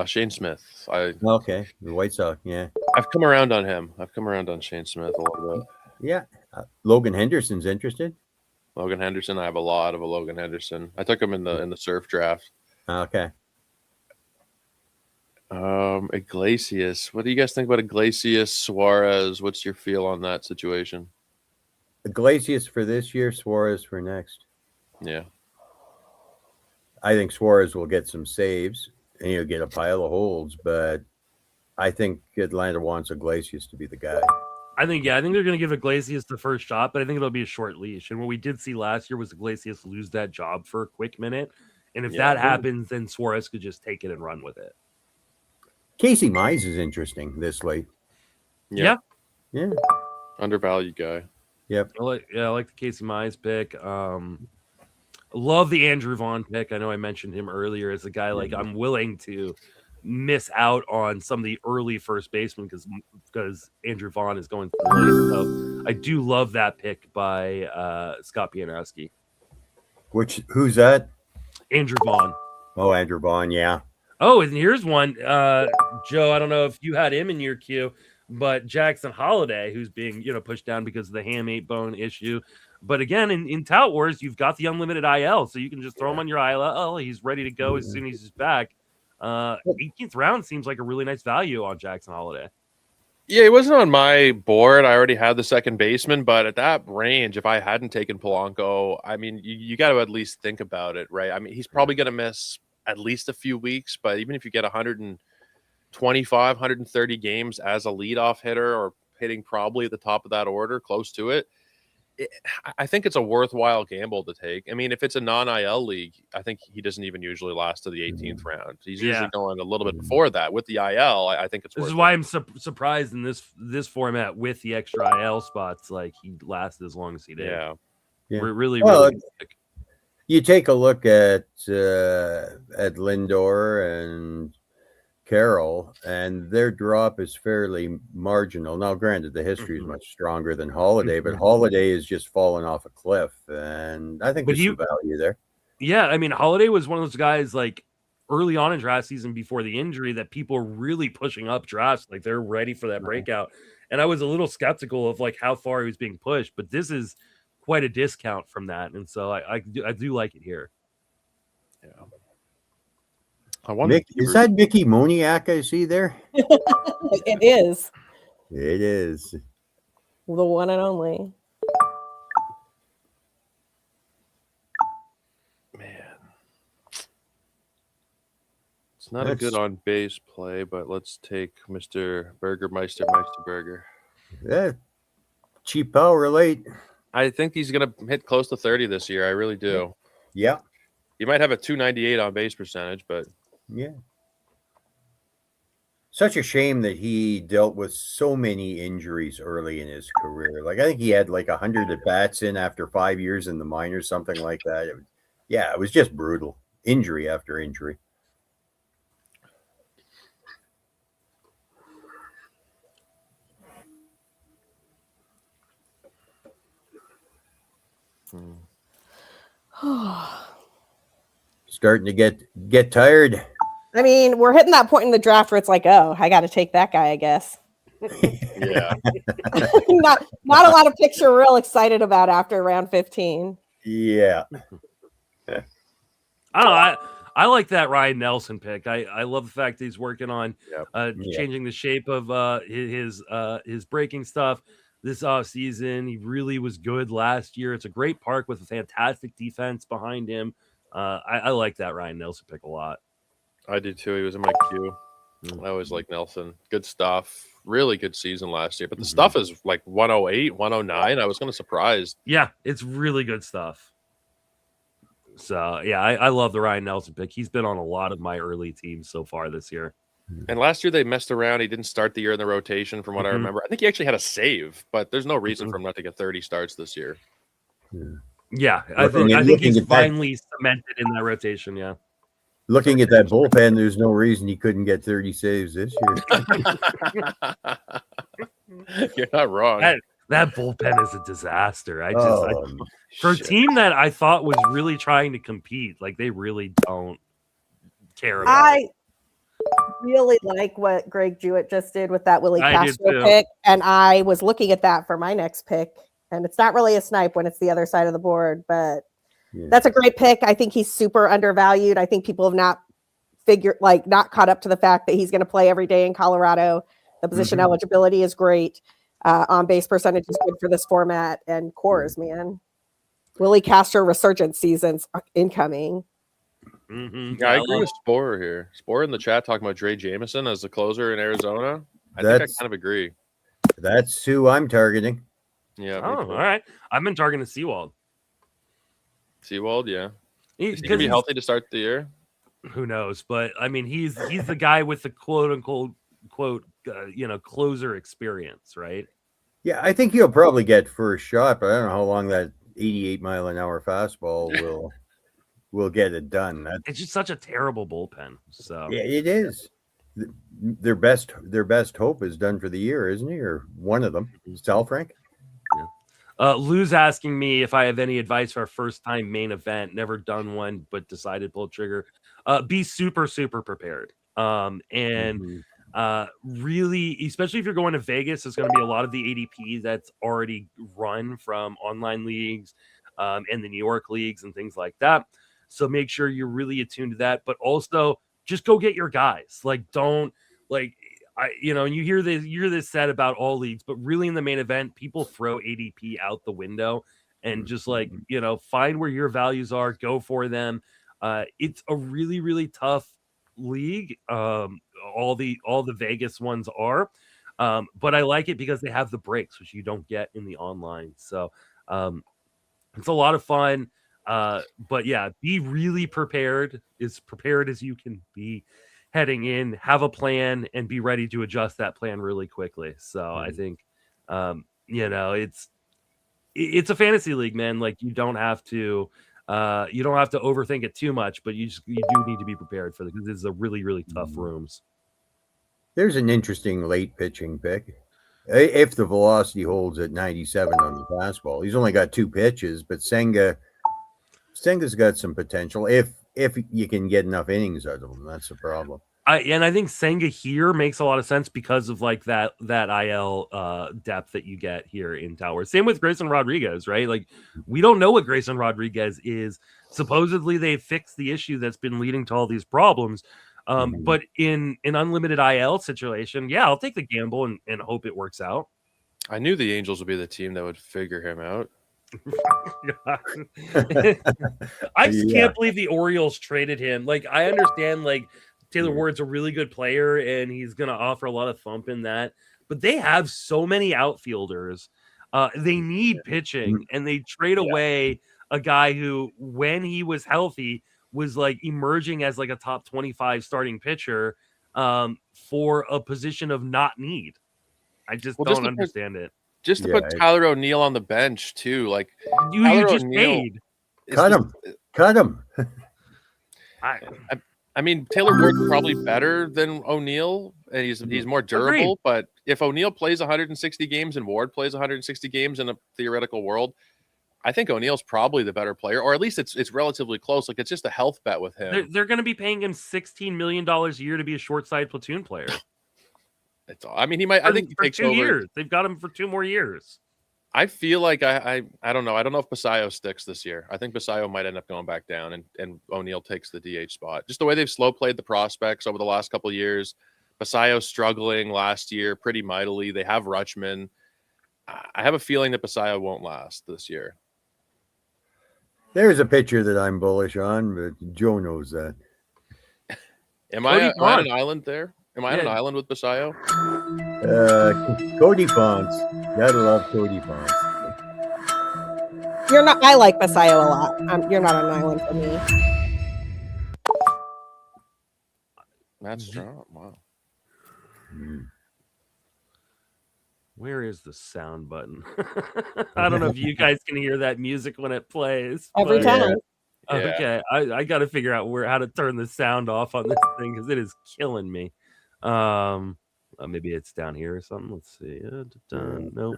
Shane Smith. The White Sox. Yeah, I've come around on him. I've come around on Shane Smith a little bit. Yeah, Logan Henderson's interested. Logan Henderson. I have a lot of a Logan Henderson. I took him in the surf draft. Okay. Iglesias. What do you guys think about Iglesias, Suarez? What's your feel on that situation? Iglesias for this year, Suarez for next. Yeah. I think Suarez will get some saves and he'll get a pile of holds, but I think Atlanta wants Iglesias to be the guy. I think they're going to give Iglesias the first shot, but I think it'll be a short leash. And what we did see last year was Iglesias lose that job for a quick minute. And if that happens, then Suarez could just take it and run with it. Casey Mize is interesting this late. Yeah. Undervalued guy. Yep. I like the Casey Mize pick. Love the Andrew Vaughn pick. I know I mentioned him earlier as a guy like I'm willing to miss out on some of the early first basemen because Andrew Vaughn is going late. So I do love that pick by Scott Pianowski. Who's that? Andrew Vaughn. Oh, Andrew Vaughn, yeah. Oh, and here's one. Joe, I don't know if you had him in your queue, but Jackson Holiday, who's being pushed down because of the ham-8 bone issue. But again, in Tout Wars, you've got the unlimited IL, so you can just throw him on your IL. Oh, he's ready to go as soon as he's back. 18th round seems like a really nice value on Jackson Holiday. Yeah, he wasn't on my board. I already had the second baseman, but at that range, if I hadn't taken Polanco, I mean, you got to at least think about it, right? I mean, he's probably going to miss at least a few weeks, but even if you get 125, 130 games as a leadoff hitter or hitting probably at the top of that order, close to it, I think it's a worthwhile gamble to take. I mean, if it's a non-IL league, I think he doesn't even usually last to the 18th round. He's usually going a little bit before that. With the IL, I think it's. This is why I'm surprised in this format with the extra IL spots, like he lasted as long as he did. Yeah. We're really good. You take a look at Lindor and Carroll, and their drop is fairly marginal. Now, granted, the history is much stronger than Holiday, but Holiday is just fallen off a cliff, and I think there's some value there. Yeah, I mean, Holiday was one of those guys like early on in draft season before the injury that people were really pushing up drafts, like they're ready for that breakout. And I was a little skeptical of like how far he was being pushed, but this is quite a discount from that, and so I do like it here. Yeah. I wonder is that Mickey Moniak I see there? It is. It is. The one and only. Man. It's not a good on base play, but let's take Mr. Meister Burger. Yeah, cheap power late. I think he's going to hit close to 30 this year. I really do. Yeah. He might have a 298 on base percentage, but yeah. Such a shame that he dealt with so many injuries early in his career. Like I think he had like 100 at bats in after 5 years in the minors, something like that. It was just brutal. Injury after injury. Starting to get tired. I mean, we're hitting that point in the draft where it's like, oh, I got to take that guy, I guess. Yeah. not a lot of picks you're real excited about after round 15. Yeah. I like that Ryan Nelson pick. I love the fact that he's working on changing the shape of his breaking stuff this offseason. He really was good last year. It's a great park with a fantastic defense behind him. I like that Ryan Nelson pick a lot. I did too. He was in my queue. I always like Nelson. Good stuff. Really good season last year. But the stuff is like 108, 109. I was kind of surprised. Yeah, it's really good stuff. So, yeah, I love the Ryan Nelson pick. He's been on a lot of my early teams so far this year. And last year they messed around. He didn't start the year in the rotation from what I remember. I think he actually had a save, but there's no reason for him not to get 30 starts this year. Yeah, I think he's finally cemented in that rotation, yeah. Looking at that bullpen, there's no reason he couldn't get 30 saves this year. You're not wrong. That bullpen is a disaster. For a team that I thought was really trying to compete, like they really don't care about it. Really like what Greg Jewett just did with that Willie Castro pick, and I was looking at that for my next pick. And it's not really a snipe when it's the other side of the board, but that's a great pick. I think he's super undervalued. I think people have not caught up to the fact that he's going to play every day in Colorado. The position eligibility is great. On base percentage is good for this format, and cores, man. Willie Castro resurgence seasons incoming. Yeah, I agree with Spore here. Spore in the chat talking about Dre Jameson as the closer in Arizona. I think I kind of agree. That's who I'm targeting. Yeah. Oh, all right. I've been targeting Seawald. Seawald, yeah. Is he gonna be healthy to start the year? Who knows? But I mean, he's the guy with the quote unquote closer experience, right? Yeah, I think he'll probably get first shot, but I don't know how long that 88-mile-an-hour fastball will get it done. It's just such a terrible bullpen. So yeah, it is. Their best hope is done for the year, isn't he? Or one of them, Sal Frank. Lou's asking me if I have any advice for our first time main event. Never done one, but decided to pull the trigger. Be super, super prepared. Really, especially if you're going to Vegas, there's going to be a lot of the ADP that's already run from online leagues and the New York leagues and things like that. So make sure you're really attuned to that, but also just go get your guys. And you hear this said about all leagues, but really in the main event, people throw ADP out the window and just find where your values are, go for them. It's a really, really tough league. All the Vegas ones are, but I like it because they have the breaks, which you don't get in the online. So it's a lot of fun. But yeah, be really prepared, as prepared as you can be heading in, have a plan and be ready to adjust that plan really quickly. So I think, it's a fantasy league, man. Like you don't have to overthink it too much, but you do need to be prepared for it because this is a really, really tough rooms. There's an interesting late pitching pick. If the velocity holds at 97 on the fastball, he's only got 2 pitches, but Senga's got some potential if you can get enough innings out of him. That's the problem. I think Senga here makes a lot of sense because of like that IL depth that you get here in Tower. Same with Grayson Rodriguez, right? Like we don't know what Grayson Rodriguez is. Supposedly they fixed the issue that's been leading to all these problems. But in an unlimited IL situation, yeah, I'll take the gamble and hope it works out. I knew the Angels would be the team that would figure him out. I just can't believe the Orioles traded him. Like, I understand, like, Taylor Ward's a really good player, and he's going to offer a lot of thump in that. But they have so many outfielders. They need pitching, and they trade away a guy who, when he was healthy, was like emerging as like a top 25 starting pitcher for a position of not need. I just don't understand it. Just to put Tyler O'Neill on the bench too, like you just paid. Cut him. I mean, Taylor Ward's probably better than O'Neill, and he's more durable. Agreed. But if O'Neill plays 160 games and Ward plays 160 games in a theoretical world, I think O'Neill's probably the better player, or at least it's relatively close. Like, it's just a health bet with him. They're going to be paying him $16 million a year to be a short side platoon player. I mean, he might. I think he takes 2 years. They've got him for 2 more years. I feel like I don't know. I don't know if Basayo sticks this year. I think Basayo might end up going back down, and O'Neill takes the DH spot. Just the way they've slow played the prospects over the last couple of years. Basayo struggling last year pretty mightily. They have Rutschman. I have a feeling that Basayo won't last this year. There's a pitcher that I'm bullish on, but Joe knows that. Am I on an island there? Am I on an island with Basayo? Cody Fonts. Gotta love Cody Fonts. You're not. I like Basayo a lot. You're not on an island for me. That's strong. Wow. Where is the sound button? I don't know if you guys can hear that music when it plays. Every time. Okay, I got to figure out how to turn the sound off on this thing because it is killing me. Maybe it's down here or something. Let's see. Nope.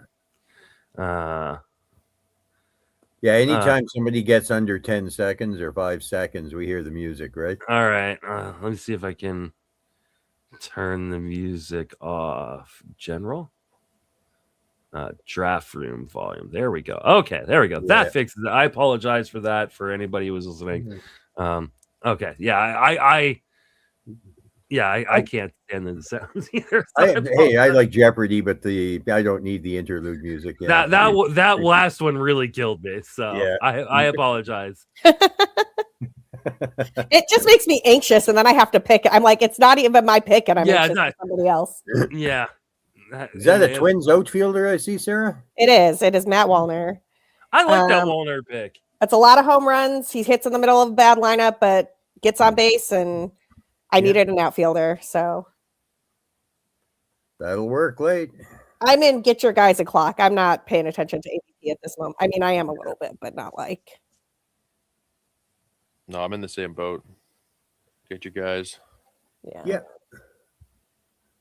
Yeah, anytime somebody gets under 10 seconds or 5 seconds, we hear the music, right? All right. Let me see if I can turn the music off. General. Draft room volume. There we go. Okay, there we go. That fixes it. I apologize for that for anybody who was listening. Okay. Yeah, I can't stand the sounds either. I like Jeopardy, but I don't need the interlude music. Yeah. That last one really killed me. So I apologize. It just makes me anxious, and then I have to pick it. I'm like, it's not even my pick, and I'm anxious for somebody else. Yeah. Is that a Twins outfielder I see, Sarah? It is. It is Matt Wallner. I like that Wallner pick. It's a lot of home runs. He hits in the middle of a bad lineup, but gets on base, and I needed an outfielder, so that'll work late. I'm in get your guys a clock. I'm not paying attention to ADP at this moment. I mean, I am a little bit, but not like. No, I'm in the same boat. Get you guys. Yeah.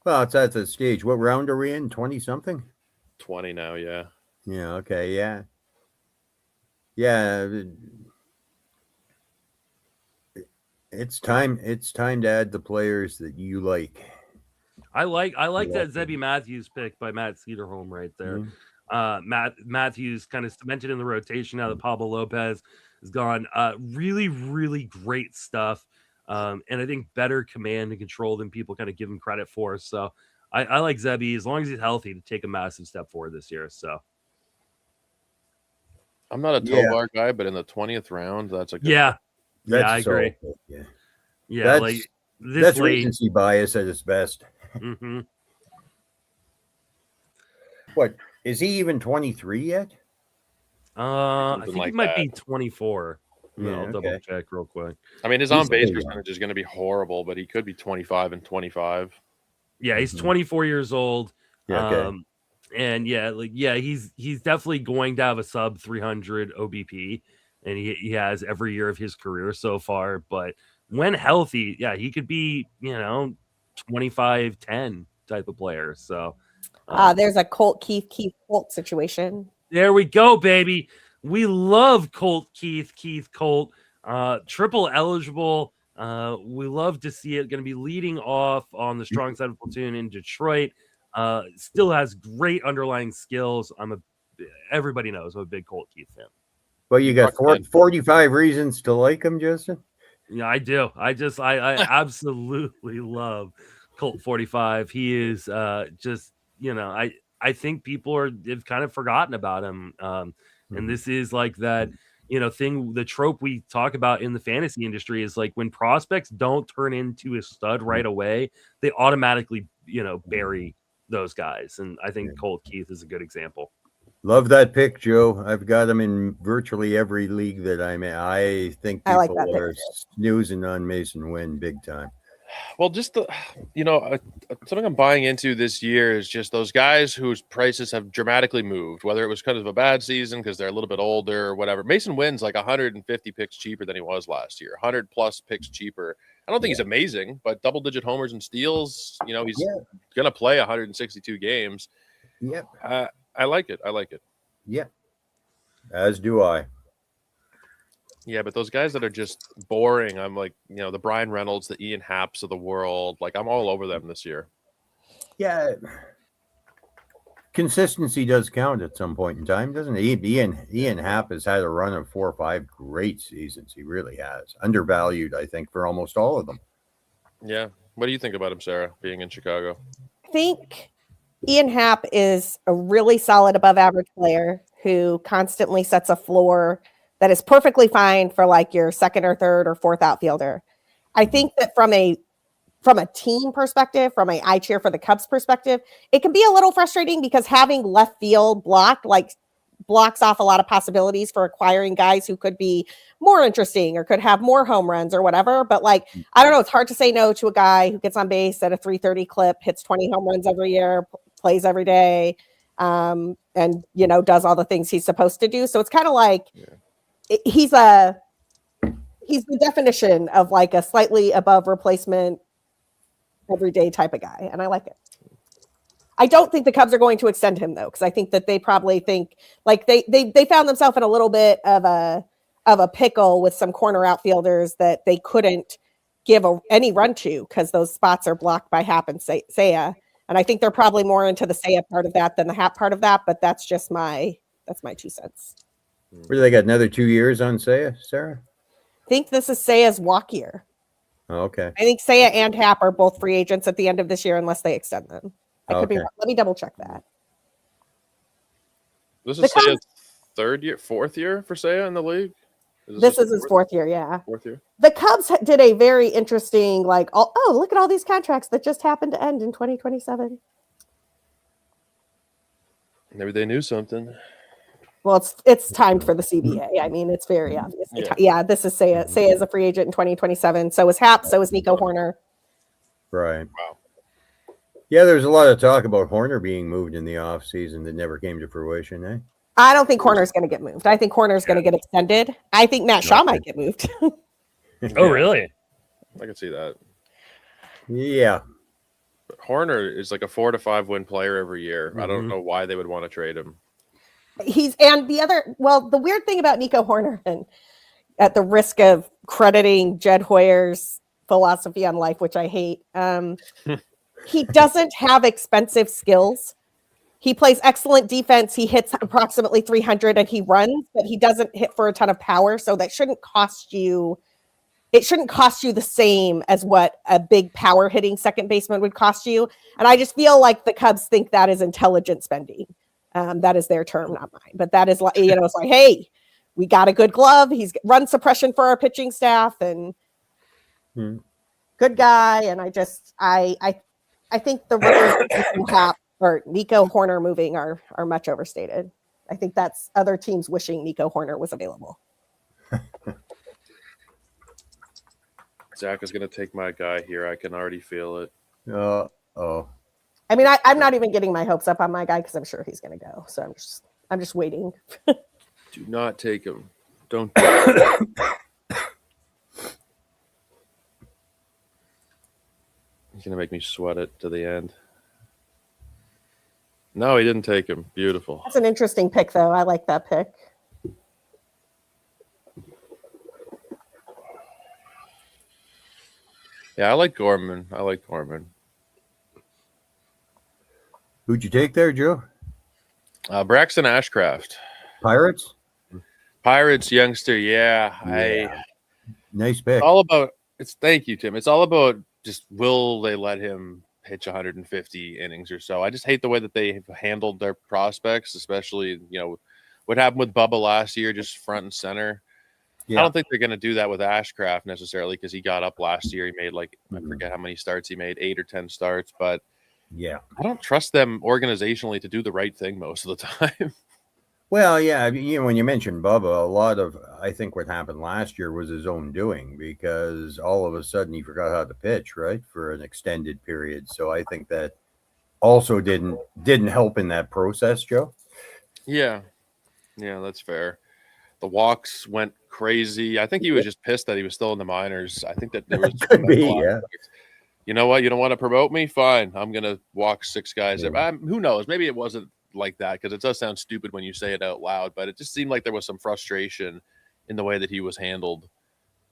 Well, it's at the stage. What round are we in? 20-something? 20 now, yeah. Yeah, okay, yeah. Yeah. It's time to add the players that you like. I like that Zebby Matthews pick by Matt Cederholm right there. Matthews kind of cemented in the rotation now that Pablo Lopez is gone. Really, really great stuff. And I think better command and control than people kind of give him credit for. So I like Zebby, as long as he's healthy, to take a massive step forward this year. So I'm not a Tovar guy, but in the 20th round, that's a good one. I agree. That's recency bias at its best. Mm-hmm. What, is he even 23 yet? I think he might be 24. I'll double check real quick. I mean, his on-base percentage is going to be horrible, but he could be 25 and 25. Yeah, he's 24 years old. Okay. And he's definitely going to have a sub 300 OBP, and he has every year of his career so far. But when healthy, he could be 25-10 type of player. So there's a Keith Colt situation. There we go, baby. We love Keith Colt, triple eligible. We love to see it. Going to be leading off on the strong side of platoon in Detroit. Still has great underlying skills. Everybody knows I'm a big Colt Keith fan. Well, you got 45 reasons to like him, Justin. Yeah, I do. I absolutely love Colt 45. He is just, I think people have kind of forgotten about him. And this is like that the trope we talk about in the fantasy industry is like when prospects don't turn into a stud right away, they automatically, bury those guys. And I think Colt Keith is a good example. Love that pick, Joe. I've got him in virtually every league that I'm in. I think people are snoozing on Mason Wynn big time. Well, just something I'm buying into this year is just those guys whose prices have dramatically moved, whether it was kind of a bad season because they're a little bit older or whatever. Mason Wynn's like 150 picks cheaper than he was last year, 100 plus picks cheaper. I don't think he's amazing, but double-digit homers and steals, he's going to play 162 games. Yep. I like it. Yeah. As do I. Yeah, but those guys that are just boring, I'm like, the Brian Reynolds, the Ian Happs of the world, like I'm all over them this year. Yeah. Consistency does count at some point in time, doesn't it? Ian Happ has had a run of 4 or 5 great seasons. He really has. Undervalued, I think, for almost all of them. Yeah. What do you think about him, Sarah, being in Chicago? I think Ian Happ is a really solid above average player who constantly sets a floor that is perfectly fine for like your second or third or fourth outfielder. I think that from a team perspective, from a I cheer for the Cubs perspective, it can be a little frustrating because having left field blocked blocks off a lot of possibilities for acquiring guys who could be more interesting or could have more home runs or whatever. But I don't know, it's hard to say no to a guy who gets on base at a 330 clip, hits 20 home runs every year, plays every day, and does all the things he's supposed to do. So it's kind of like he's the definition of like a slightly above replacement everyday type of guy, and I like it. I don't think the Cubs are going to extend him though, because I think that they probably think like they found themselves in a little bit of a pickle with some corner outfielders that they couldn't give any run to because those spots are blocked by Happ and Seiya. And I think they're probably more into the Seiya part of that than the Happ part of that, but that's just my 2 cents. Where do they got another 2 years on Seiya, Sarah? I think this is Seiya's walk year. Oh, okay. I think Seiya and Happ are both free agents at the end of this year unless they extend them. I could be wrong. Let me double check that. This is Seiya's fourth year for Seiya in the league? This is his 4th year, yeah. 4th year. The Cubs did a very interesting, look at all these contracts that just happened to end in 2027. Maybe they knew something. Well, it's timed for the CBA. I mean, it's very obvious. Yeah, this is Seiya. Seiya is a free agent in 2027. So is Happ. So is Nico Horner. Right. Wow. Yeah, there's a lot of talk about Horner being moved in the offseason that never came to fruition, eh? I don't think Horner's going to get moved. I think Horner's going to get extended. I think Matt Shaw might get moved. Oh, really? I can see that. Yeah. But Horner is like a 4 to 5 win player every year. I don't know why they would want to trade him. The weird thing about Nico Horner, and at the risk of crediting Jed Hoyer's philosophy on life, which I hate, he doesn't have expensive skills. He plays excellent defense. He hits approximately 300 and he runs, but he doesn't hit for a ton of power. So that shouldn't cost you. It shouldn't cost you the same as what a big power hitting second baseman would cost you. And I just feel like the Cubs think that is intelligent spending. That is their term, not mine. But that is it's like, hey, we got a good glove. He's run suppression for our pitching staff and good guy. And I think the rumors or Nico Horner moving are much overstated. I think that's other teams wishing Nico Horner was available. Zach is going to take my guy here. I can already feel it. I mean, I'm not even getting my hopes up on my guy because I'm sure he's going to go. So I'm just waiting. Do not take him. Don't. Do it. He's going to make me sweat it to the end. No, he didn't take him. Beautiful. That's an interesting pick, though. I like that pick. Yeah, I like Gorman. Who'd you take there, Joe? Braxton Ashcraft. Pirates, youngster. Yeah. Nice pick. Thank you, Tim. It's all about just will they let him pitch 150 innings or so. I just hate the way that they have handled their prospects, especially, with what happened with Bubba last year, just front and center. Yeah. I don't think they're going to do that with Ashcraft necessarily because he got up last year. He made I forget how many starts he made, 8 or 10 starts. But yeah, I don't trust them organizationally to do the right thing most of the time. Well, yeah, when you mentioned Bubba, a lot of I think what happened last year was his own doing because all of a sudden he forgot how to pitch, right, for an extended period. So I think that also didn't help in that process, Joe. Yeah, that's fair. The walks went crazy. I think he was just pissed that he was still in the minors. I think that there was could be, yeah. You know what? You don't want to promote me? Fine. I'm going to walk 6 guys. Yeah. Who knows? Maybe it wasn't like that because it does sound stupid when you say it out loud, but it just seemed like there was some frustration in the way that he was handled.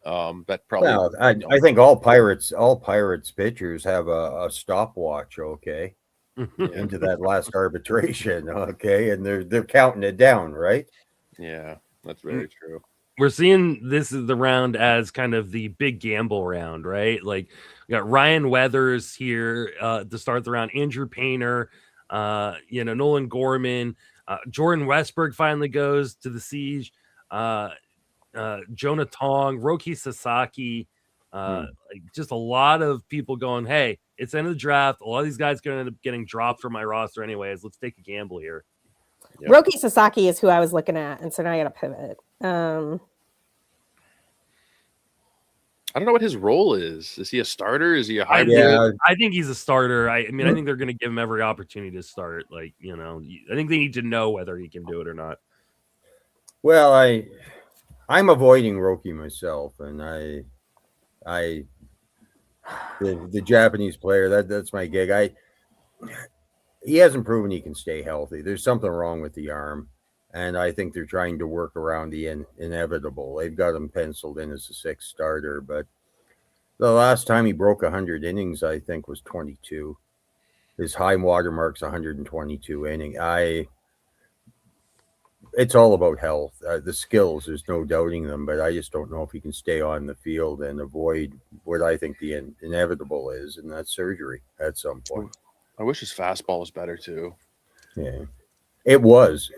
That probably. Well, I think all Pirates pitchers have a stopwatch, okay, into that last arbitration, okay, and they're counting it down, right? Yeah, that's very true. We're seeing this is the round as kind of the big gamble round, right? Like we got Ryan Weathers here to start the round, Andrew Painter, Nolan Gorman, Jordan Westberg finally goes to the Siege, Jonah Tong, Roki Sasaki, just a lot of people going, hey, it's the end of the draft. A lot of these guys are going to end up getting dropped from my roster anyways. Let's take a gamble here. Yep. Roki Sasaki is who I was looking at, and so now I got to pivot. I don't know what his role is. Is he a starter? Is he a hybrid? I think he's a starter. I think they're going to give him every opportunity to start. I think they need to know whether he can do it or not. Well, I'm avoiding Roki myself, and the Japanese player that's my gig. He hasn't proven he can stay healthy. There's something wrong with the arm, and I think they're trying to work around the inevitable. They've got him penciled in as a 6th starter, but the last time he broke 100 innings, I think, was 22. His high watermark's 122 innings. It's all about health. The skills, there's no doubting them, but I just don't know if he can stay on the field and avoid what I think the inevitable is, and that's surgery at some point. I wish his fastball was better too. Yeah, it was.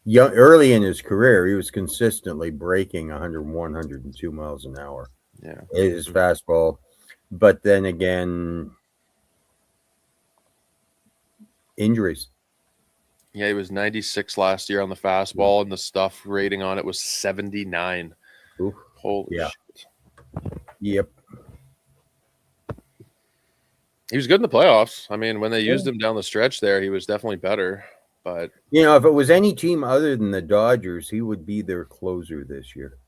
Early in his career, he was consistently breaking 101, 102 miles an hour. Yeah, his fastball. But then again, injuries. Yeah, he was 96 last year on the fastball, and the stuff rating on it was 79. Ooh, holy shit. Yep. He was good in the playoffs. I mean, when they used him down the stretch there, he was definitely better. But if it was any team other than the Dodgers, he would be their closer this year.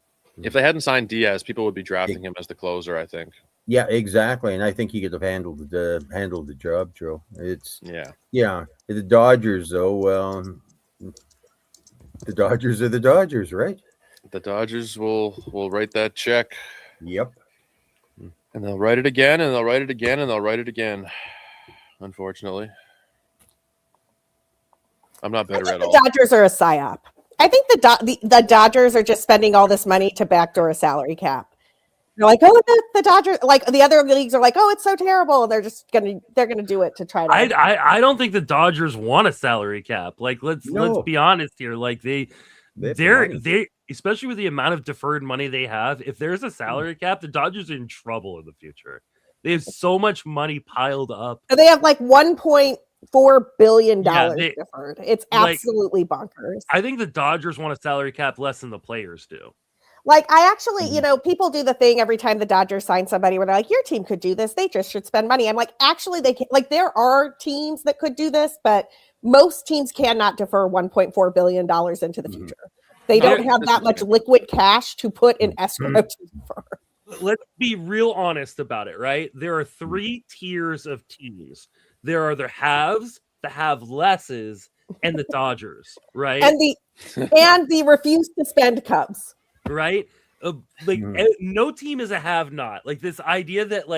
If they hadn't signed Diaz, people would be drafting him as the closer, I think. Yeah, exactly. And I think he could have handled the job, Joe. Yeah. The Dodgers, though, well, the Dodgers are the Dodgers, right? The Dodgers will write that check. Yep. And they'll write it again, and they'll write it again, and they'll write it again. Unfortunately. I'm not better at all. The Dodgers are a psyop. I think the Dodgers are just spending all this money to backdoor a salary cap. They're like, oh, the Dodgers, like the other leagues are like, oh, it's so terrible. And they're gonna do it to try to. I don't think the Dodgers want a salary cap. Like, let's be honest here. Like they're especially with the amount of deferred money they have. If there's a salary cap, the Dodgers are in trouble in the future. They have so much money piled up. They have like $1.4 billion deferred. It's absolutely bonkers. I think the Dodgers want a salary cap less than the players do. Like, I actually, people do the thing every time the Dodgers sign somebody where they're like, your team could do this. They just should spend money. I'm like, actually, they can. Like, there are teams that could do this, but most teams cannot defer $1.4 billion into the future. They don't have that much liquid cash to put in escrow to defer. Let's be real honest about it, right? There are 3 tiers of teams. There are the haves, the have-lesses, and the Dodgers, right? And the refuse to spend Cubs. Right? No team is a have-not. Like this idea that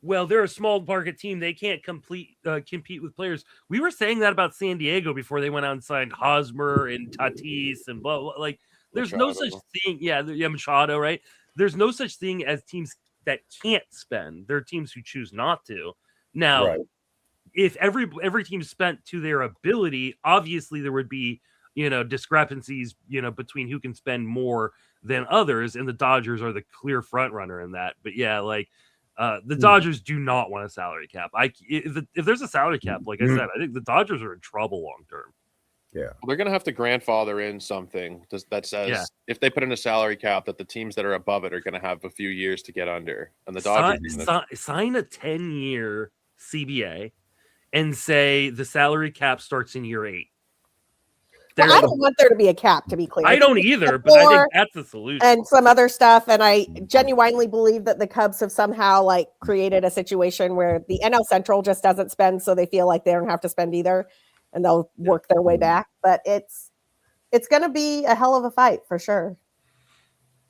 they're a small market team. They can't compete with players. We were saying that about San Diego before they went out and signed Hosmer and Tatis and blah, blah. Like there's Machado. No such thing. Yeah, Machado, right? There's no such thing as teams that can't spend. There are teams who choose not to. Now, if every team spent to their ability, obviously there would be discrepancies, between who can spend more than others, and the Dodgers are the clear front runner in that. But yeah, like the Dodgers do not want a salary cap. If there's a salary cap, like I said, I think the Dodgers are in trouble long term. Yeah, well, they're going to have to grandfather in something that says if they put in a salary cap that the teams that are above it are going to have a few years to get under, and the Dodgers sign a 10-year CBA and say the salary cap starts in year 8. Well, I don't want there to be a cap, to be clear. I don't either, but I think that's the solution. And some other stuff. And I genuinely believe that the Cubs have somehow like created a situation where the NL Central just doesn't spend, so they feel like they don't have to spend either, and they'll work their way back. But it's going to be a hell of a fight for sure.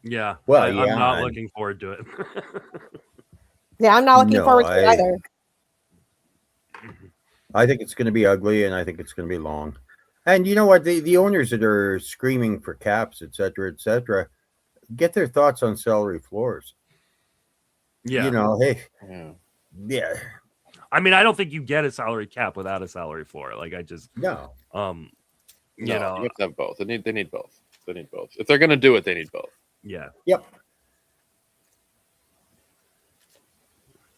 Yeah. Well, I'm not looking forward to it. Yeah, I'm not looking forward to it either. I think it's going to be ugly, and I think it's going to be long. And you know what? The owners that are screaming for caps, et cetera, get their thoughts on salary floors. Yeah. Hey. Yeah. I mean, I don't think you get a salary cap without a salary floor. Like, I just... No. You have to have both. They need both. They need both. If they're going to do it, they need both. Yeah. Yep.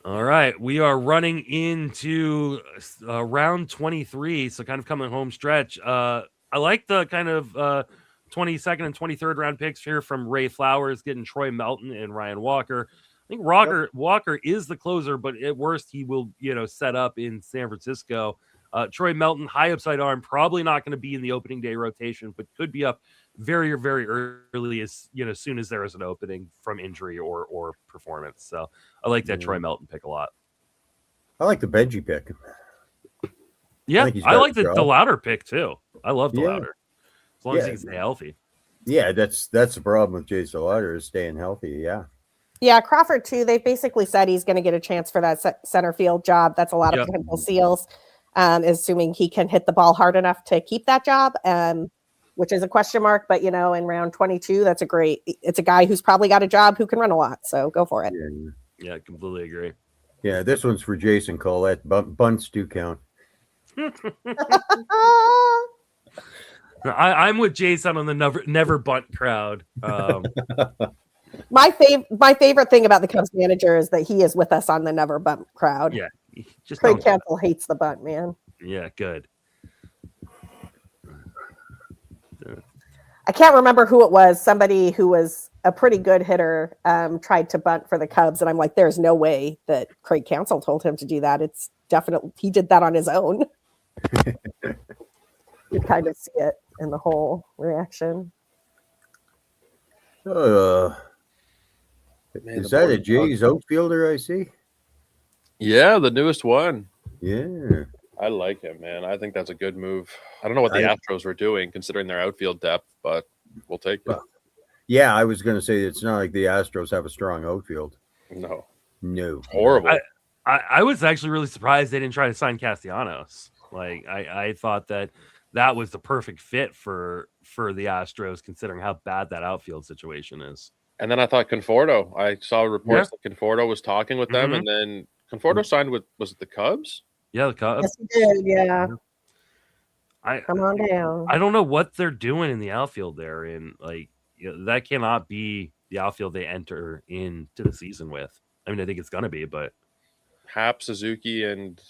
All right, we are running into round 23, so kind of coming home stretch. I like the kind of 22nd and 23rd round picks here from Ray Flowers, getting Troy Melton and Ryan Walker. I think Walker is the closer, but at worst he will, set up in San Francisco. Troy Melton, high upside arm, probably not going to be in the opening day rotation, but could be up very, very early as soon as there is an opening from injury or performance. So I like that Troy Melton pick a lot. I like the Benji pick. Yeah, I like the DeLauder pick too. I love DeLauder as long as he can stay healthy. Yeah, that's the problem with Jace DeLauder is staying healthy. Yeah. Yeah, Crawford too. They basically said he's going to get a chance for that center field job. That's a lot of potential seals, assuming he can hit the ball hard enough to keep that job. Which is a question mark, but in round 22, it's a guy who's probably got a job who can run a lot. So go for it. Yeah, completely agree. Yeah, this one's for Jason Collette. Bunts do count. I'm with Jason on the never bunt crowd. My favorite thing about the Cubs manager is that he is with us on the never bunt crowd. Yeah, Craig Cancel hates the bunt, man. Yeah, good. I can't remember who it was. Somebody who was a pretty good hitter tried to bunt for the Cubs, and I'm like, there's no way that Craig Cancel told him to do that. It's definitely he did that on his own. You kind of see it in the whole reaction. Is that a Jays outfielder I see? Yeah, the newest one. Yeah. I like him, man. I think that's a good move. I don't know what the Astros were doing considering their outfield depth, but we'll take it. Yeah, I was going to say it's not like the Astros have a strong outfield. No. Horrible. I was actually really surprised they didn't try to sign Castellanos. Like I thought that was the perfect fit for the Astros considering how bad that outfield situation is. And then I thought Conforto. I saw reports that Conforto was talking with them, and then Conforto signed with, was it the Cubs? Yeah, the Cubs. Yes, he did. Yeah. Come on down. I don't know what they're doing in the outfield there, and that cannot be the outfield they enter into the season with. I mean, I think it's gonna be, but Happ, Suzuki, and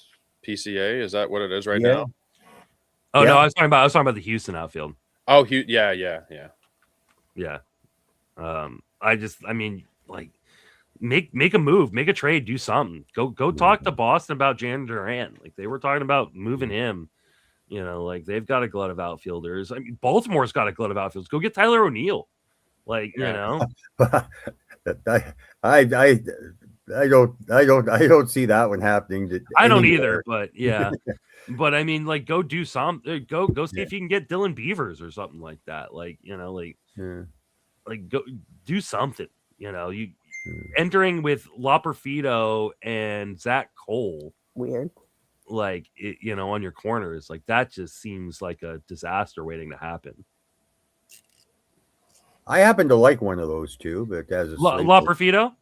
PCA. Is that what it is right now? Oh no, I was talking about the Houston outfield. Oh, yeah. Make a move, make a trade, do something. Go talk to Boston about Jan Durant. Like they were talking about moving him. They've got a glut of outfielders. I mean, Baltimore's got a glut of outfielders. Go get Tyler O'Neill. I don't see that one happening. I don't either, but yeah. But I mean, go do something. Go see if you can get Dylan Beavers or something like that. Go do something. You entering with Loperfido and Zach Cole. Weird. On your corners, that just seems like a disaster waiting to happen. I happen to like one of those two, but as a Loperfido?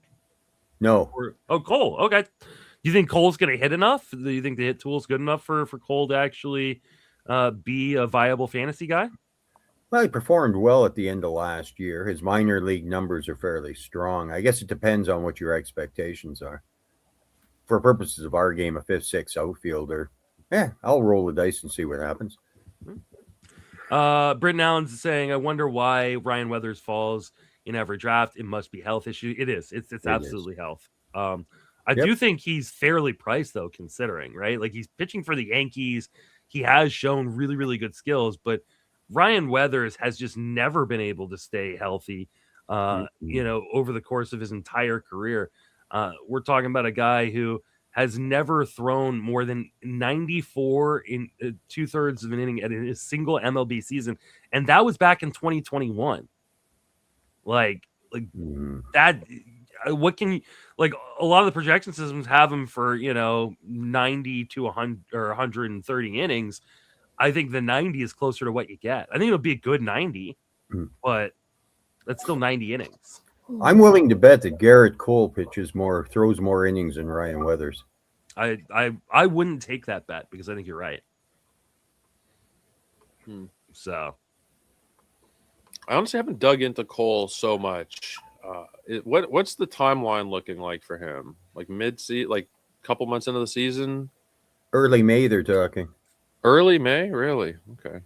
No. Cole. Okay. Do you think Cole's going to hit enough? Do you think the hit tool's good enough for Cole to actually be a viable fantasy guy? Well, he performed well at the end of last year. His minor league numbers are fairly strong. I guess it depends on what your expectations are. For purposes of our game, a 5th, 6th outfielder, I'll roll the dice and see what happens. Britton Allen's saying, I wonder why Ryan Weathers falls in every draft. It must be health issue. It is. It's absolutely health. I do think he's fairly priced, though, considering, right? Like, he's pitching for the Yankees. He has shown really, really good skills, but Ryan Weathers has just never been able to stay healthy, over the course of his entire career. We're talking about a guy who has never thrown more than 94 in 2/3 of an inning in a single MLB season. And that was back in 2021. Like that, what can you, like, a lot of the projection systems have him for, 90 to 100 or 130 innings. I think the 90 is closer to what you get. I think it'll be a good 90, but that's still 90 innings. I'm willing to bet that Garrett Cole throws more innings than Ryan Weathers. I wouldn't take that bet because I think you're right. So I honestly haven't dug into Cole so much. What's the timeline looking like for him? Like mid-season, like a couple months into the season? Early May, they're talking. Early May, really? Okay.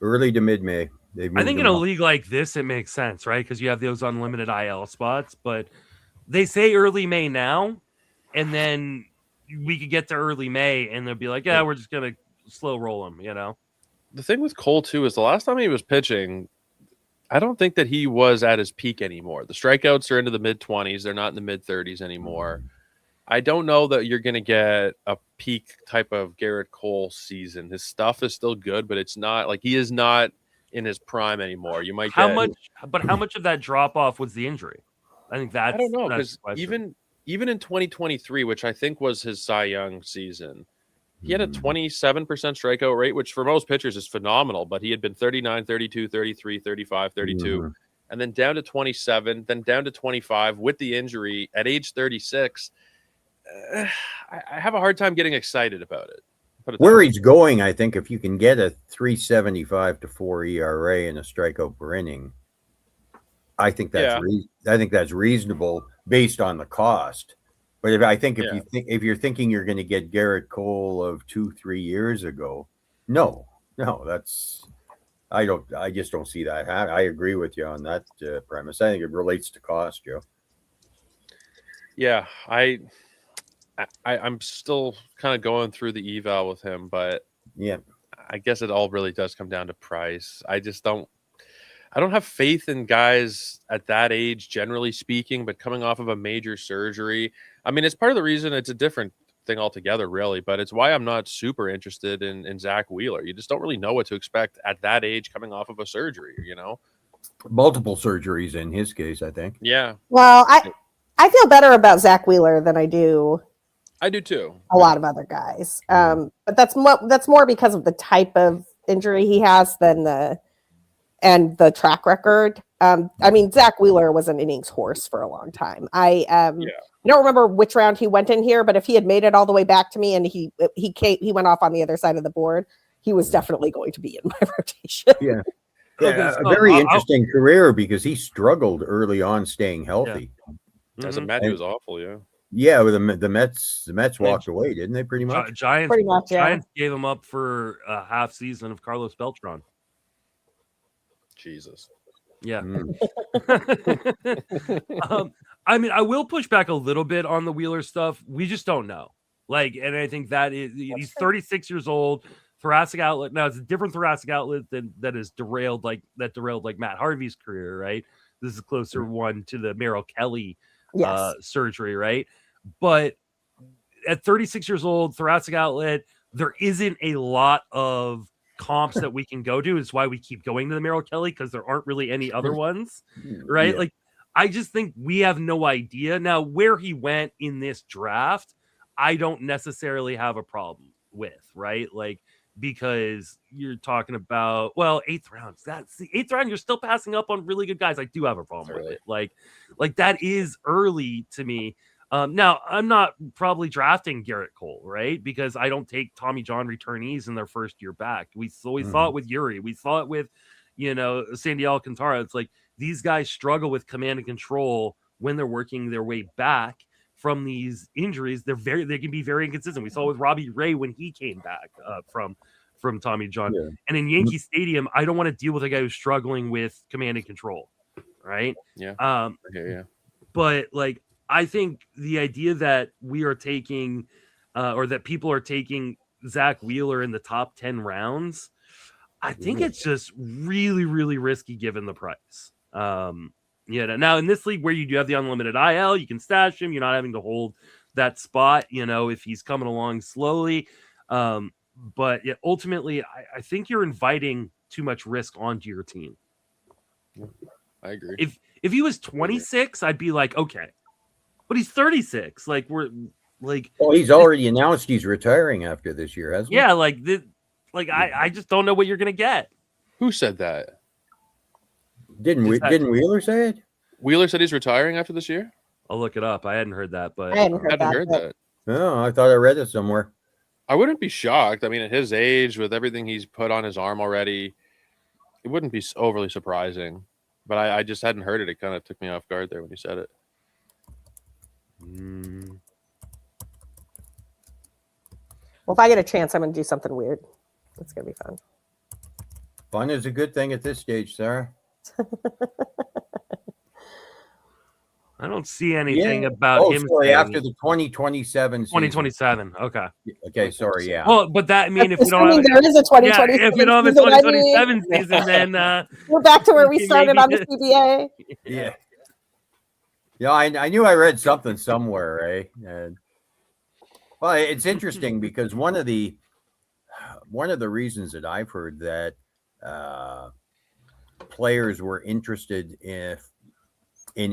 Early to mid-May. I think in a league like this, it makes sense, right? Because you have those unlimited IL spots, but they say early May now, and then we could get to early May, and they'll be like, we're just going to slow roll him, The thing with Cole, too, is the last time he was pitching, I don't think that he was at his peak anymore. The strikeouts are into the mid-20s. They're not in the mid-30s anymore. I don't know that you're going to get a peak type of Garrett Cole season. His stuff is still good, but it's not like he is not in his prime anymore. You might how much of that drop off was the injury? I think I don't know, because even in 2023, which I think was his Cy Young season, he had a 27% strikeout rate, which for most pitchers is phenomenal, but he had been 39, 32, 33, 35, 32, and then down to 27, then down to 25 with the injury at age 36. I have a hard time getting excited about it. Where he's going, I think if you can get a 3.75 to 4 ERA and a strikeout per inning, I think that's reasonable based on the cost. But if you're thinking you're going to get Garrett Cole of 2-3 years ago, no, I just don't see that. I agree with you on that premise. I think it relates to cost, Joe. Yeah, I'm still kind of going through the eval with him, but I guess it all really does come down to price. I don't have faith in guys at that age, generally speaking, but coming off of a major surgery. I mean, it's part of the reason it's a different thing altogether, really, but it's why I'm not super interested in Zach Wheeler. You just don't really know what to expect at that age coming off of a surgery, Multiple surgeries in his case, I think. Yeah. Well, I feel better about Zach Wheeler than I do. I do too. A lot of other guys. But that's more because of the type of injury he has than the track record. I mean, Zach Wheeler was an innings horse for a long time. I don't remember which round he went in here, but if he had made it all the way back to me and he went off on the other side of the board, he was definitely going to be in my rotation. Yeah. A very interesting career because he struggled early on staying healthy. As a Met, he was awful, Yeah, with the Mets walked away, didn't they? Pretty much. Giants gave him up for a half season of Carlos Beltran. Jesus. Yeah. I mean, I will push back a little bit on the Wheeler stuff. We just don't know. And I think he's 36 years old. Thoracic outlet. Now it's a different thoracic outlet that is derailed like Matt Harvey's career, right? This is a closer one to the Merrill Kelly surgery, right? But at 36 years old, thoracic outlet, there isn't a lot of comps that we can go to. It's why we keep going to the Merrill Kelly, because there aren't really any other ones, right? Yeah. I just think we have no idea. Now, where he went in this draft, I don't necessarily have a problem with, right? Because you're talking about, 8th round. That's the 8th round. You're still passing up on really good guys. I do have a problem with it. Like that is early to me. Now, I'm not probably drafting Garrett Cole, right? Because I don't take Tommy John returnees in their first year back. We saw it with Yuri. We saw it with, Sandy Alcantara. It's like these guys struggle with command and control when they're working their way back from these injuries. They can be very inconsistent. We saw with Robbie Ray when he came back from Tommy John. Yeah. And in Yankee Stadium, I don't want to deal with a guy who's struggling with command and control, right? Yeah. Yeah. But like, I think the idea that we are taking, or that people are taking Zach Wheeler in the top 10 rounds, I think it's just really, really risky given the price. Now in this league where you do have the unlimited IL, you can stash him. You're not having to hold that spot, if he's coming along slowly. But yeah, ultimately, I think you're inviting too much risk onto your team. I agree. If he was 26, I'd be like, okay, but he's 36. Like he's already announced he's retiring after this year, hasn't he? Yeah, I just don't know what you're gonna get. Who said that? Didn't Wheeler say it? Wheeler said he's retiring after this year? I'll look it up. I hadn't heard that, but I hadn't heard that. No, I thought I read it somewhere. I wouldn't be shocked. I mean, at his age, with everything he's put on his arm already, it wouldn't be overly surprising. But I just hadn't heard it. It kind of took me off guard there when you said it. Well, if I get a chance, I'm going to do something weird. It's going to be fun. Fun is a good thing at this stage, Sarah. I don't see anything about him. Sorry, after the 2027 season. 2027 Okay. Okay, sorry, yeah. Well, but that if we don't have, there is a 2027 if we don't have a 2027 season, then we're back to where we started on the CBA. Yeah. Yeah, I knew I read something somewhere, right? Well, it's interesting because one of the reasons that I've heard that players were interested in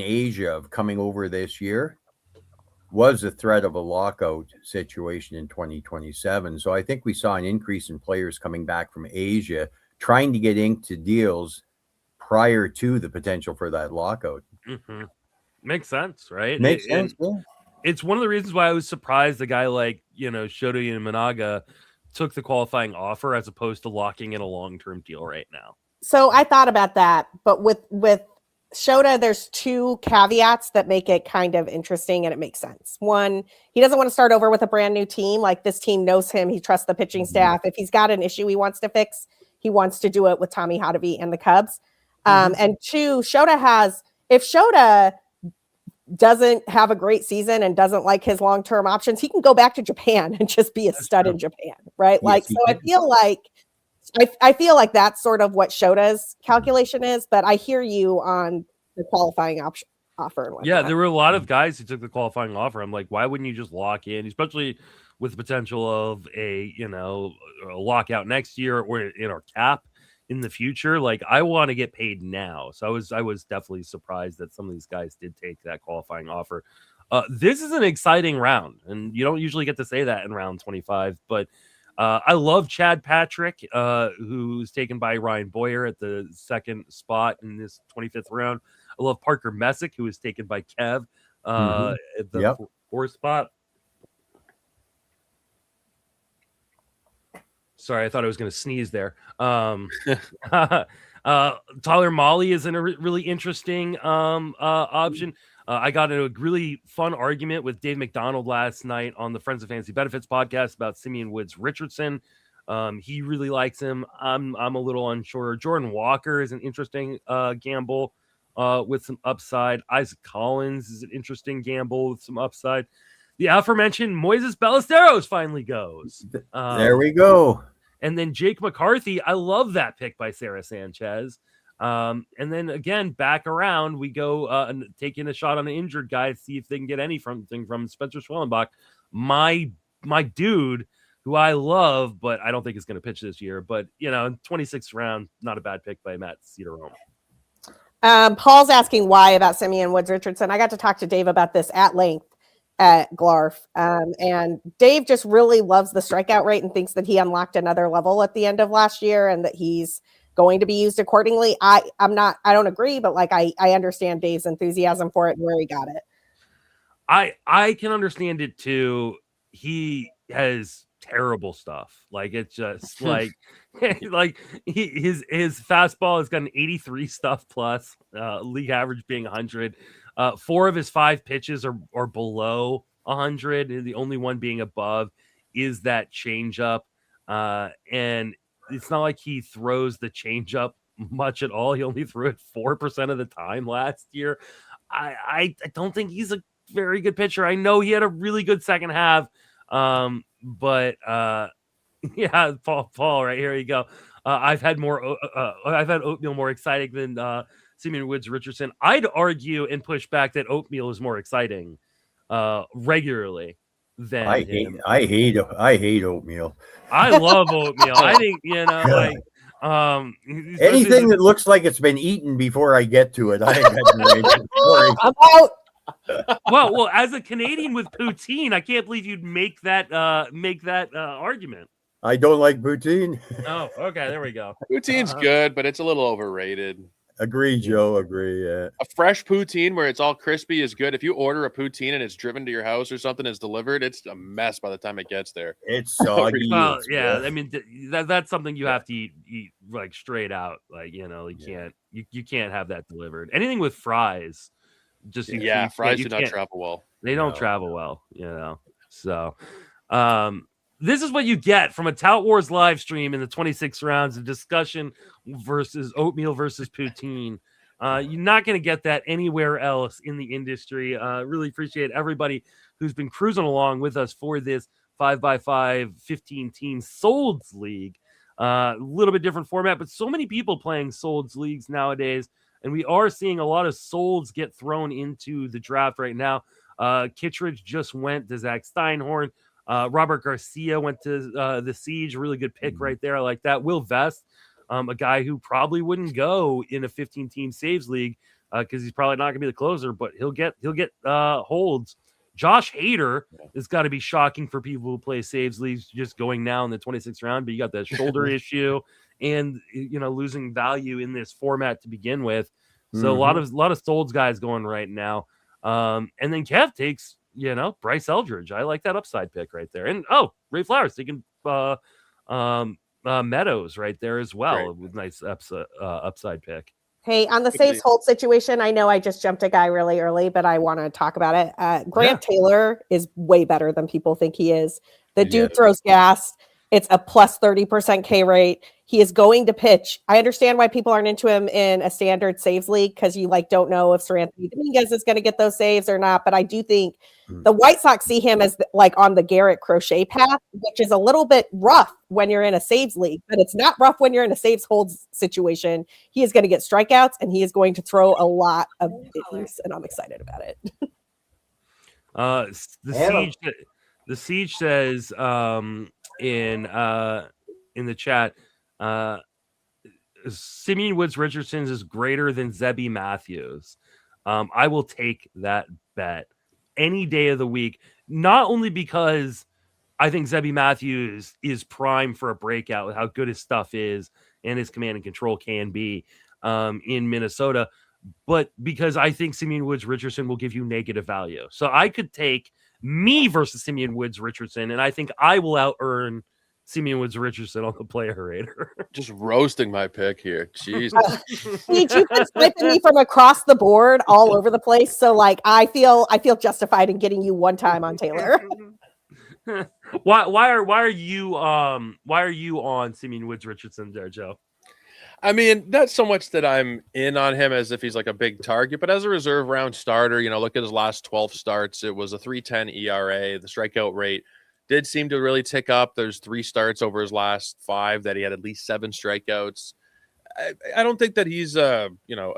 Asia of coming over this year was the threat of a lockout situation in 2027. So I think we saw an increase in players coming back from Asia trying to get into deals prior to the potential for that lockout. Mm-hmm. Makes sense, right? Makes sense. Yeah. It's one of the reasons why I was surprised a guy like, Shota Imanaga took the qualifying offer as opposed to locking in a long-term deal right now. So I thought about that, but with Shota, there's two caveats that make it kind of interesting and it makes sense. One, he doesn't want to start over with a brand new team. Like, this team knows him. He trusts the pitching staff. If he's got an issue he wants to fix, he wants to do it with Tommy Hotovy and the Cubs. And two, if Shota doesn't have a great season and doesn't like his long-term options, he can go back to Japan and just be a stud in Japan, right? Yes, I feel like that's sort of what Shota's calculation is, but I hear you on the qualifying offer. And whatnot. Yeah, there were a lot of guys who took the qualifying offer. I'm like, why wouldn't you just lock in, especially with the potential of a lockout next year or in our cap in the future? Like, I want to get paid now. So I was definitely surprised that some of these guys did take that qualifying offer. This is an exciting round, and you don't usually get to say that in round 25, but I love Chad Patrick, who's taken by Ryan Boyer at the second spot in this 25th round. I love Parker Messick, who was taken by Kev at the fourth spot. Sorry, I thought I was going to sneeze there. Tyler Mahle is in a really interesting option. I got in a really fun argument with Dave McDonald last night on the Friends of Fantasy Benefits podcast about Simeon Woods Richardson. He really likes him. I'm a little unsure. Jordan Walker is an interesting gamble with some upside. Isaac Collins is an interesting gamble with some upside. The aforementioned Moises Ballesteros finally goes. There we go. And then Jake McCarthy. I love that pick by Sarah Sanchez. And then again, back around, we go and taking a shot on an injured guy to see if they can get anything from Spencer Schwellenbach, my dude, who I love, but I don't think is going to pitch this year. But 26th round, not a bad pick by Matt Cederholm. Paul's asking why about Simeon Woods Richardson. I got to talk to Dave about this at length at Glarf. And Dave just really loves the strikeout rate and thinks that he unlocked another level at the end of last year and that he's going to be used accordingly. I don't agree, but I understand Dave's enthusiasm for it and where he got it. I can understand it too. He has terrible stuff. Like it's just like like his fastball has got an 83 stuff plus, league average being 100. 4 of his 5 pitches are below 100, and the only one being above is that changeup. And it's not like he throws the changeup much at all. He only threw it 4% of the time last year. I don't think he's a very good pitcher. I know he had a really good second half, but yeah, Paul, right here you go. I've had oatmeal more exciting than Simeon Woods Richardson. I'd argue and push back that oatmeal is more exciting regularly than I hate oatmeal. I love oatmeal. I think like anything that looks like it's been eaten before I get to it. I'm out. Well, as a Canadian with poutine, I can't believe you'd make that argument. I don't like poutine. Oh, okay, there we go. Poutine's good, but it's a little overrated. Agree, Joe. Agree. Yeah. A fresh poutine where it's all crispy is good. If you order a poutine and it's driven to your house or something is delivered, it's a mess by the time it gets there. It's soggy. Well, yeah, I mean that's something you have to eat like straight out. Like you can't have that delivered. Anything with fries, just fries do not travel well. They don't travel well, So, this is what you get from a Tout Wars live stream in the 26 rounds of discussion versus oatmeal versus poutine. You're not going to get that anywhere else in the industry. Really appreciate everybody who's been cruising along with us for this 5x5 15-team Solds League. A little bit different format, but so many people playing Solds Leagues nowadays. And we are seeing a lot of Solds get thrown into the draft right now. Kittredge just went to Zach Steinhorn. Robert Garcia went to the Siege. Really good pick right there. I like that. Will Vest, a guy who probably wouldn't go in a 15-team saves league because he's probably not going to be the closer, but he'll get holds. Josh Hader has got to be shocking for people who play saves leagues just going now in the 26th round, but you got that shoulder issue and losing value in this format to begin with. So a lot of Solds guys going right now. And then Kev takes Bryce Eldridge. I like that upside pick right there. And Ray Flowers taking Meadows right there as well. With nice upside pick. Hey, on the saves hold situation, I know I just jumped a guy really early, but I want to talk about it. Grant Taylor is way better than people think he is. The dude throws gas. It's a plus 30% K rate. He is going to pitch. I understand why people aren't into him in a standard saves league because you don't know if Sir Anthony Dominguez is going to get those saves or not. But I do think the White Sox see him as on the Garrett Crochet path, which is a little bit rough when you're in a saves league, but it's not rough when you're in a saves holds situation. He is going to get strikeouts and he is going to throw a lot of innings, and I'm excited about it. The Siege says in the chat, Simeon Woods Richardson's is greater than Zebby Matthews. I will take that bet any day of the week, not only because I think Zebby Matthews is prime for a breakout with how good his stuff is and his command and control can be in Minnesota, but because I think Simeon Woods Richardson will give you negative value. So I could take me versus Simeon Woods Richardson, and I think I will out earn Simeon Woods Richardson on the player rater. Just roasting my pick here. Jesus. You've been sniping me from across the board all over the place. So I feel justified in getting you one time on Taylor. Why are you on Simeon Woods Richardson there, Joe? I mean, not so much that I'm in on him as if he's like a big target, but as a reserve round starter, look at his last 12 starts. It was a 3.10 ERA. The strikeout rate did seem to really tick up. There's 3 starts over his last 5 that he had at least 7 strikeouts. I don't think that he's a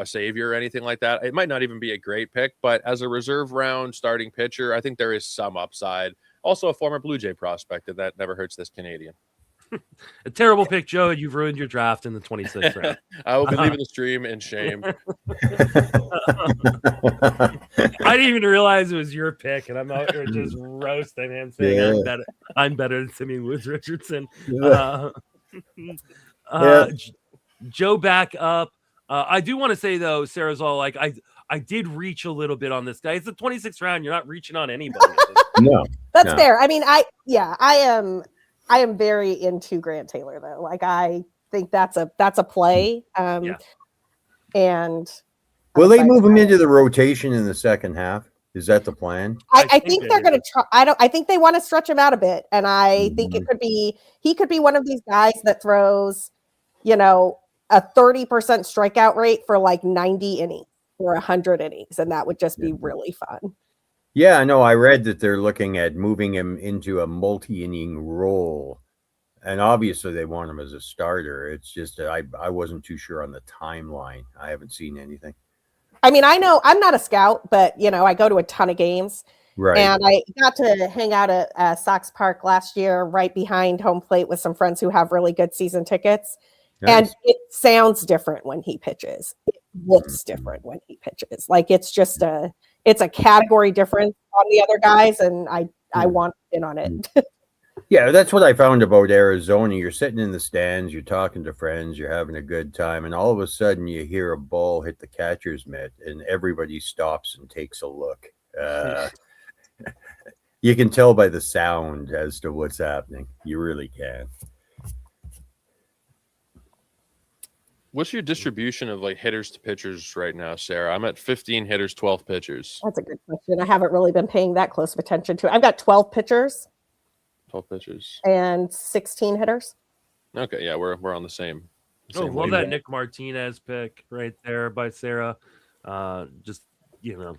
savior or anything like that. It might not even be a great pick, but as a reserve round starting pitcher, I think there is some upside. Also a former Blue Jay prospect, and that never hurts this Canadian. A terrible pick, Joe. You've ruined your draft in the 26th round. I will be leaving the stream in shame. I didn't even realize it was your pick, and I'm out here just roasting him, saying I'm better than Simeon Woods Richardson. Joe back up. I do want to say though, Sarah's all I did reach a little bit on this guy. It's the 26th round. You're not reaching on anybody. No, that's fair. I mean, I am. I am very into Grant Taylor though. Like I think that's a play. And will they move him into the rotation in the second half? Is that the plan? I think they're going to try. I think they want to stretch him out a bit, and I think he could be one of these guys that throws, a 30% strikeout rate for like 90 innings or 100 innings, and that would just be really fun. Yeah, no, I read that they're looking at moving him into a multi-inning role, and obviously they want him as a starter. It's just that I wasn't too sure on the timeline. I haven't seen anything. I mean, I know I'm not a scout, but I go to a ton of games. Right. And I got to hang out at Sox Park last year, right behind home plate with some friends who have really good season tickets. Nice. And it sounds different when he pitches. It looks different when he pitches. Like it's just it's a category difference on the other guys, and I want in on it. Yeah, that's what I found about Arizona. You're sitting in the stands, you're talking to friends, you're having a good time, and all of a sudden you hear a ball hit the catcher's mitt, and everybody stops and takes a look. You can tell by the sound as to what's happening. You really can. What's your distribution of like hitters to pitchers right now, Sarah? I'm at 15 hitters, 12 pitchers. That's a good question. I haven't really been paying that close of attention to it. I've got 12 pitchers. 12 pitchers. And 16 hitters. Okay, yeah, we're on the same. Love that Nick Martinez pick right there by Sarah. Just, a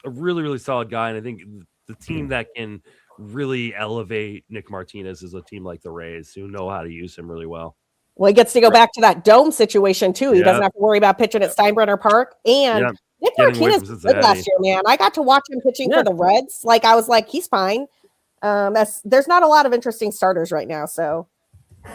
really, really solid guy. And I think the team that can really elevate Nick Martinez is a team like the Rays who know how to use him really well. Well, he gets to go back to that dome situation, too. He doesn't have to worry about pitching at Steinbrenner Park. And Nick Martinez was good last year, man. I got to watch him pitching for the Reds. Like, I was like, he's fine. There's not a lot of interesting starters right now, so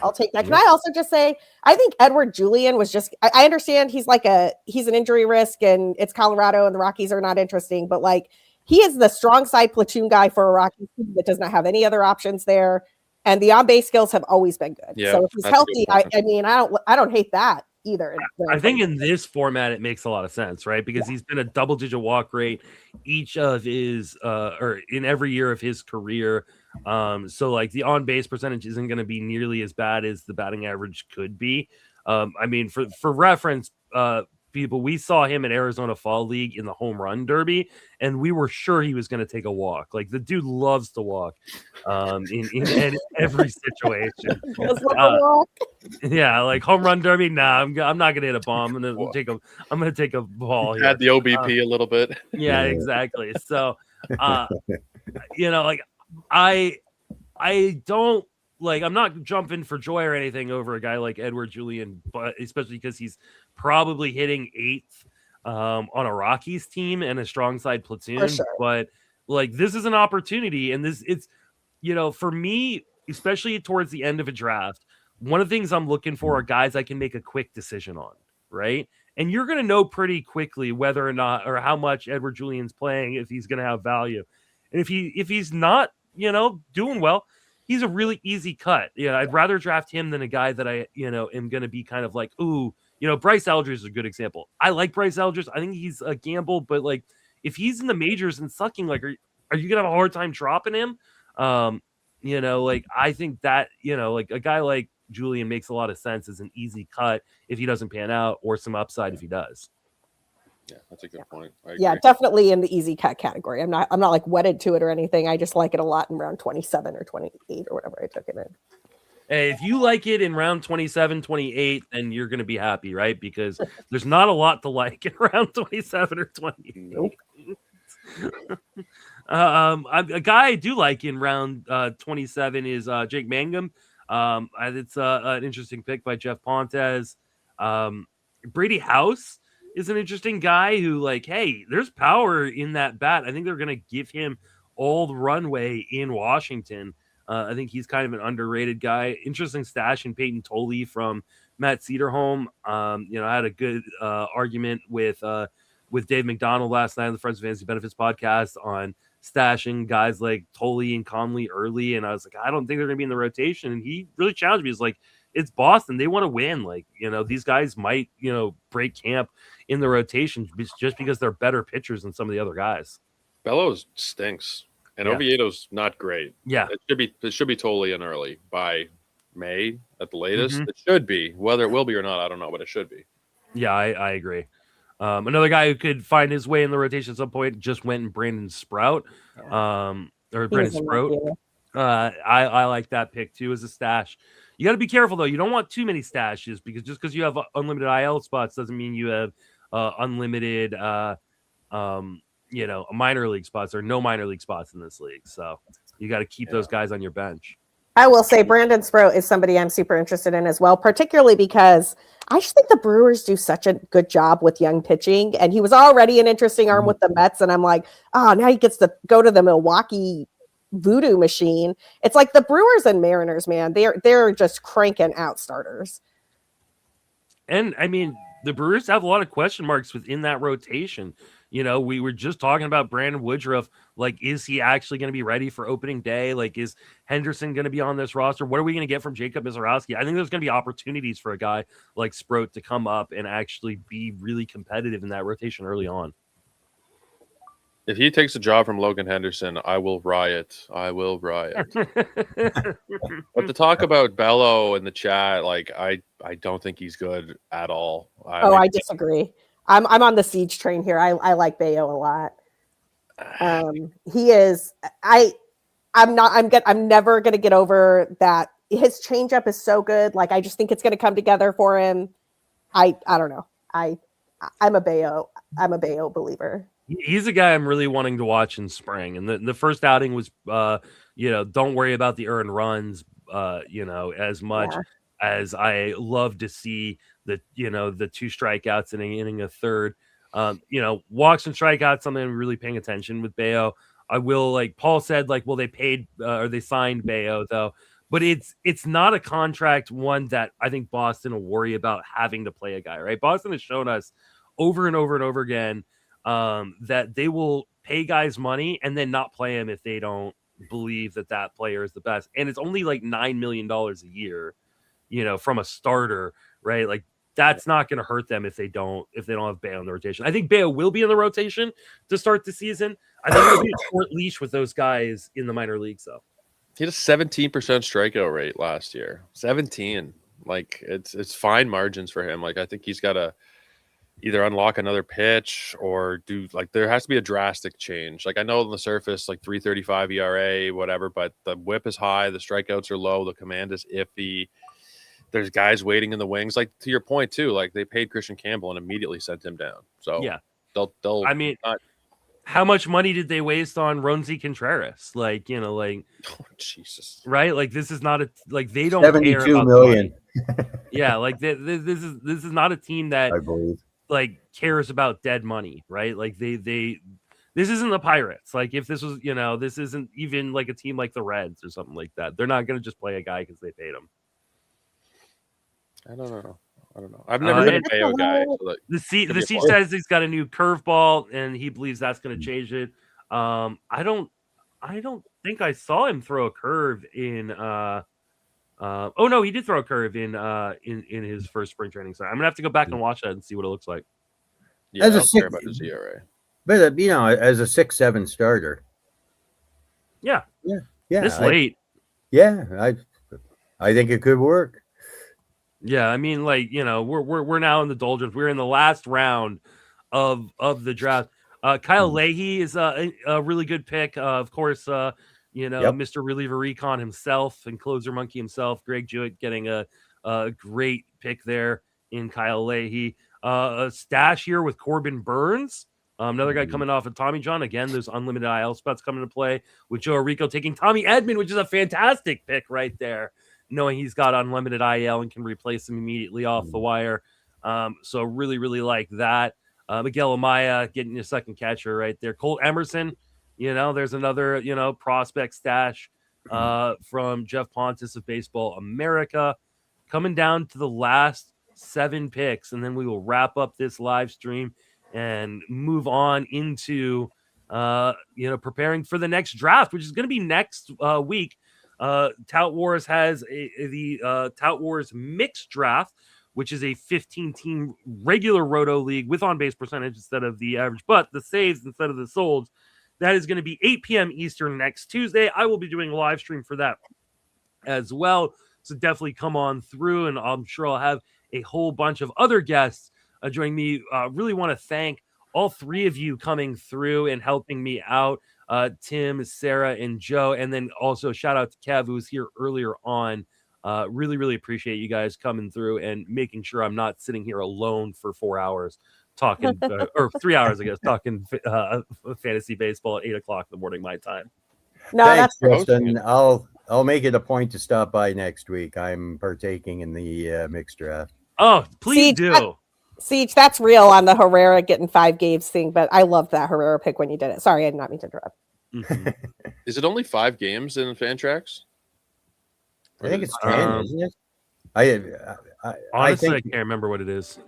I'll take that. Can I also just say, I think Edward Julian was just, I understand he's an injury risk and it's Colorado and the Rockies are not interesting, but like he is the strong side platoon guy for a Rockies team that does not have any other options there. And the on-base skills have always been good. Yeah, so if he's healthy, I don't hate that either. I think in this format, it makes a lot of sense, right? Because he's been a double-digit walk rate each of his, or in every year of his career. So like the on-base percentage isn't going to be nearly as bad as the batting average could be. I mean, for reference, people, we saw him in Arizona Fall League in the home run derby, and we were sure he was going to take a walk. Like the dude loves to walk in every situation. Yeah, like home run derby. Nah, I'm not going to hit a bomb. I'm going to take a ball here. Add the OBP a little bit. Yeah, exactly. So, like I don't. Like, I'm not jumping for joy or anything over a guy like Edward Julian, but especially because he's probably hitting 8th on a Rockies team and a strong side platoon. Sure. But like, this is an opportunity, and it's for me, especially towards the end of a draft, one of the things I'm looking for are guys I can make a quick decision on, right? And you're going to know pretty quickly whether or not or how much Edward Julian's playing, if he's going to have value, and if he's not, doing well. He's a really easy cut. Yeah, I'd rather draft him than a guy that I, am going to be kind of like, ooh, Bryce Eldridge is a good example. I like Bryce Eldridge. I think he's a gamble, but like, if he's in the majors and sucking, like, are you going to have a hard time dropping him? Like, I think that, like a guy like Julian makes a lot of sense as an easy cut if he doesn't pan out, or some upside if he does. Yeah, that's a good point. Yeah, definitely in the easy cut category. I'm not like wedded to it or anything. I just like it a lot in round 27 or 28 or whatever I took it in. Hey, if you like it in round 27, 28, then you're going to be happy, right? Because there's not a lot to like in round 27 or 28. Nope. A guy I do like in round 27 is Jake Mangum. It's an interesting pick by Jeff Pontes. Brady House is an interesting guy who, like, hey, there's power in that bat. I think they're going to give him all the runway in Washington. I think he's kind of an underrated guy. Interesting stash in Peyton Tolley from Matt Cederholm. I had a good argument with Dave McDonald last night on the Friends of Fantasy Benefits podcast on stashing guys like Tolley and Conley early. And I was like, I don't think they're going to be in the rotation. And he really challenged me. He's like, it's Boston. They want to win. Like, these guys might, break camp in the rotation just because they're better pitchers than some of the other guys. Bellows stinks. And Oviedo's not great. Yeah. It should be totally in early by May at the latest. It should be. Whether it will be or not, I don't know, but it should be. Yeah, I agree. Another guy who could find his way in the rotation at some point just went in Brandon Sprout. Brandon Sprout. I like that pick too as a stash. You got to be careful though. You don't want too many stashes because just because you have unlimited IL spots doesn't mean you have unlimited minor league spots or no minor league spots in this league. So you got to keep those guys on your bench. I will say Brandon Sprout is somebody I'm super interested in as well, particularly because I just think the Brewers do such a good job with young pitching. And he was already an interesting arm with the Mets. And I'm like, oh, now he gets to go to the Milwaukee voodoo machine. It's like the Brewers and Mariners, man. They're just cranking out starters. And I mean, the Brewers have a lot of question marks within that rotation. You know, we were just talking about Brandon Woodruff. Like, is he actually going to be ready for opening day? Like, is Henderson going to be on this roster? What are we going to get from Jacob Mizorowski? I think there's going to be opportunities for a guy like Sprout to come up and actually be really competitive in that rotation early on. If he takes a job from Logan Henderson, I will riot. But to talk about Bello in the chat, like I don't think he's good at all. I disagree. I'm on the siege train here. I like Bello a lot. He is. I'm never gonna get over that. His changeup is so good. Like I just think it's gonna come together for him. I don't know. I'm a Bello believer. He's a guy I'm really wanting to watch in spring. And the first outing was, don't worry about the earned runs, as much as I love to see the 2 strikeouts in an inning, a third. Walks and strikeouts, something I'm really paying attention with Bello. I will, like Paul said, they paid or they signed Bello though, but it's not a contract one that I think Boston will worry about having to play a guy, right? Boston has shown us over and over and over again that they will pay guys money and then not play him if they don't believe that player is the best. And it's only like $9 million a year, from a starter, right? Like that's not going to hurt them if they don't have Bello in the rotation. I think Bello will be in the rotation to start the season. I think it'll be a short leash with those guys in the minor leagues though. He had a 17% strikeout rate last year. 17. Like it's fine margins for him. Like I think he's got to either unlock another pitch or there has to be a drastic change. Like I know on the surface, like 3.35 ERA, whatever, but the whip is high, the strikeouts are low, the command is iffy. There's guys waiting in the wings. Like to your point too, like they paid Christian Campbell and immediately sent him down. So yeah, they'll. I mean, how much money did they waste on Ronzi Contreras? Like oh, Jesus, right? Like this is not they don't 72 care about million. Yeah, like this is not a team that I believe cares about dead money, right? Like this isn't the Pirates. Like if this was, this isn't even like a team like the Reds or something like that. They're not going to just play a guy because they paid him. I don't know. I've never been a Bello guy. So the Siege says he's got a new curveball and he believes that's going to change it. I don't think I saw him throw a curve in. Oh no, he did throw a curve in his first spring training. So I'm gonna have to go back and watch that and see what it looks like. Yeah, as I don't care about his ERA. But as a 6-7 starter. Yeah. This late. Yeah, I think it could work. Yeah, I mean, we're now in the doldrums. We're in the last round of the draft. Kyle Leahy is a really good pick. Of course, Mr. Reliever Recon himself and Closer Monkey himself, Greg Jewett getting a great pick there in Kyle Leahy. A stash here with Corbin Burns, another guy coming off of Tommy John. Again, there's unlimited IL spots coming to play with Joe Rico taking Tommy Edman, which is a fantastic pick right there, knowing he's got unlimited IL and can replace him immediately off the wire. So really, really like that. Miguel Amaya getting a second catcher right there. Colt Emerson, there's another, prospect stash from Jeff Pontus of Baseball America. Coming down to the last 7 picks, and then we will wrap up this live stream and move on into, preparing for the next draft, which is going to be next week. Tout Wars has the Tout Wars mixed draft, which is a 15-team regular roto league with on-base percentage instead of the average, but the saves instead of the solds. That is going to be 8 p.m. Eastern next Tuesday. I will be doing a live stream for that as well. So definitely come on through, and I'm sure I'll have a whole bunch of other guests joining me. Really want to thank all three of you coming through and helping me out. Tim, Sarah, and Joe. And then also shout out to Kev, who was here earlier on. Really, really appreciate you guys coming through and making sure I'm not sitting here alone for 4 hours talking, or 3 hours, I guess, talking fantasy baseball at 8 o'clock in the morning, my time. No, Thanks, that's Justin. I'll make it a point to stop by next week. I'm partaking in the mixed draft. Oh, please do. Siege, that's real on the Herrera getting 5 games thing, but I loved that Herrera pick when you did it. Sorry, I did not mean to interrupt. Mm-hmm. Is it only 5 games in Fantrax? I think it's 10, isn't it? Honestly, I can't remember what it is.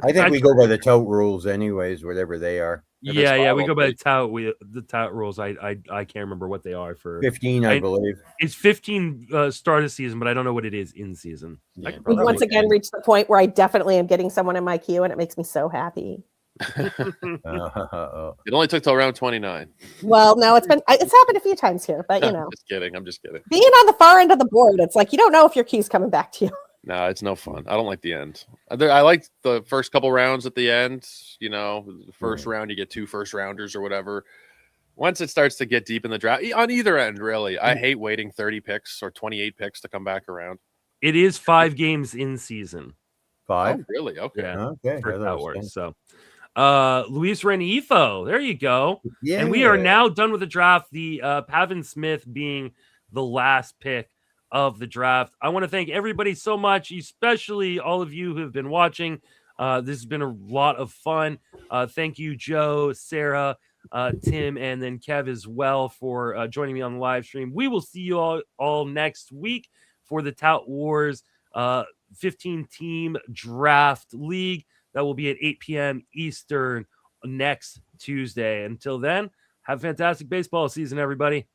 I think we go by the tout rules anyways, whatever they are. Yeah, we go by the tout rules. I can't remember what they are for 15, I believe. It's 15 start of season, but I don't know what it is in season. Yeah, We once again reached the point where I definitely am getting someone in my queue, and it makes me so happy. It only took till round 29. Well, no, it's happened a few times here, but you know. I'm just kidding. Being on the far end of the board, it's like you don't know if your queue's coming back to you. No, it's no fun. I don't like the end. I like the first couple rounds at the end. You know, the first round, you get 2 first rounders or whatever. Once it starts to get deep in the draft, on either end, really, I hate waiting 30 picks or 28 picks to come back around. It is 5 games in season. 5? Oh, really? Okay. Yeah, okay. that works. So, Luis Renifo, there you go. Yeah. And we are now done with the draft. The Pavin Smith being the last pick of the draft. I want to thank everybody so much, especially all of you who have been watching. This has been a lot of fun. Thank you, Joe, Sarah, Tim, and then Kev as well for joining me on the live stream. We will see you all next week for the Tout Wars 15-team draft league. That will be at 8 p.m. Eastern next Tuesday. Until then, have a fantastic baseball season, everybody.